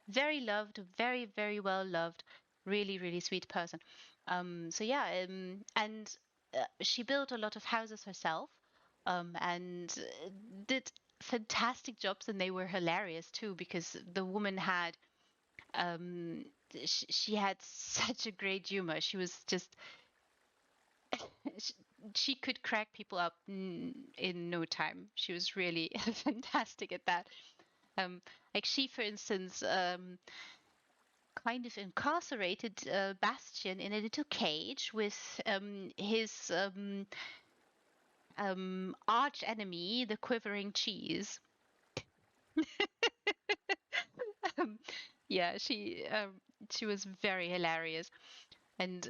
Very loved, very, very well loved, really, really sweet person. So yeah, and she built a lot of houses herself, and did fantastic jobs, and they were hilarious too because the woman had, she had such a great humor. She was just, she could crack people up in no time. She was really fantastic at that. Like she, for instance, kind of incarcerated Bastian in a little cage with his arch enemy, the quivering cheese. Yeah, she was very hilarious, and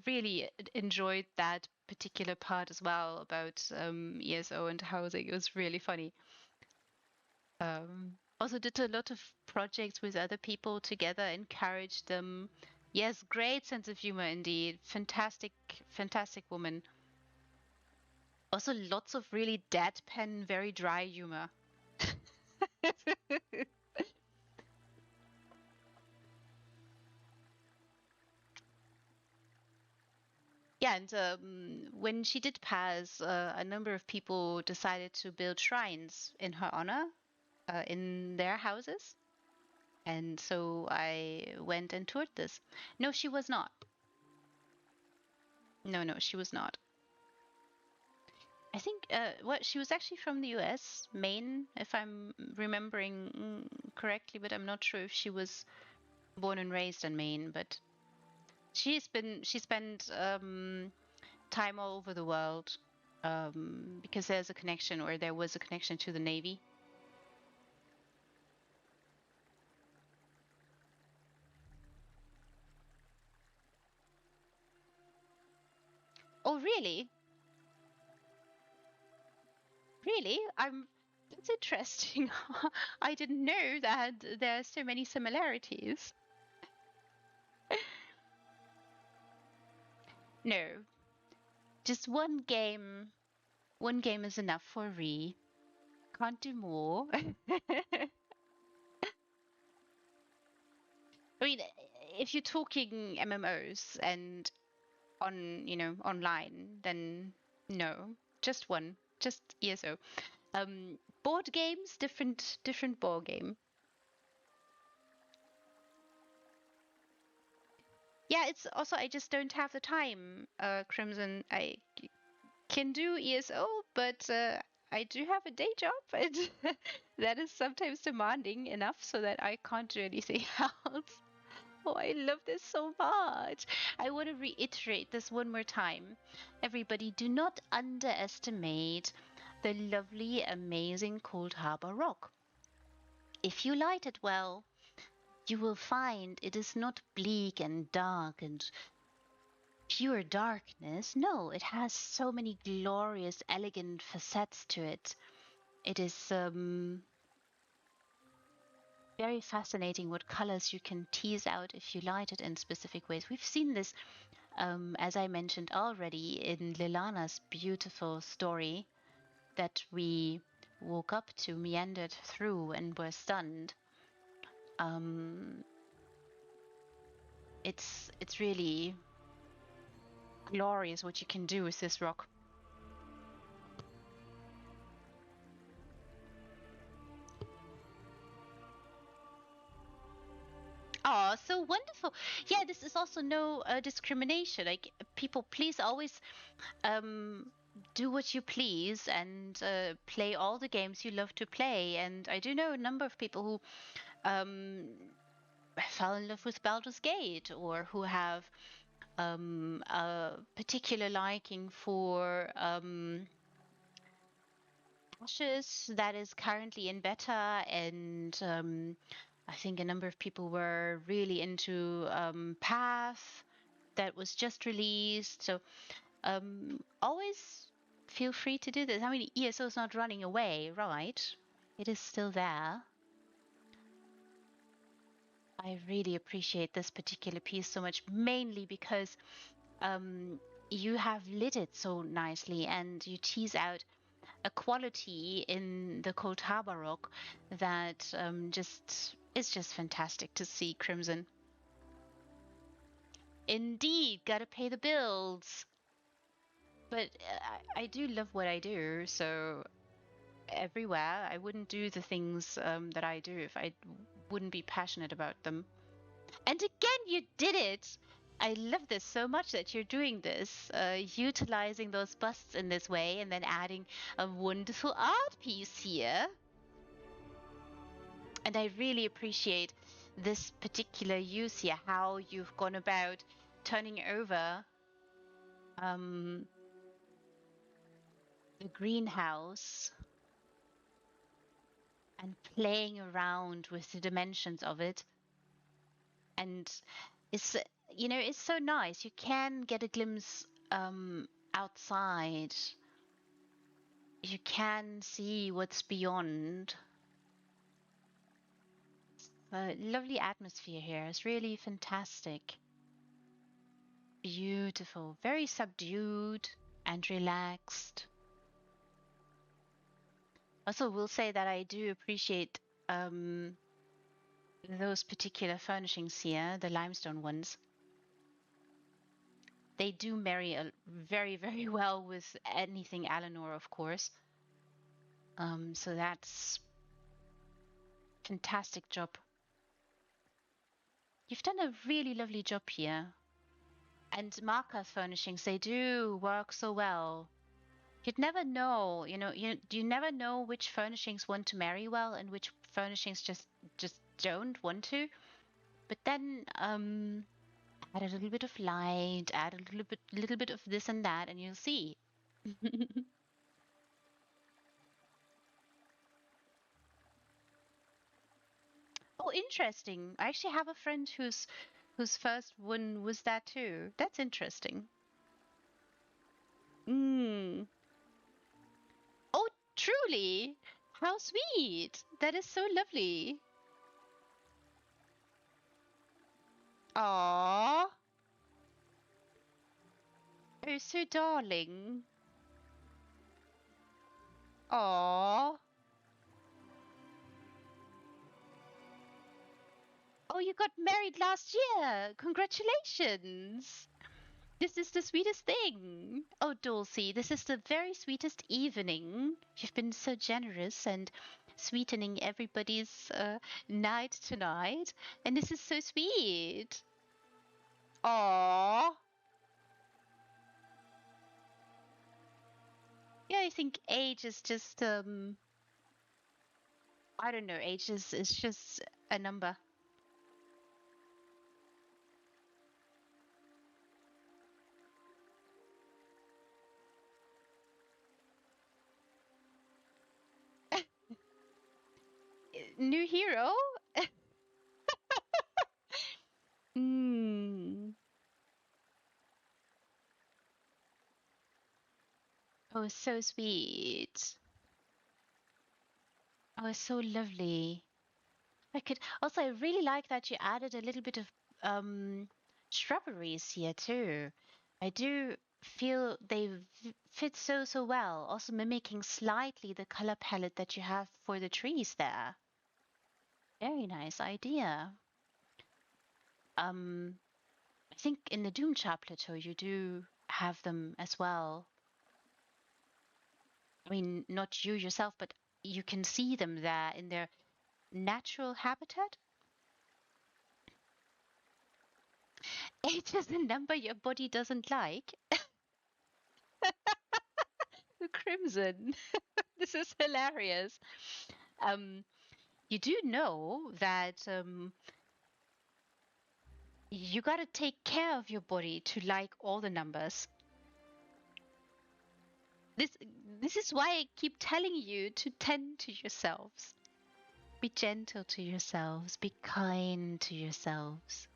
really enjoyed that particular part as well about ESO and housing. It was really funny. Also did a lot of projects with other people together, encouraged them. Yes, great sense of humor indeed. Fantastic, fantastic woman. Also lots of really deadpan, very dry humor. Yeah, and when she did pass, a number of people decided to build shrines in her honor in their houses. And so I went and toured this. No, she was not. No, she was not. I think what she was actually from the US, Maine, if I'm remembering correctly, but I'm not sure if she was born and raised in Maine. But she spent time all over the world because there's a connection, or there was a connection to the Navy. Oh, really? Really? That's interesting. I didn't know that there are so many similarities. No, just one game. One game is enough for Ree. Can't do more. I mean, if you're talking MMOs and online, then no, just one, just ESO. Board games, different board game. Yeah, it's also I just don't have the time, Crimson. I can do ESO, but I do have a day job, and that is sometimes demanding enough so that I can't do anything else. Oh, I love this so much. I want to reiterate this one more time. Everybody, do not underestimate the lovely, amazing Cold Harbor Rock. If you light it well, you will find it is not bleak and dark and pure darkness. No, it has so many glorious, elegant facets to it. It is very fascinating what colors you can tease out if you light it in specific ways. We've seen this, as I mentioned already, in Lilana's beautiful story that we woke up to, meandered through, and were stunned. It's really glorious what you can do with this rock. Oh, so wonderful. Yeah, this is also no discrimination. Like, people, please always um, do what you please and play all the games you love to play. And I do know a number of people who fell in love with Baldur's Gate, or who have a particular liking for Ashes that is currently in beta, and I think a number of people were really into Path that was just released. So always feel free to do this. I mean, ESO is not running away, right? It is still there. I really appreciate this particular piece so much, mainly because you have lit it so nicely, and you tease out a quality in the Cold Harbor Rock that just is just fantastic to see, Crimson. Indeed, gotta pay the bills. But I do love what I do, so everywhere I wouldn't do the things that I do if I wouldn't be passionate about them. And again, you did it! I love this so much that you're doing this, utilizing those busts in this way, and then adding a wonderful art piece here. And I really appreciate this particular use here, how you've gone about turning over the greenhouse and playing around with the dimensions of it. And it's it's so nice. You can get a glimpse outside. You can see what's beyond. Lovely atmosphere here. It's really fantastic. Beautiful. Very subdued and relaxed. Also, will say that I do appreciate those particular furnishings here, the limestone ones. They do marry very, very well with anything Alinor, of course. So that's fantastic job. You've done a really lovely job here. And Marka furnishings, they do work so well. You'd never know, you never know which furnishings want to marry well and which furnishings just don't want to. But then add a little bit of light, add a little bit of this and that, and you'll see. Oh, interesting. I actually have a friend whose first one was that too. That's interesting. Mm. Oh, truly? How sweet. That is so lovely. Aww. Oh, so darling. Aww. Oh, you got married last year. Congratulations. This is the sweetest thing. Oh, Dulcie, this is the very sweetest evening. You've been so generous and sweetening everybody's night tonight. And this is so sweet. Aww. Yeah, I think age is just, I don't know, age is just a number. New hero? Mm. Oh, so sweet. Oh, so lovely. I could also, I really like that you added a little bit of shrubberies here too. I do feel they fit so well, also mimicking slightly the color palette that you have for the trees there. Very nice idea. I think in the Doomchar Plateau you do have them as well. I mean, not you yourself, but you can see them there in their natural habitat. Age is a number your body doesn't like. Crimson. This is hilarious. Um, you do know that you got to take care of your body to like all the numbers. This this is why I keep telling you to tend to yourselves. Be gentle to yourselves. Be kind to yourselves.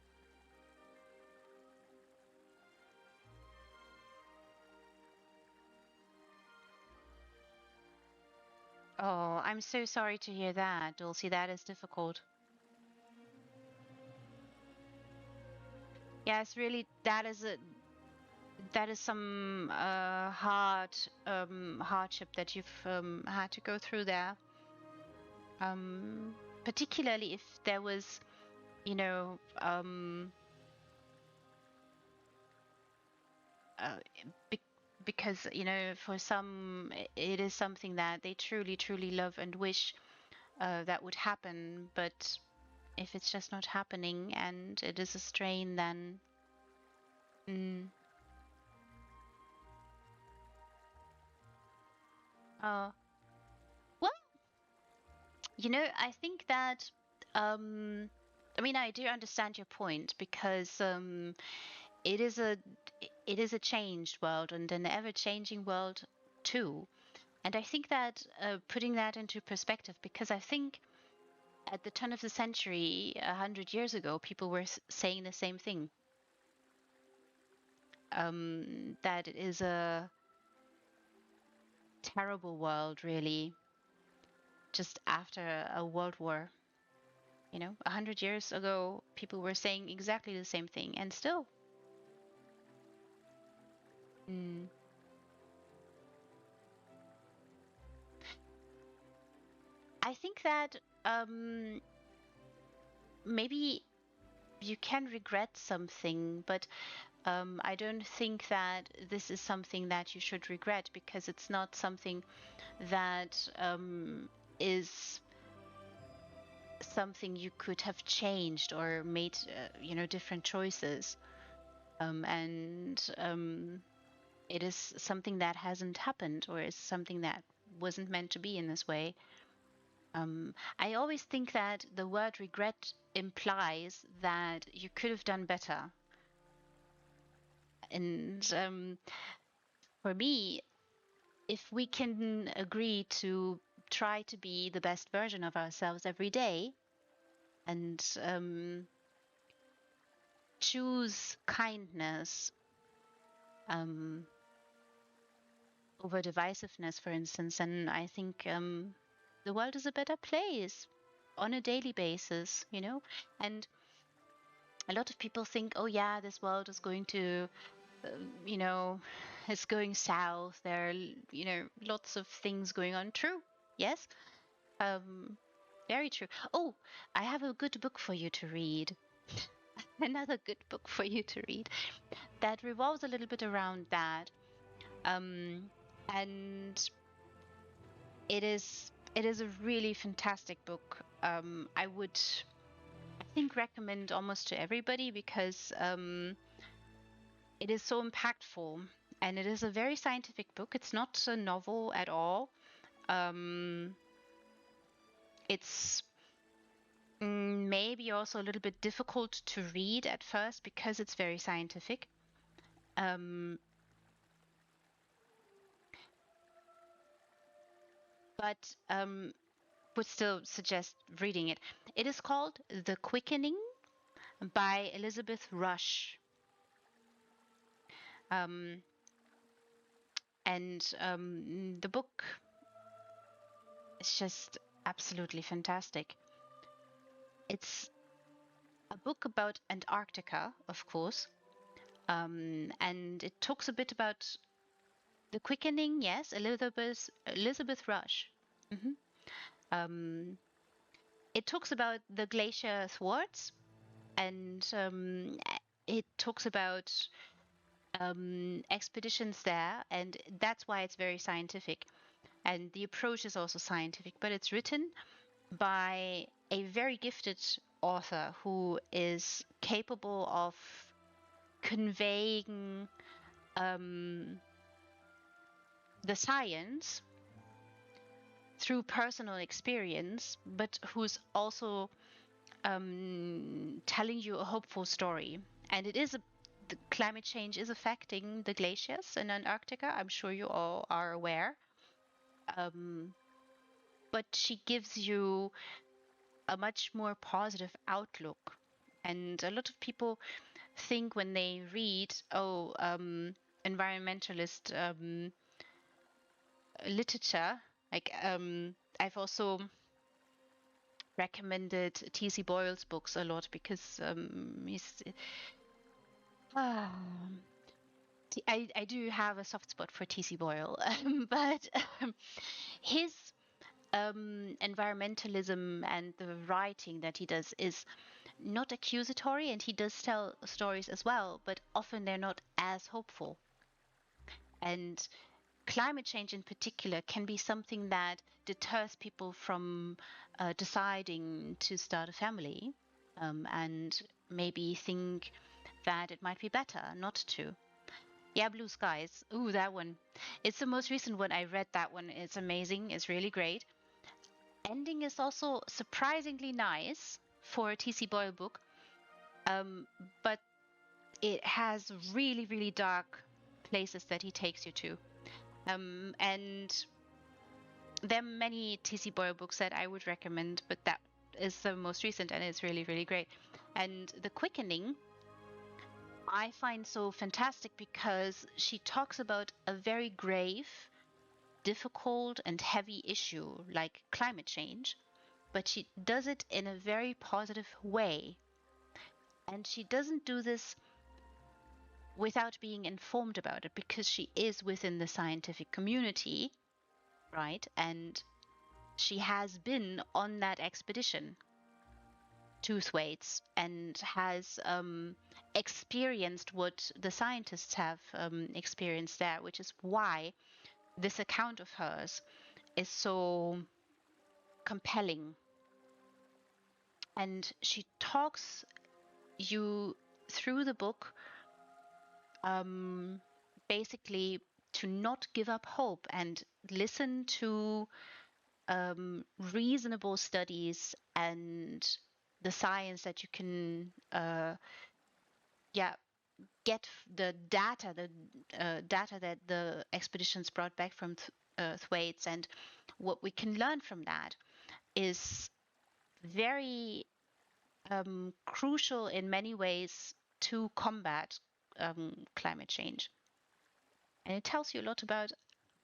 Oh, I'm so sorry to hear that, Dulcie. That is difficult. Yes, really, that is some hardship that you've had to go through there. Particularly if there was, you know, uh, be because for some it is something that they truly love and wish that would happen, but if it's just not happening and it is a strain, then mm, uh, well, I think that um, I mean, I do understand your point because it is a it is a changed world and an ever-changing world too. And I think that putting that into perspective, because I think at the turn of the century, 100 years ago, people were saying the same thing. That it is a terrible world, really, just after a world war. You know, 100 years ago, people were saying exactly the same thing, and still. Mm. I think that maybe you can regret something, but I don't think that this is something that you should regret, because it's not something that is something you could have changed or made, different choices. And it is something that hasn't happened, or is something that wasn't meant to be in this way. I always think that the word regret implies that you could have done better. And for me, if we can agree to try to be the best version of ourselves every day, and choose kindness over divisiveness, for instance, and I think the world is a better place on a daily basis, you know? And a lot of people think, oh yeah, this world is going to, it's going south. There are, lots of things going on. True. Yes. Very true. Oh, I have a good book for you to read. Another good book for you to read that revolves a little bit around that. And it is a really fantastic book. I would, I think, recommend almost to everybody, because it is so impactful, and it is a very scientific book. It's not a novel at all. It's maybe also a little bit difficult to read at first, because it's very scientific. But would still suggest reading it. It is called The Quickening by Elizabeth Rush. Um, and the book is just absolutely fantastic. It's a book about Antarctica, of course, and it talks a bit about The Quickening. Yes, Elizabeth Rush. Mm-hmm. It talks about the glacier thwarts, and it talks about expeditions there, and that's why it's very scientific. And the approach is also scientific, but it's written by a very gifted author who is capable of conveying the science through personal experience, but who's also telling you a hopeful story. And the climate change is affecting the glaciers in Antarctica. I'm sure you all are aware. But she gives you a much more positive outlook. And a lot of people think, when they read, environmentalist literature, like I've also recommended T.C. Boyle's books a lot, because he's I do have a soft spot for T.C. Boyle, but his environmentalism and the writing that he does is not accusatory, and he does tell stories as well, but often they're not as hopeful. And climate change in particular can be something that deters people from deciding to start a family, and maybe think that it might be better not to. Yeah, Blue Skies. Ooh, that one. It's the most recent one. I read that one. It's amazing. It's really great. Ending is also surprisingly nice for a T.C. Boyle book, but it has really, really dark places that he takes you to. And there are many T.C. Boyle books that I would recommend, but that is the most recent, and it's really, really great. And The Quickening I find so fantastic, because she talks about a very grave, difficult, and heavy issue like climate change, but she does it in a very positive way. And she doesn't do this without being informed about it, because she is within the scientific community, right? And she has been on that expedition to Thwaites and has experienced what the scientists have experienced there, which is why this account of hers is so compelling. And she talks you through the book, basically to not give up hope and listen to reasonable studies and the science that you can get the data that the expeditions brought back from Thwaites, and what we can learn from that is very crucial in many ways to combat climate change. And it tells you a lot about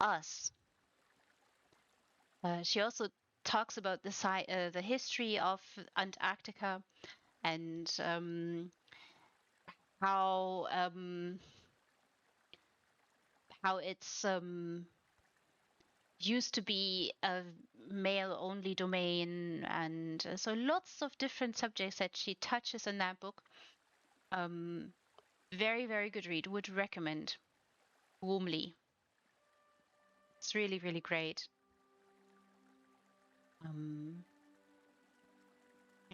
us. She also talks about the history of Antarctica and how it's used to be a male-only domain, and so lots of different subjects that she touches in that book. Very, very good read. Would recommend warmly. It's really, really great.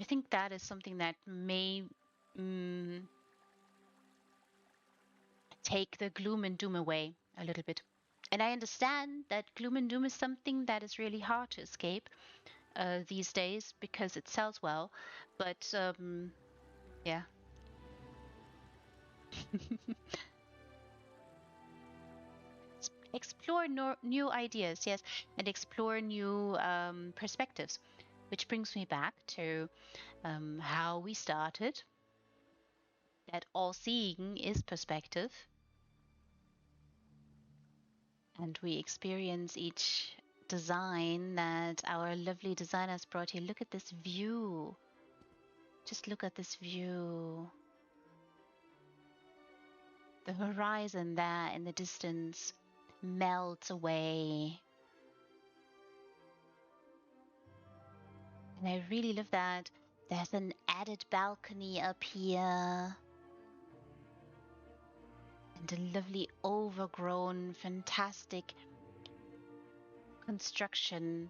I think that is something that may take the gloom and doom away a little bit. And I understand that gloom and doom is something that is really hard to escape these days because it sells well. But yeah. Explore new ideas, yes, and explore new perspectives, which brings me back to how we started. That all seeing is perspective. And we experience each design that our lovely designers brought here. Look at this view. Just look at this view. The horizon there in the distance melts away. And I really love that. There's an added balcony up here. And a lovely overgrown, fantastic construction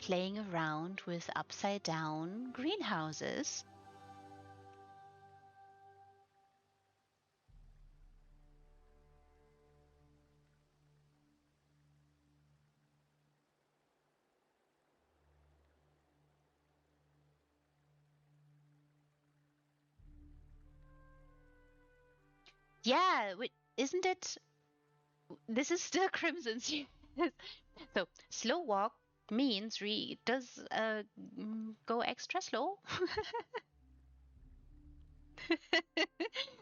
playing around with upside down greenhouses. Yeah, isn't it? This is still Crimson's. So slow walk means does go extra slow.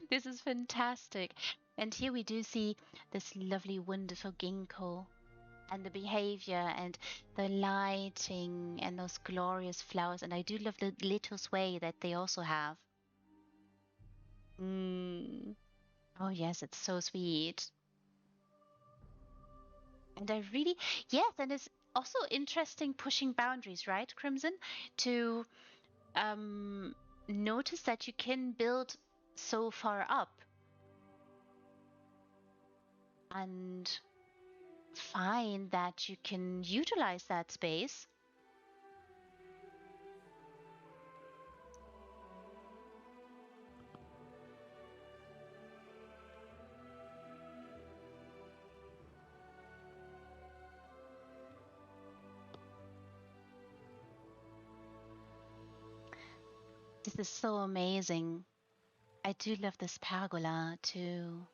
This is fantastic. And here we do see this lovely, wonderful ginkgo and the behavior and the lighting and those glorious flowers. And I do love the little sway that they also have. Oh yes, it's so sweet. And I really, yes, and it's also interesting pushing boundaries, right, Crimson? To notice that you can build so far up and find that you can utilize that space. This is so amazing. I do love this pergola too.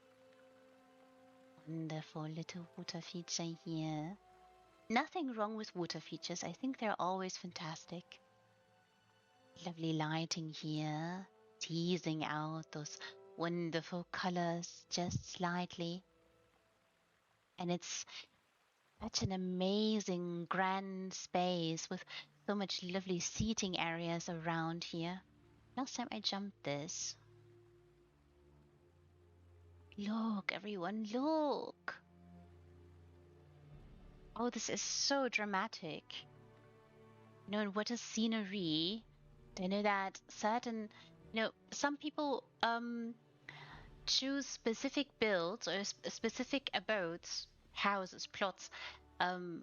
Wonderful little water feature here. Nothing wrong with water features. I think they're always fantastic. Lovely lighting here, teasing out those wonderful colors just slightly. And it's Such an amazing, grand space with so much lovely seating areas around here. Last time I jumped this. Look, everyone, look! Oh, this is so dramatic. You know, what a scenery. I know that certain, some people choose specific builds or specific abodes, houses, plots,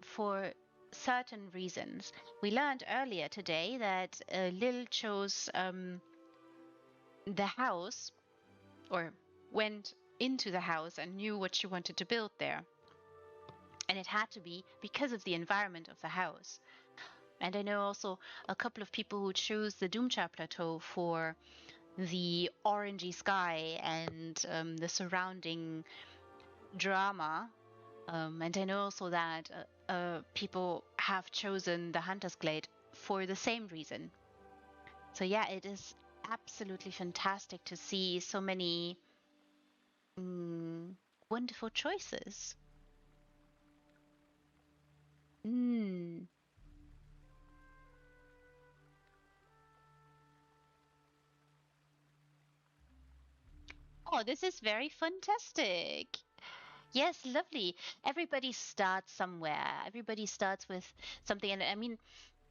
for certain reasons. We learned earlier today that Lil chose the house, or went into the house and knew what she wanted to build there. And it had to be because of the environment of the house. And I know also a couple of people who choose the Doomcha Plateau for the orangey sky and the surrounding drama. And I know also that people have chosen the Hunter's Glade for the same reason. So yeah, it is absolutely fantastic to see so many wonderful choices. Oh, this is very fantastic. Yes, lovely. Everybody starts somewhere. Everybody starts with something. And I mean,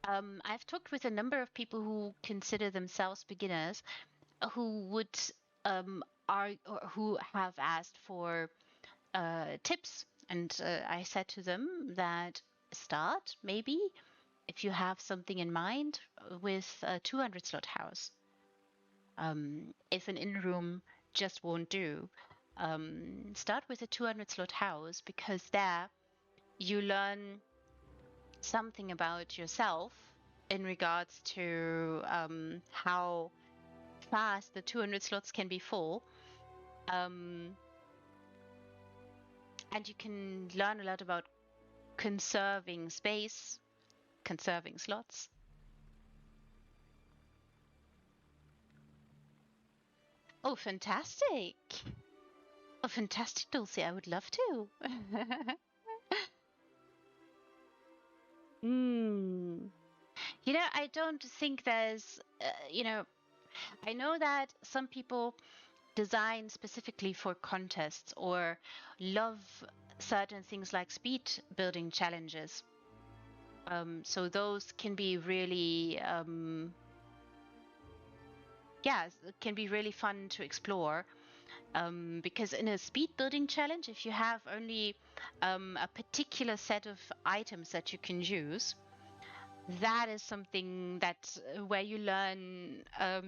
I've talked with a number of people who consider themselves beginners, who would are or who have asked for tips, and I said to them that start maybe if you have something in mind with a 200 slot house. If an in-room just won't do, start with a 200 slot house, because there you learn something about yourself in regards to how fast the 200 slots can be full. And you can learn a lot about conserving space, conserving slots. Oh, fantastic! Oh, fantastic, Dulcie. I would love to. You know, I don't think there's, I know that some people design specifically for contests or love certain things like speed building challenges. So those can be really, can be really fun to explore. Because in a speed building challenge, if you have only a particular set of items that you can use, that is something that where you learn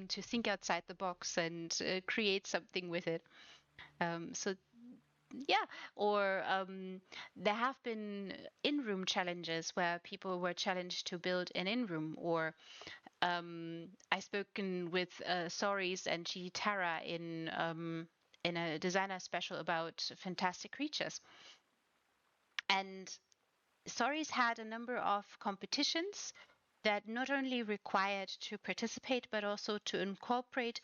to think outside the box and create something with it. So yeah, or there have been in-room challenges where people were challenged to build an in-room, or I've spoken with Soris and Chitara in a designer special about fantastic creatures. And Soris had a number of competitions that not only required to participate, but also to incorporate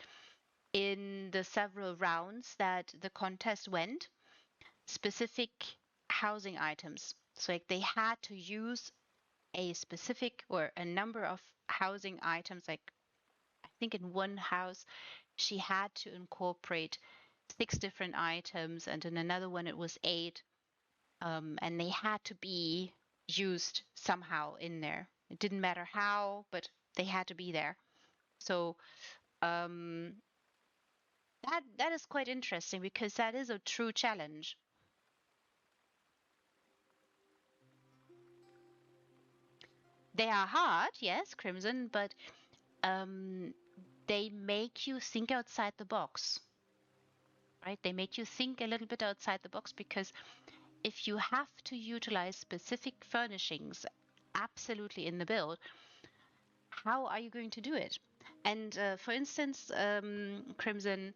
in the several rounds that the contest went specific housing items. So like they had to use a specific or a number of housing items. Like I think in one house she had to incorporate 6 different items, and in another one it was 8, and they had to be used somehow in there. It didn't matter how, but they had to be there. So that is quite interesting, because that is a true challenge. They are hard, yes, Crimson, but they make you think outside the box, right? They make you think a little bit outside the box, because if you have to utilize specific furnishings absolutely in the build, how are you going to do it? And for instance, Crimson,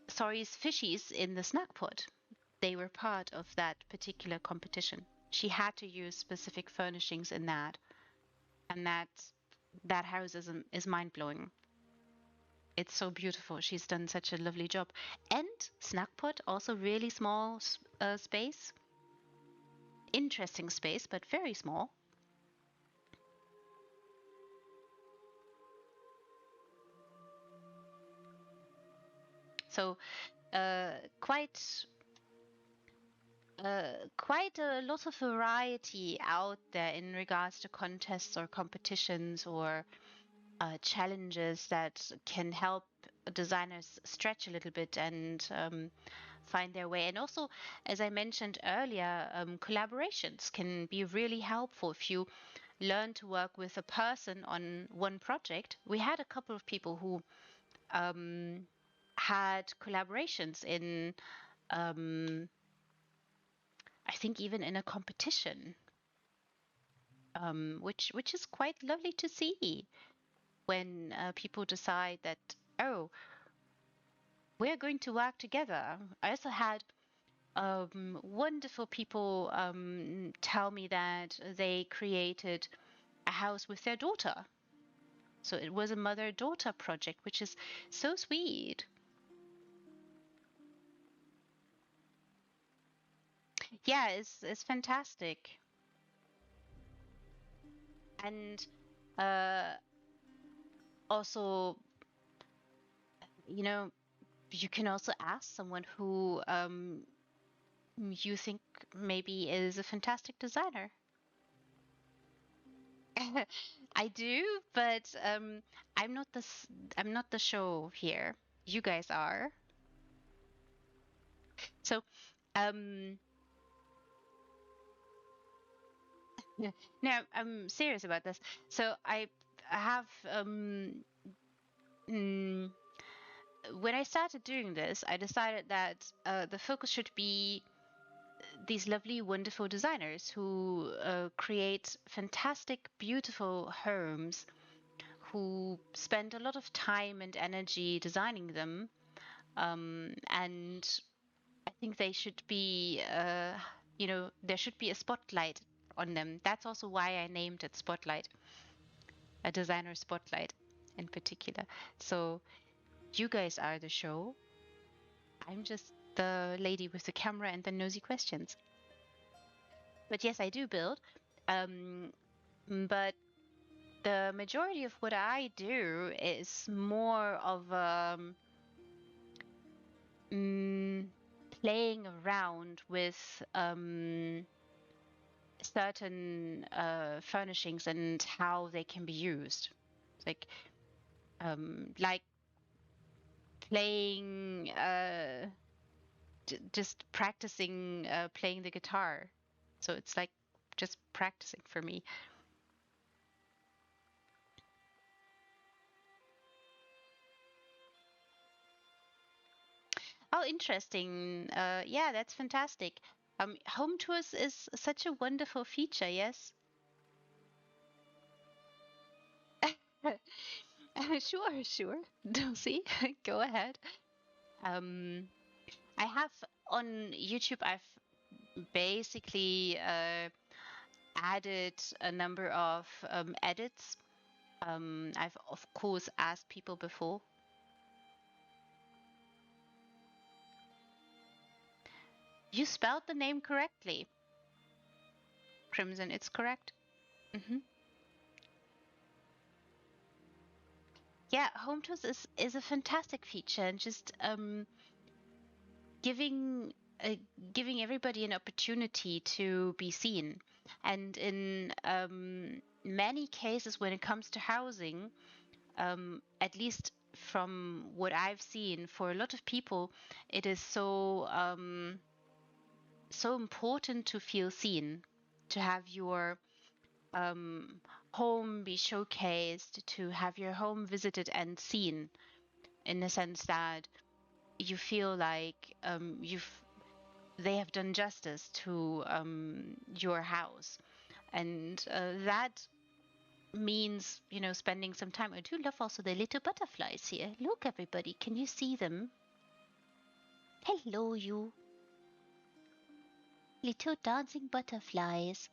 Sorry's fishies in the snack pot, they were part of that particular competition. She had to use specific furnishings in that, and that house is mind-blowing. It's so beautiful. She's done such a lovely job. And snack pot, also really small space. interesting space, but very small. So quite quite a lot of variety out there in regards to contests or competitions or challenges that can help designers stretch a little bit and find their way. And also, as I mentioned earlier, collaborations can be really helpful if you learn to work with a person on one project. We had a couple of people who had collaborations in, I think, even in a competition, which is quite lovely to see when people decide that, oh, we're going to work together. I also had wonderful people tell me that they created a house with their daughter. So it was a mother-daughter project, which is so sweet. Yeah, it's fantastic. And also, you know, you can also ask someone who you think maybe is a fantastic designer. I do, but I'm not the show here. You guys are. So, um, yeah, no, I'm serious about this. So I have mm, when I started doing this, I decided that the focus should be these lovely, wonderful designers who create fantastic, beautiful homes, who spend a lot of time and energy designing them. And I think they should be, there should be a spotlight on them. That's also why I named it Spotlight, a designer spotlight in particular. So you guys are the show. I'm just the lady with the camera and the nosy questions. But yes, I do build. Um, but the majority of what I do is more of mm, playing around with certain furnishings and how they can be used. Like playing, just practicing playing the guitar. So it's like just practicing for me. Oh, interesting. Yeah, that's fantastic. Home tours is such a wonderful feature, yes? Sure, sure. Dulcie, go ahead. Um, I have on YouTube, I've basically added a number of edits. I've of course asked people before. You spelled the name correctly, Crimson. It's correct. Hmm. Yeah, home tours is a fantastic feature, and just giving uh, giving everybody an opportunity to be seen. And in many cases, when it comes to housing, at least from what I've seen, for a lot of people, it is so important to feel seen, to have your um, home be showcased, to have your home visited and seen, in the sense that you feel like they have done justice to your house, and that means spending some time. I do love also the little butterflies here. Look, everybody, can you see them? Hello, you little dancing butterflies.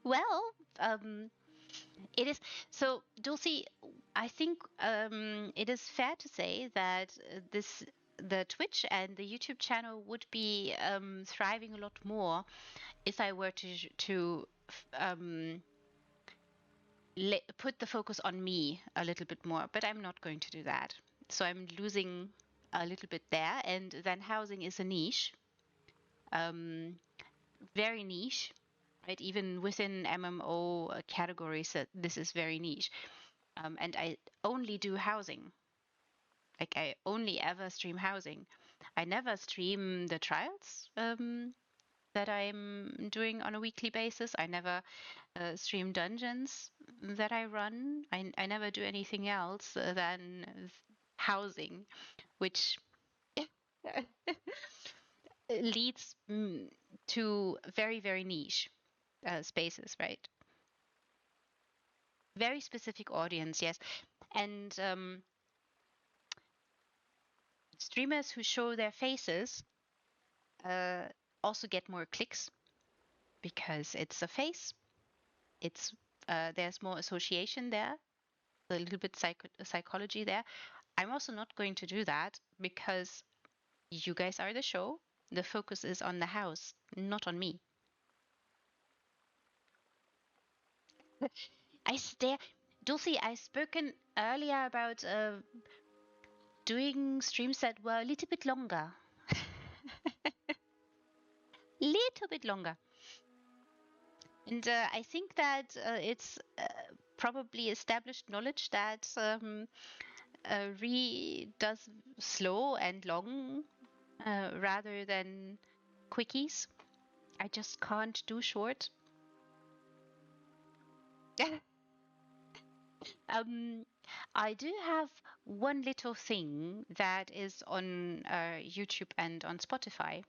Well, it is so, Dulcie. I think it is fair to say that this the Twitch and the YouTube channel would be thriving a lot more if I were to put the focus on me a little bit more, but I'm not going to do that. So I'm losing a little bit there, and then housing is a niche, very niche, right? Even within MMO categories, this is very niche. And I only do housing. Like I only ever stream housing. I never stream the trials that I'm doing on a weekly basis. I never stream dungeons that I run. I never do anything else than housing, which leads to very, very niche spaces, right? Very specific audience, yes. And streamers who show their faces also get more clicks because it's a face. It's there's more association there, a little bit psychology there. I'm also not going to do that because you guys are the show. The focus is on the house, not on me. I stare. Dulcie, I've spoken earlier about doing streams that were a little bit longer. Little bit longer. And I think that it's probably established knowledge that Re does slow and long rather than quickies. I just can't do short. I do have one little thing that is on YouTube and on Spotify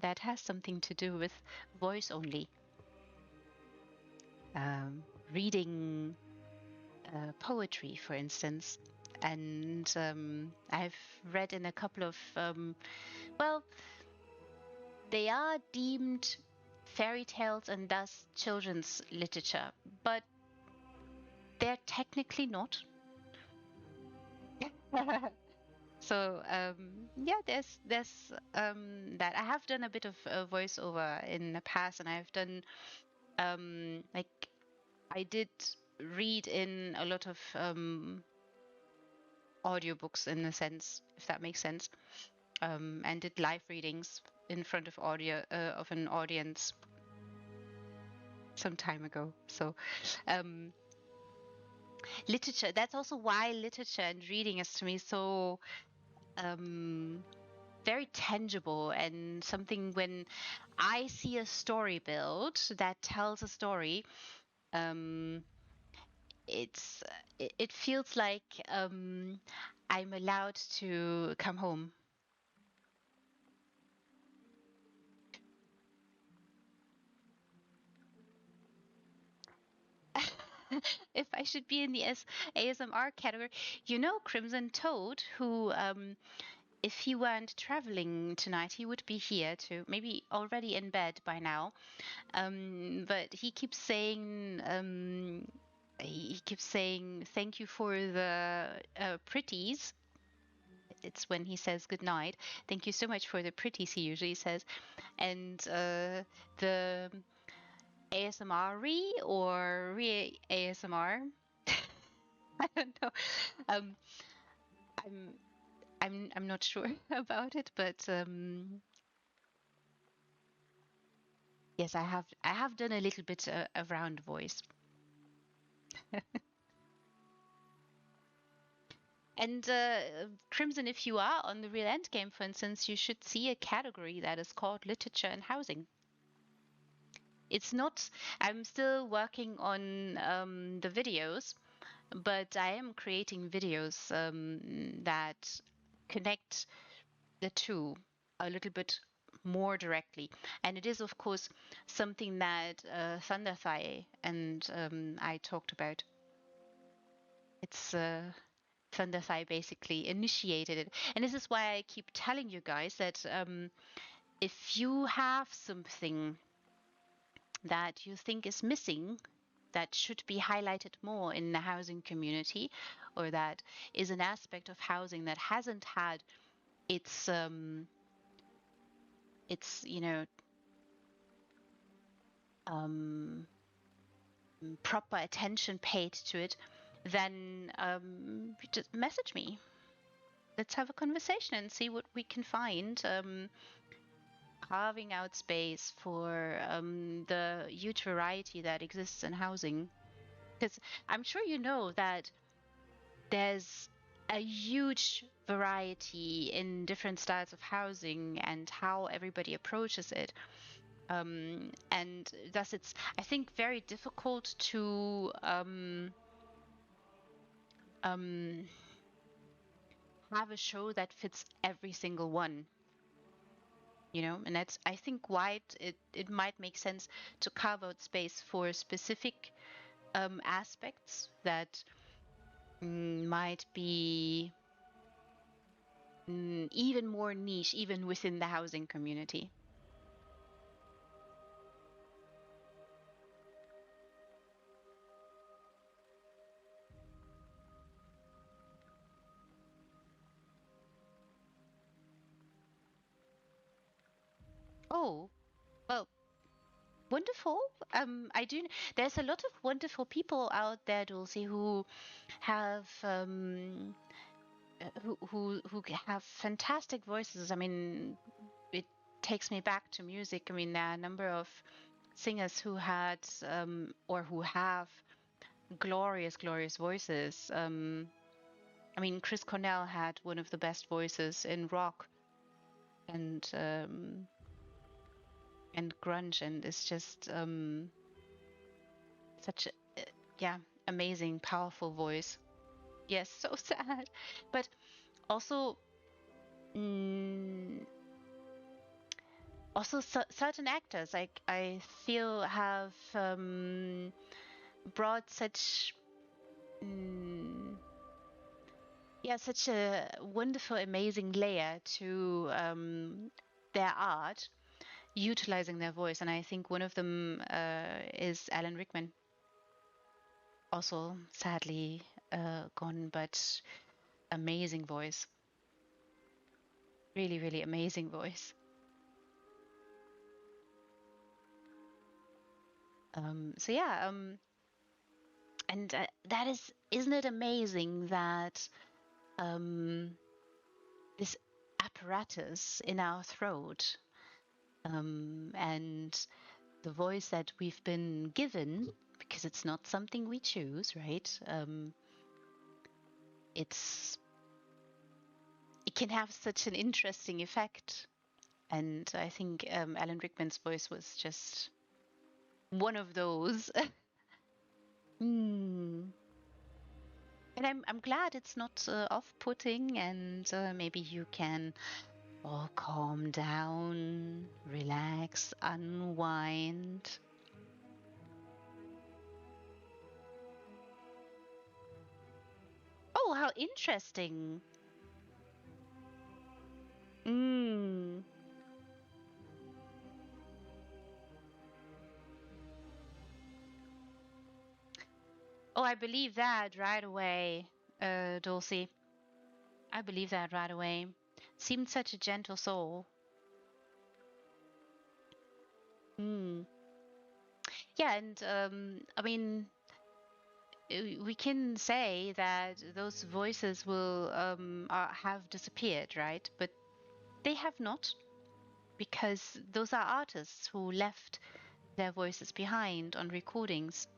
that has something to do with voice only. Reading poetry, for instance. And I've read in a couple of, well, they are deemed fairy tales and thus children's literature, but they're technically not. So yeah, there's that. I have done a bit of voiceover in the past, and I've done like I did read in a lot of audiobooks in a sense, if that makes sense, and did live readings in front of an audience some time ago. So literature, that's also why literature and reading is to me so very tangible, and something when I see a story build that tells a story, it feels like I'm allowed to come home. If I should be in the ASMR category, Crimson Toad, who if he weren't traveling tonight, he would be here too, maybe already in bed by now. But he keeps saying thank you for the pretties. It's when he says good night. Thank you so much for the pretties, he usually says. And the ASMR or ASMR. I don't know. I'm not sure about it, but yes, I have done a little bit around voice. And Crimson, if you are on the Real Endgame, for instance, you should see a category that is called literature and housing. It's not, I'm still working on the videos, but I am creating videos that connect the two a little bit more directly. And it is, of course, something that Thunderthigh and I talked about. It's Thunderthigh basically initiated it. And this is why I keep telling you guys that if you have something that you think is missing, that should be highlighted more in the housing community, or that is an aspect of housing that hasn't had it's proper attention paid to it, then just message me. Let's have a conversation and see what we can find. Carving out space for the huge variety that exists in housing. Because I'm sure you know that there's a huge variety in different styles of housing and how everybody approaches it. And thus it's, I think, very difficult to have a show that fits every single one, and that's, I think, why it might make sense to carve out space for specific aspects that might be even more niche, even within the housing community. Oh, well, wonderful. I do. There's a lot of wonderful people out there, Dulcie, who have who have fantastic voices. I mean, it takes me back to music. I mean, there are a number of singers who had or who have glorious, glorious voices. I mean, Chris Cornell had one of the best voices in rock and grunge, and it's just such a amazing, powerful voice. Yes, so sad, but also. Also, certain actors, like I feel, have brought such such a wonderful, amazing layer to their art, utilizing their voice. And I think one of them is Alan Rickman, also sadly gone, but amazing voice. Really, really amazing voice. So yeah, and that isn't it amazing that this apparatus in our throat and the voice that we've been given, because it's not something we choose, right? It can have such an interesting effect. And I think Alan Rickman's voice was just one of those. And I'm glad it's not off-putting, and maybe you can all calm down, relax, unwind. Oh, how interesting. Mm. Oh, I believe that right away, Dulcie. I believe that right away. Seemed such a gentle soul. Mm. Yeah, and I mean, we can say that those voices will have disappeared, right? But they have not, because those are artists who left their voices behind on recordings.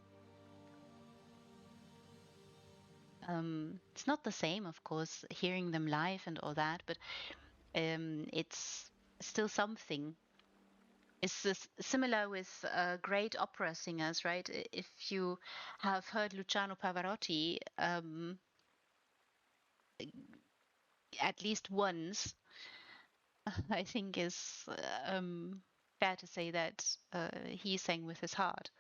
It's not the same, of course, hearing them live and all that, but it's still something. It's similar with great opera singers, right? If you have heard Luciano Pavarotti at least once, I think is fair to say that he sang with his heart.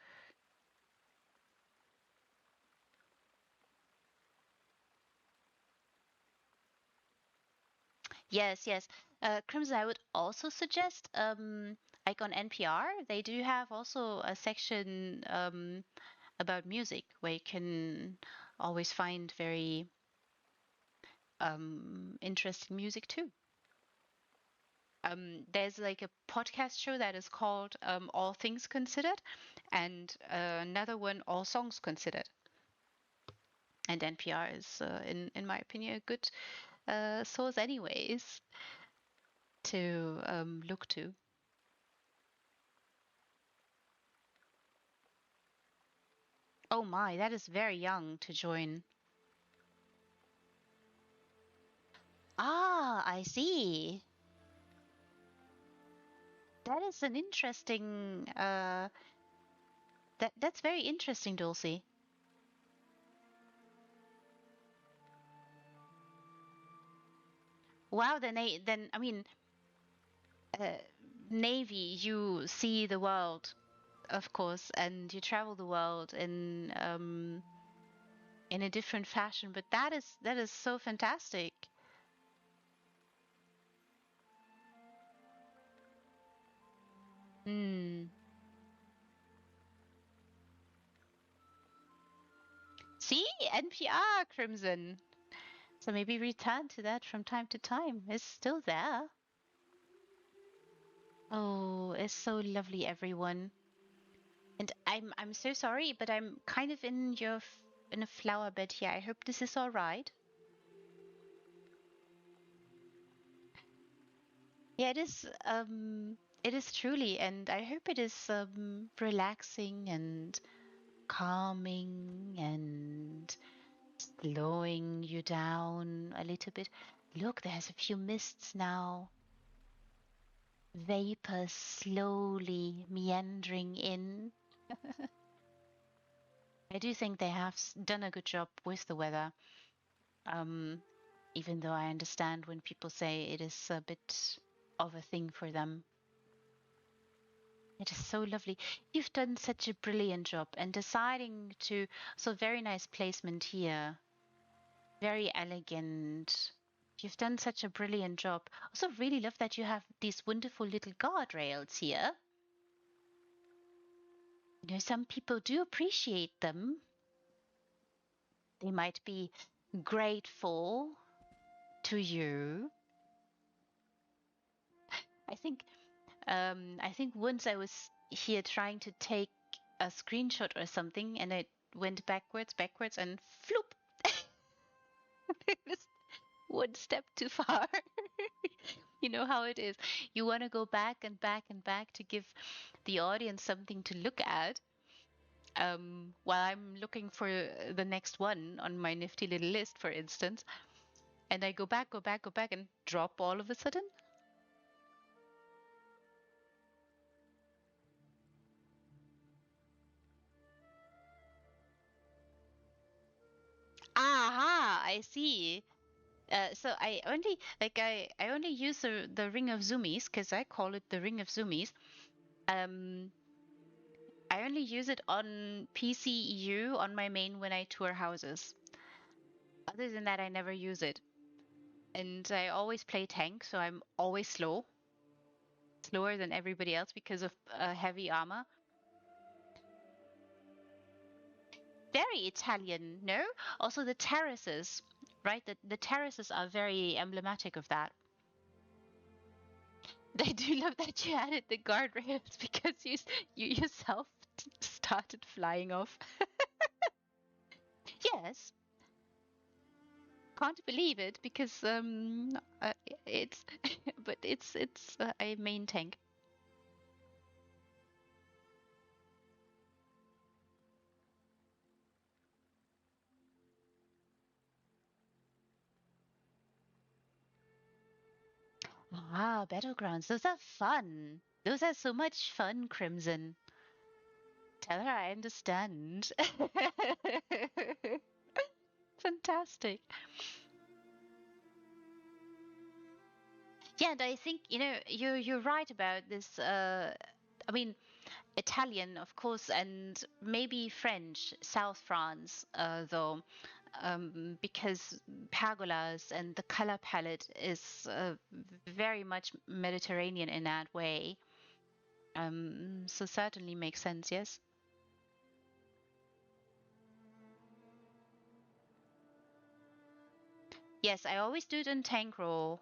Yes, yes. Crimson, I would also suggest, like on NPR, they do have also a section about music where you can always find very interesting music too. There's like a podcast show that is called All Things Considered, and another one, All Songs Considered. And NPR is, in my opinion, a good source, anyways, to look to. Oh my, that is very young to join. Ah, I see. That is an interesting. That's very interesting, Dulcie. Wow, then I mean, uh, Navy, you see the world, of course, and you travel the world in a different fashion. But that is so fantastic. Hmm. See, NPR Crimson. So maybe return to that from time to time. It's still there. Oh, it's so lovely, everyone. And I'm so sorry, but I'm kind of in a flower bed here. I hope this is all right. Yeah, it is truly, and I hope it is relaxing and calming and slowing you down a little bit. Look, there's a few mists now. Vapors slowly meandering in. I do think they have done a good job with the weather. Um, Even though I understand when people say it is a bit of a thing for them. It is so lovely. You've done such a brilliant job and deciding to, so very nice placement here. Very elegant. You've done such a brilliant job. Also really love that you have these wonderful little guardrails here. You know, some people do appreciate them. They might be grateful to you. I think I think once I was here trying to take a screenshot or something and I went backwards and floop. It was one step too far. You know how it is. You want to go back and back and back to give the audience something to look at. While I'm looking for the next one on my nifty little list, for instance, and I go back, and drop all of a sudden. Aha, I see. So I only use the ring of zoomies because I call it the ring of zoomies. Um, I only use it on PCEU on my main when I tour houses. Other than that, I never use it. And I always play tank, so I'm always slower than everybody else because of heavy armor. Very Italian, no? Also the terraces, right? The terraces are very emblematic of that. I do love that you added the guardrails because you yourself started flying off. Yes, can't believe it because it's but it's a main tank. Ah, battlegrounds. Those are fun. Those are so much fun, Crimson. Tell her I understand. Fantastic. Yeah, and I think you're right about this. I mean, Italian, of course, and maybe French, South France, though, because pergolas and the color palette is very much Mediterranean in that way. So certainly makes sense, yes. Yes, I always do it in tank roll.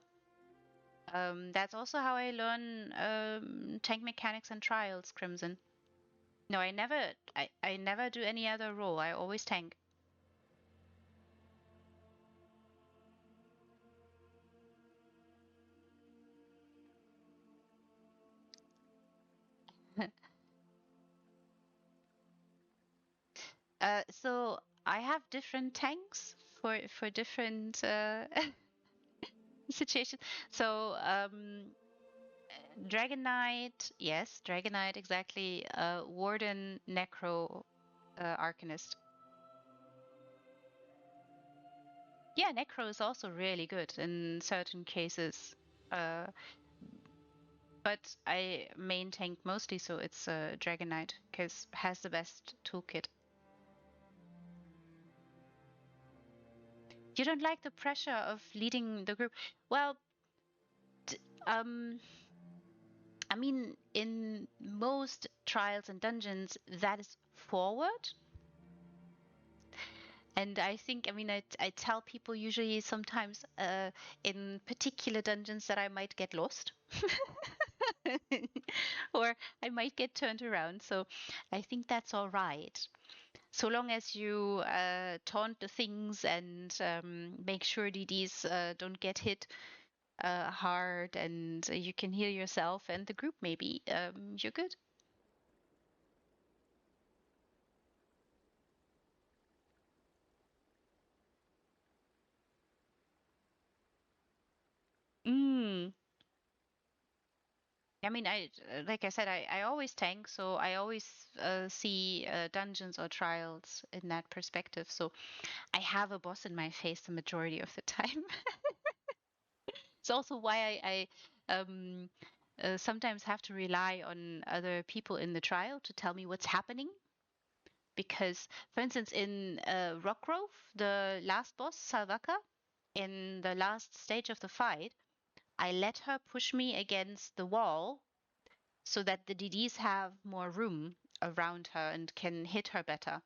That's also how I learn tank mechanics and trials, Crimson. No, I never do any other role. I always tank. So I have different tanks for different situations. So Dragon Knight, yes, Dragon Knight, exactly. Warden, Necro, Arcanist. Yeah, Necro is also really good in certain cases. Uh, but I main tank mostly, so it's Dragon Knight because has the best toolkit. You don't like the pressure of leading the group? Well, um, I mean, in most trials and dungeons, that is forward. And I think, I mean, I tell people usually sometimes in particular dungeons that I might get lost or I might get turned around. So I think that's all right. So long as you taunt the things and make sure DDs don't get hit hard and you can heal yourself and the group maybe, you're good. Mm. I mean, like I said, I always tank, so I always see dungeons or trials in that perspective. So I have a boss in my face the majority of the time. It's also why I sometimes have to rely on other people in the trial to tell me what's happening. Because, for instance, in Rockgrove, the last boss, Salvaka, in the last stage of the fight, I let her push me against the wall so that the DDs have more room around her and can hit her better.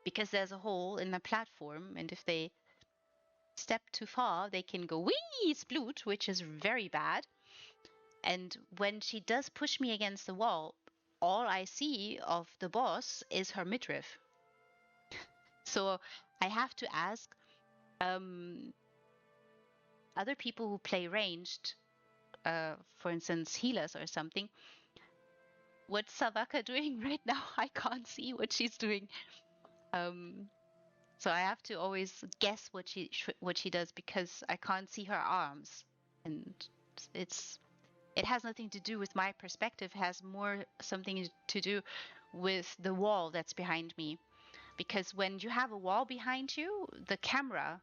Because there's a hole in the platform, and if they step too far, they can go wee sploot, which is very bad. And when she does push me against the wall, all I see of the boss is her midriff. So I have to ask um, other people who play ranged, for instance, healers or something, what's Savaka doing right now? I can't see what she's doing. Um, So I have to always guess what she does because I can't see her arms, and it's it has nothing to do with my perspective. It has more something to do with the wall that's behind me. Because when you have a wall behind you, the camera,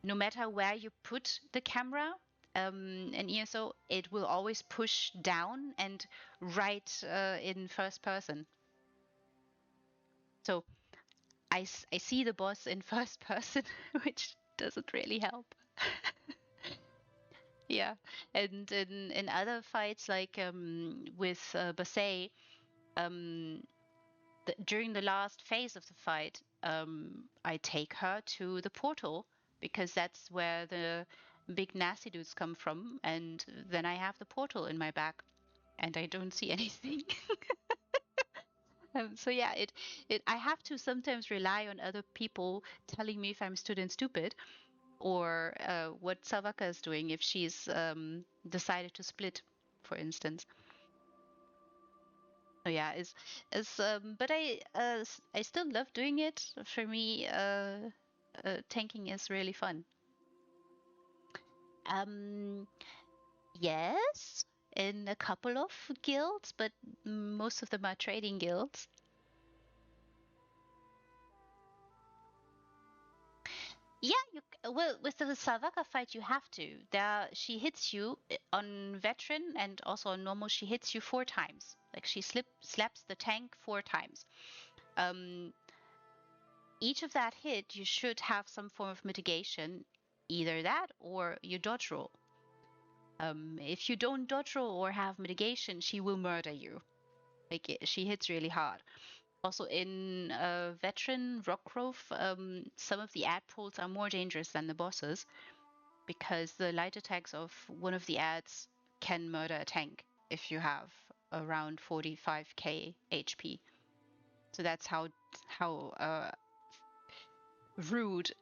no matter where you put the camera, in ESO, it will always push down and right in first person. So I see the boss in first person, which doesn't really help. Yeah, and in other fights like with Basay, um, during the last phase of the fight, I take her to the portal because that's where the big nasty dudes come from, and then I have the portal in my back, and I don't see anything. So yeah, it I have to sometimes rely on other people telling me if I'm student stupid or what Savaka is doing if she's decided to split, for instance. So yeah, is but I still love doing it. For me, tanking is really fun. Um, yes, in a couple of guilds, but most of them are trading guilds. Yeah, well, with the Savaka fight, you have to. There, she hits you on veteran and also on normal. She hits you 4 times. Like she slaps the tank 4 times. Um, each of that hit, you should have some form of mitigation, either that or you dodge roll. If you don't dodge roll or have mitigation, she will murder you. Like she hits really hard. Also in veteran Rockgrove, some of the ad pools are more dangerous than the bosses because the light attacks of one of the ads can murder a tank if you have around 45k HP. So that's how rude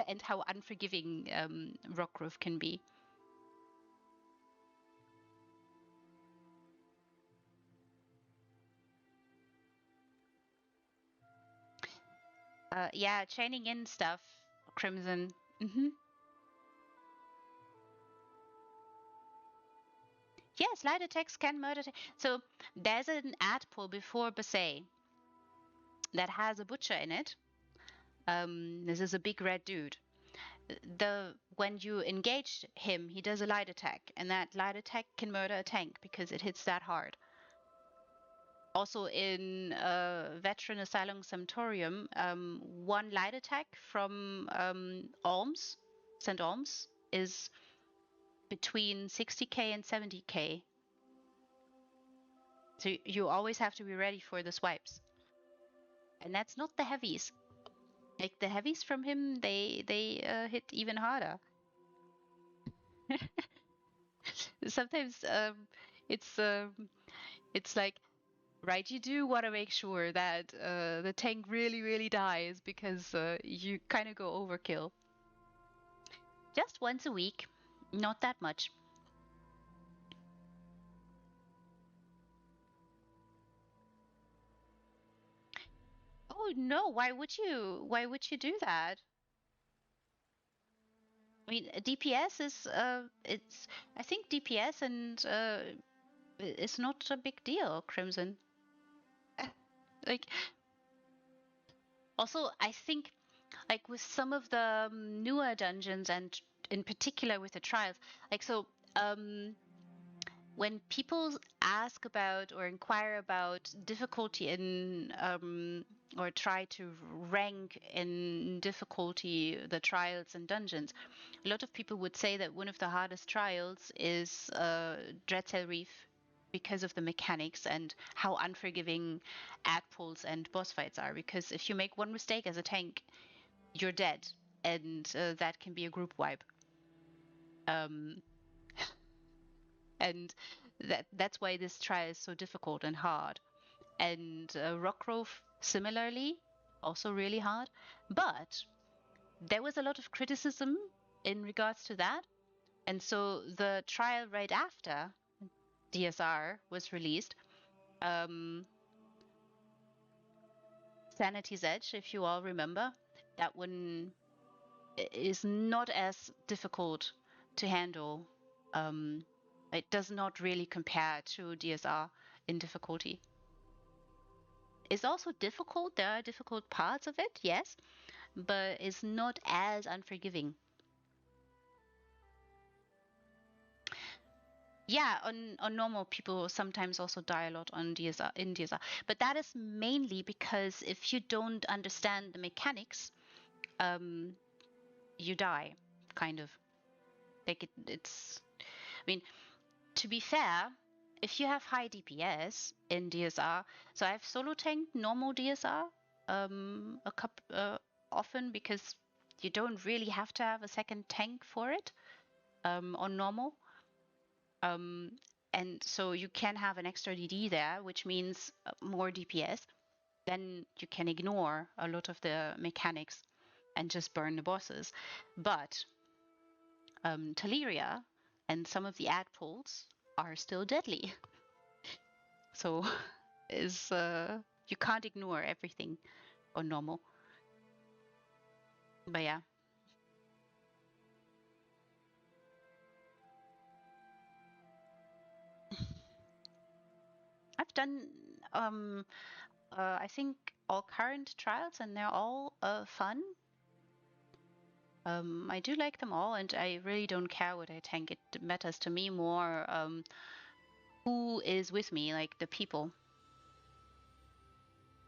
and how unforgiving Rockruff can be. Yeah, chaining in stuff, Crimson. Yes, light attacks can murder. So there's an ad pull before Basset that has a butcher in it. This is a big red dude. When you engage him, he does a light attack, and that light attack can murder a tank because it hits that hard. Also in Veteran Asylum Sanatorium, one light attack from St. Alms, is between 60k and 70k. So you always have to be ready for the swipes. And that's not the heavies. Like the heavies from him, they hit even harder. Sometimes it's like, right, you do want to make sure that the tank really dies because you kind of go overkill. Just once a week, not that much. Oh no, why would you? Why would you do that? I mean, DPS is I think DPS and it's not a big deal, Crimson. Like, also, I think, like, with some of the newer dungeons and in particular with the trials, like, so when people ask about or inquire about difficulty in or try to rank in difficulty the trials and dungeons, a lot of people would say that one of the hardest trials is Dreadsail Reef because of the mechanics and how unforgiving ad pulls and boss fights are. Because if you make one mistake as a tank, you're dead, and that can be a group wipe. And that's why this trial is so difficult and hard. And Rockgrove similarly, also really hard. But there was a lot of criticism in regards to that. And so the trial right after DSR was released, Sanity's Edge, if you all remember, that one is not as difficult to handle. It does not really compare to DSR in difficulty. It's also difficult. There are difficult parts of it, yes, but it's not as unforgiving. Yeah, on normal, people sometimes also die a lot on DSR in DSR, but that is mainly because if you don't understand the mechanics, you die, kind of. Like it's. I mean, to be fair, if you have high DPS in DSR, so I've solo tanked normal DSR a couple often because you don't really have to have a second tank for it on normal. And so you can have an extra DD there, which means more DPS. Then you can ignore a lot of the mechanics and just burn the bosses. But Teleria and some of the ad pulls are still deadly. So is you can't ignore everything on normal. But yeah. I've done I think all current trials and they're all fun. I do like them all, and I really don't care what I tank. It matters to me more who is with me, like the people.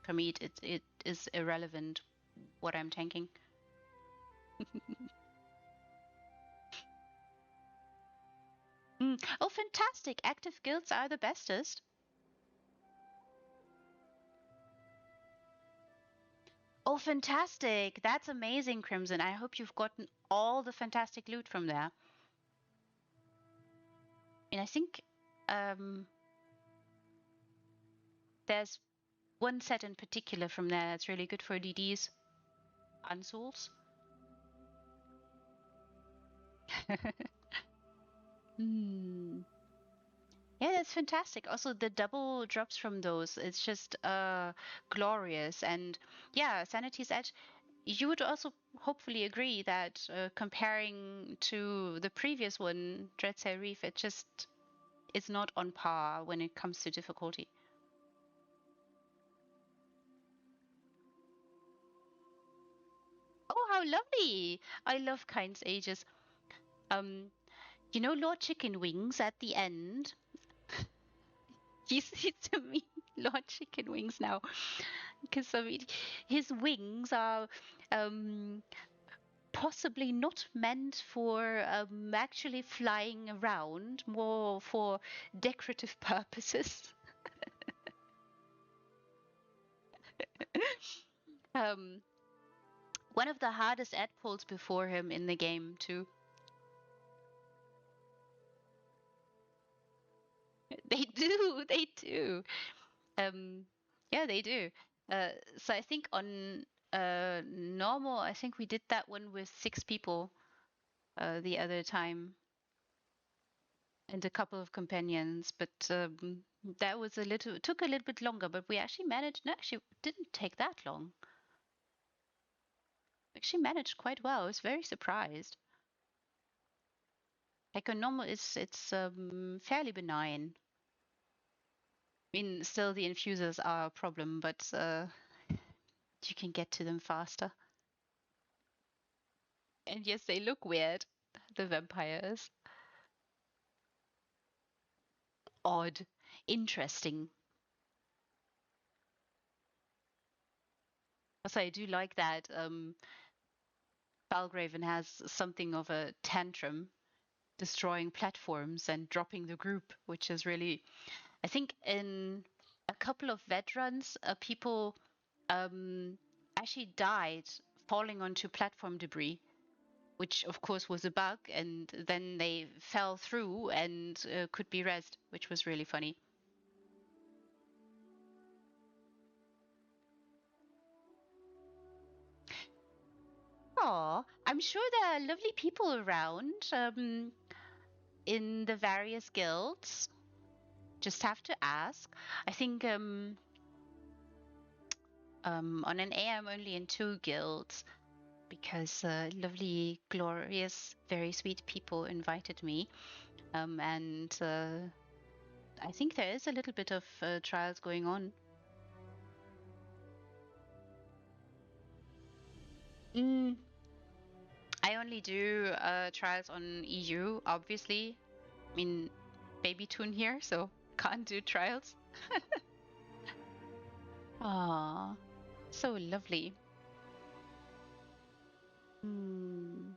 For me, it is irrelevant what I'm tanking. Oh, fantastic! Active guilds are the bestest. Oh, fantastic. That's amazing, Crimson. I hope you've gotten all the fantastic loot from there. And I think there's one set in particular from there that's really good for DDs. Unsouls. Hmm. Yeah, that's fantastic. Also, the double drops from those, it's just glorious. And yeah, Sanity's Edge, you would also hopefully agree that comparing to the previous one, Dreadsail Reef, it just is not on par when it comes to difficulty. Oh, how lovely! I love Kind's Ages. Um, you know Lord Chicken Wings at the end? He's to me Lord Chicken Wings now. Because I mean, his wings are possibly not meant for actually flying around, more for decorative purposes. um, one of the hardest ad pulls before him in the game too. They do. Um, yeah, they do. So I think on normal, I think we did that one with 6 people the other time, and a couple of companions, but that was took a little bit longer, but we actually managed. No, actually, it didn't take that long. Actually managed quite well. I was very surprised. Like on normal, it's fairly benign. I mean, still the infusers are a problem, but you can get to them faster. And yes, they look weird, the vampires. Odd, interesting. Also, I do like that Balgraven has something of a tantrum, destroying platforms and dropping the group, which is really, I think, in a couple of veterans, people actually died falling onto platform debris, which of course was a bug, and then they fell through and could be rezzed, which was really funny. Oh, I'm sure there are lovely people around in the various guilds. Just have to ask. I think on an A, I'm only in 2 guilds because lovely, glorious, very sweet people invited me. And I think there is a little bit of trials going on. Mm, I only do trials on EU, obviously. I mean, baby tune here, so can't do trials. Ah, so lovely. Mm,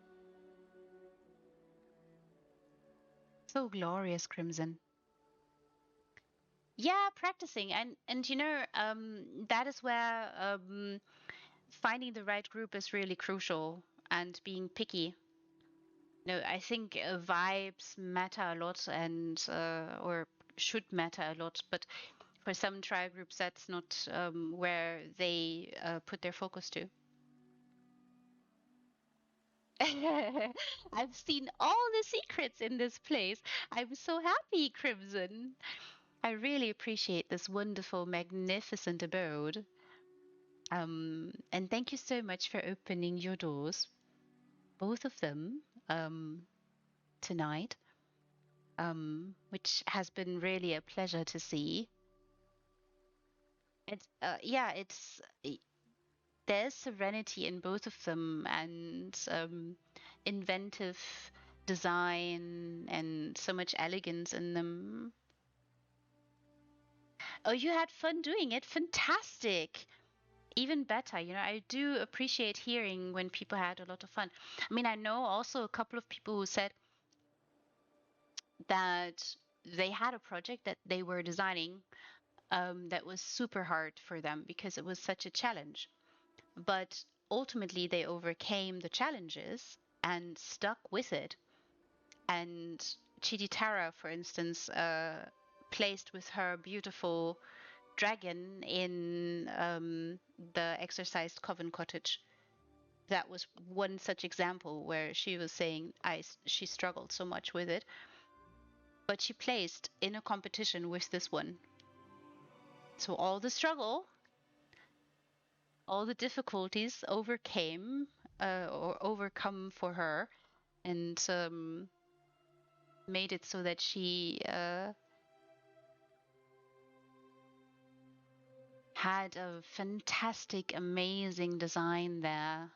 so glorious, Crimson. Yeah, practicing, and you know, that is where finding the right group is really crucial, and being picky. No, I think vibes matter a lot, and or should matter a lot, but for some trial groups, that's not where they put their focus to. I've seen all the secrets in this place. I'm so happy, Crimson. I really appreciate this wonderful, magnificent abode. And thank you so much for opening your doors, both of them, tonight, which has been really a pleasure to see. It's yeah, there's serenity in both of them, and inventive design and so much elegance in them. Oh, you had fun doing it. Fantastic. Even better. You know, I do appreciate hearing when people had a lot of fun. I mean, I know also a couple of people who said that they had a project that they were designing that was super hard for them because it was such a challenge. But ultimately, they overcame the challenges and stuck with it. And Chiditara, for instance, placed with her beautiful dragon in the exercised coven cottage. That was one such example where she was saying she struggled so much with it, but she placed in a competition with this one. So all the struggle, all the difficulties overcame or overcome for her, and made it so that she had a fantastic, amazing design there.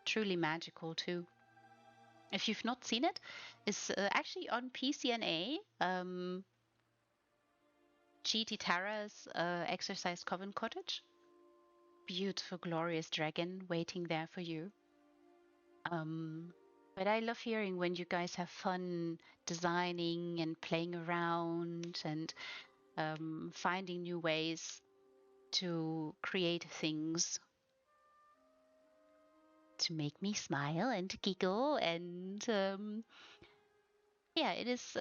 Truly magical too. If you've not seen it, it's actually on PCNA. Cheaty Tara's Exercise Coven Cottage. Beautiful, glorious dragon waiting there for you. But I love hearing when you guys have fun designing and playing around and finding new ways to create things to make me smile and giggle. And yeah, it is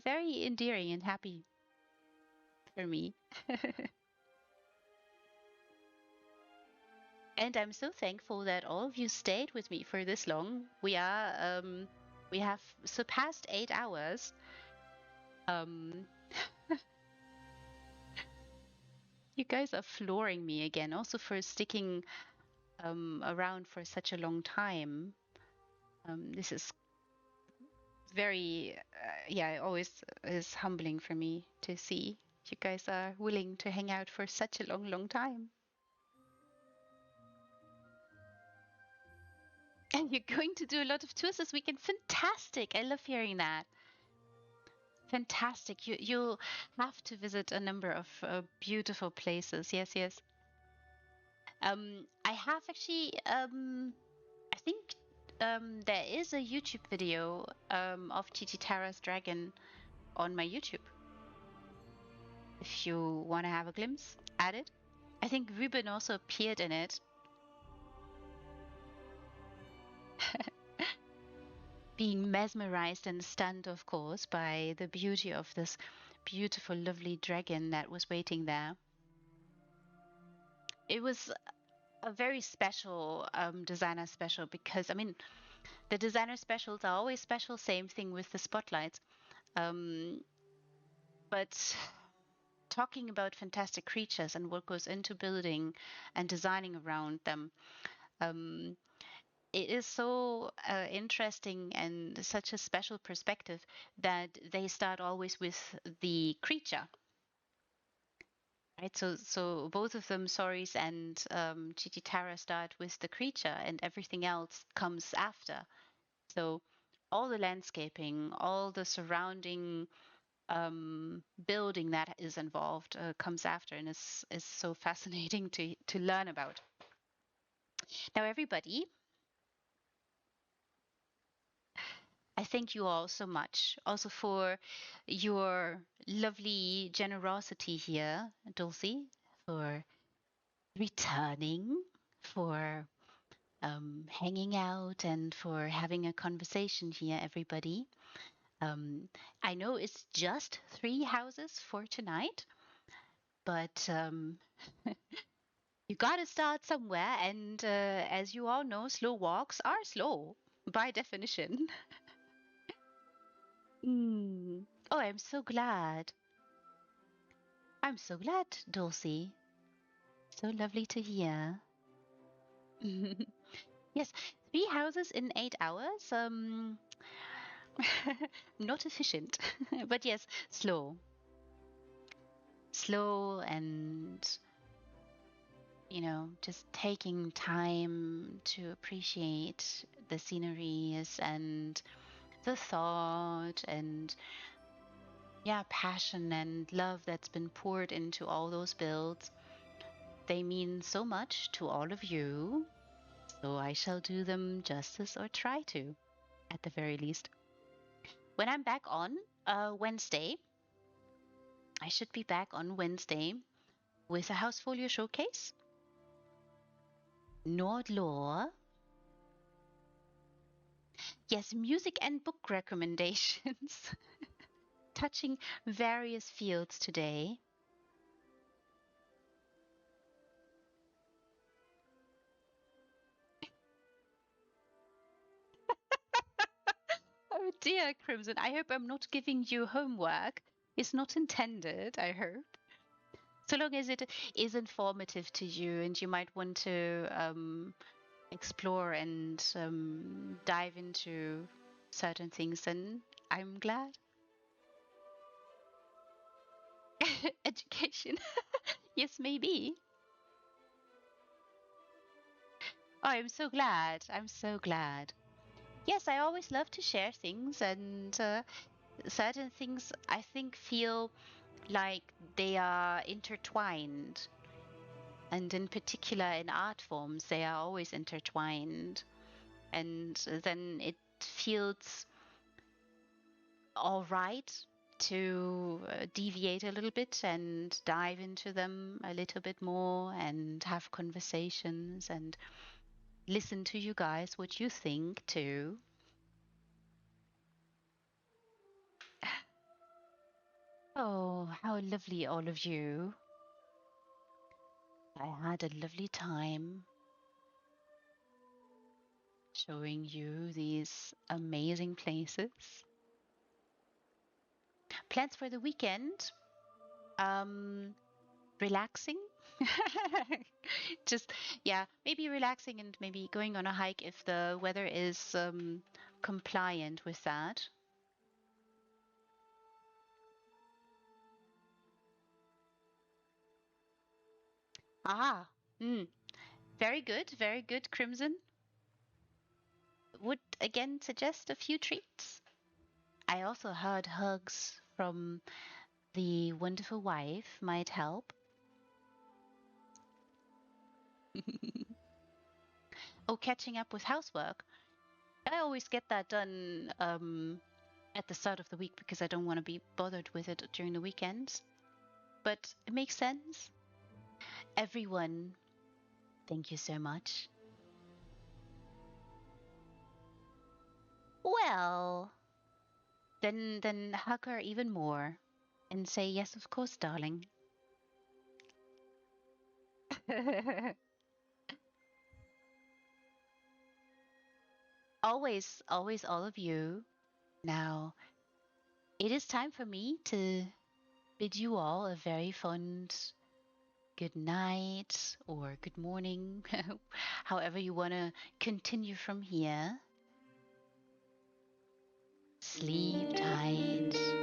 very endearing and happy for me. And I'm so thankful that all of you stayed with me for this long. We have surpassed 8 hours. You guys are flooring me again, also for sticking around for such a long time. This is very, yeah, it always is humbling for me to see you guys are willing to hang out for such a long, long time. And you're going to do a lot of tours this weekend. Fantastic! I love hearing that. Fantastic. You'll have to visit a number of beautiful places. Yes, yes. I have actually. I think there is a YouTube video of Tara's dragon on my YouTube. If you want to have a glimpse at it, I think Ruben also appeared in it. Being mesmerized and stunned, of course, by the beauty of this beautiful, lovely dragon that was waiting there. It was a very special designer special because, I mean, the designer specials are always special. Same thing with the spotlights. But talking about fantastic creatures and what goes into building and designing around them, it is so interesting and such a special perspective that they start always with the creature. Right, so both of them, Soris and Chititara, start with the creature, and everything else comes after. So all the landscaping, all the surrounding building that is involved comes after, and is so fascinating to learn about. Now, everybody, I thank you all so much, also for your lovely generosity here, Dulcie, for returning, for hanging out, and for having a conversation here, everybody. I know it's just 3 houses for tonight, but you gotta start somewhere, and as you all know, slow walks are slow by definition. Oh, I'm so glad. I'm so glad, Dulcie. So lovely to hear. Yes, 3 houses in 8 hours. Not efficient, but yes, slow. Slow and, you know, just taking time to appreciate the sceneries and the thought and, yeah, passion and love that's been poured into all those builds. They mean so much to all of you, so I shall do them justice, or try to, at the very least. When I'm back on Wednesday, I should be back on Wednesday with a Housefolio showcase. Nord lore. Yes, music and book recommendations. Touching various fields today. Oh dear, Crimson. I hope I'm not giving you homework. It's not intended, I hope. So long as it is informative to you and you might want to explore and dive into certain things, then I'm glad. Education. Yes, maybe. Oh, I'm so glad. I'm so glad. Yes, I always love to share things, and certain things I think feel like they are intertwined. And in particular, in art forms, they are always intertwined. And then it feels all right to deviate a little bit and dive into them a little bit more and have conversations and listen to you guys what you think too. Oh, how lovely, all of you. I had a lovely time showing you these amazing places. Plans for the weekend? Relaxing. Just, yeah, maybe relaxing and maybe going on a hike if the weather is compliant with that. Ah, very good, Crimson. Would again suggest a few treats. I also heard hugs from the wonderful wife might help. Oh, catching up with housework. I always get that done at the start of the week because I don't want to be bothered with it during the weekends. But it makes sense. Everyone, thank you so much. Well, then hug her even more and say, yes, of course, darling. Always, always, all of you. Now, it is time for me to bid you all a very fond good night or good morning, however you want to continue from here. Sleep tight.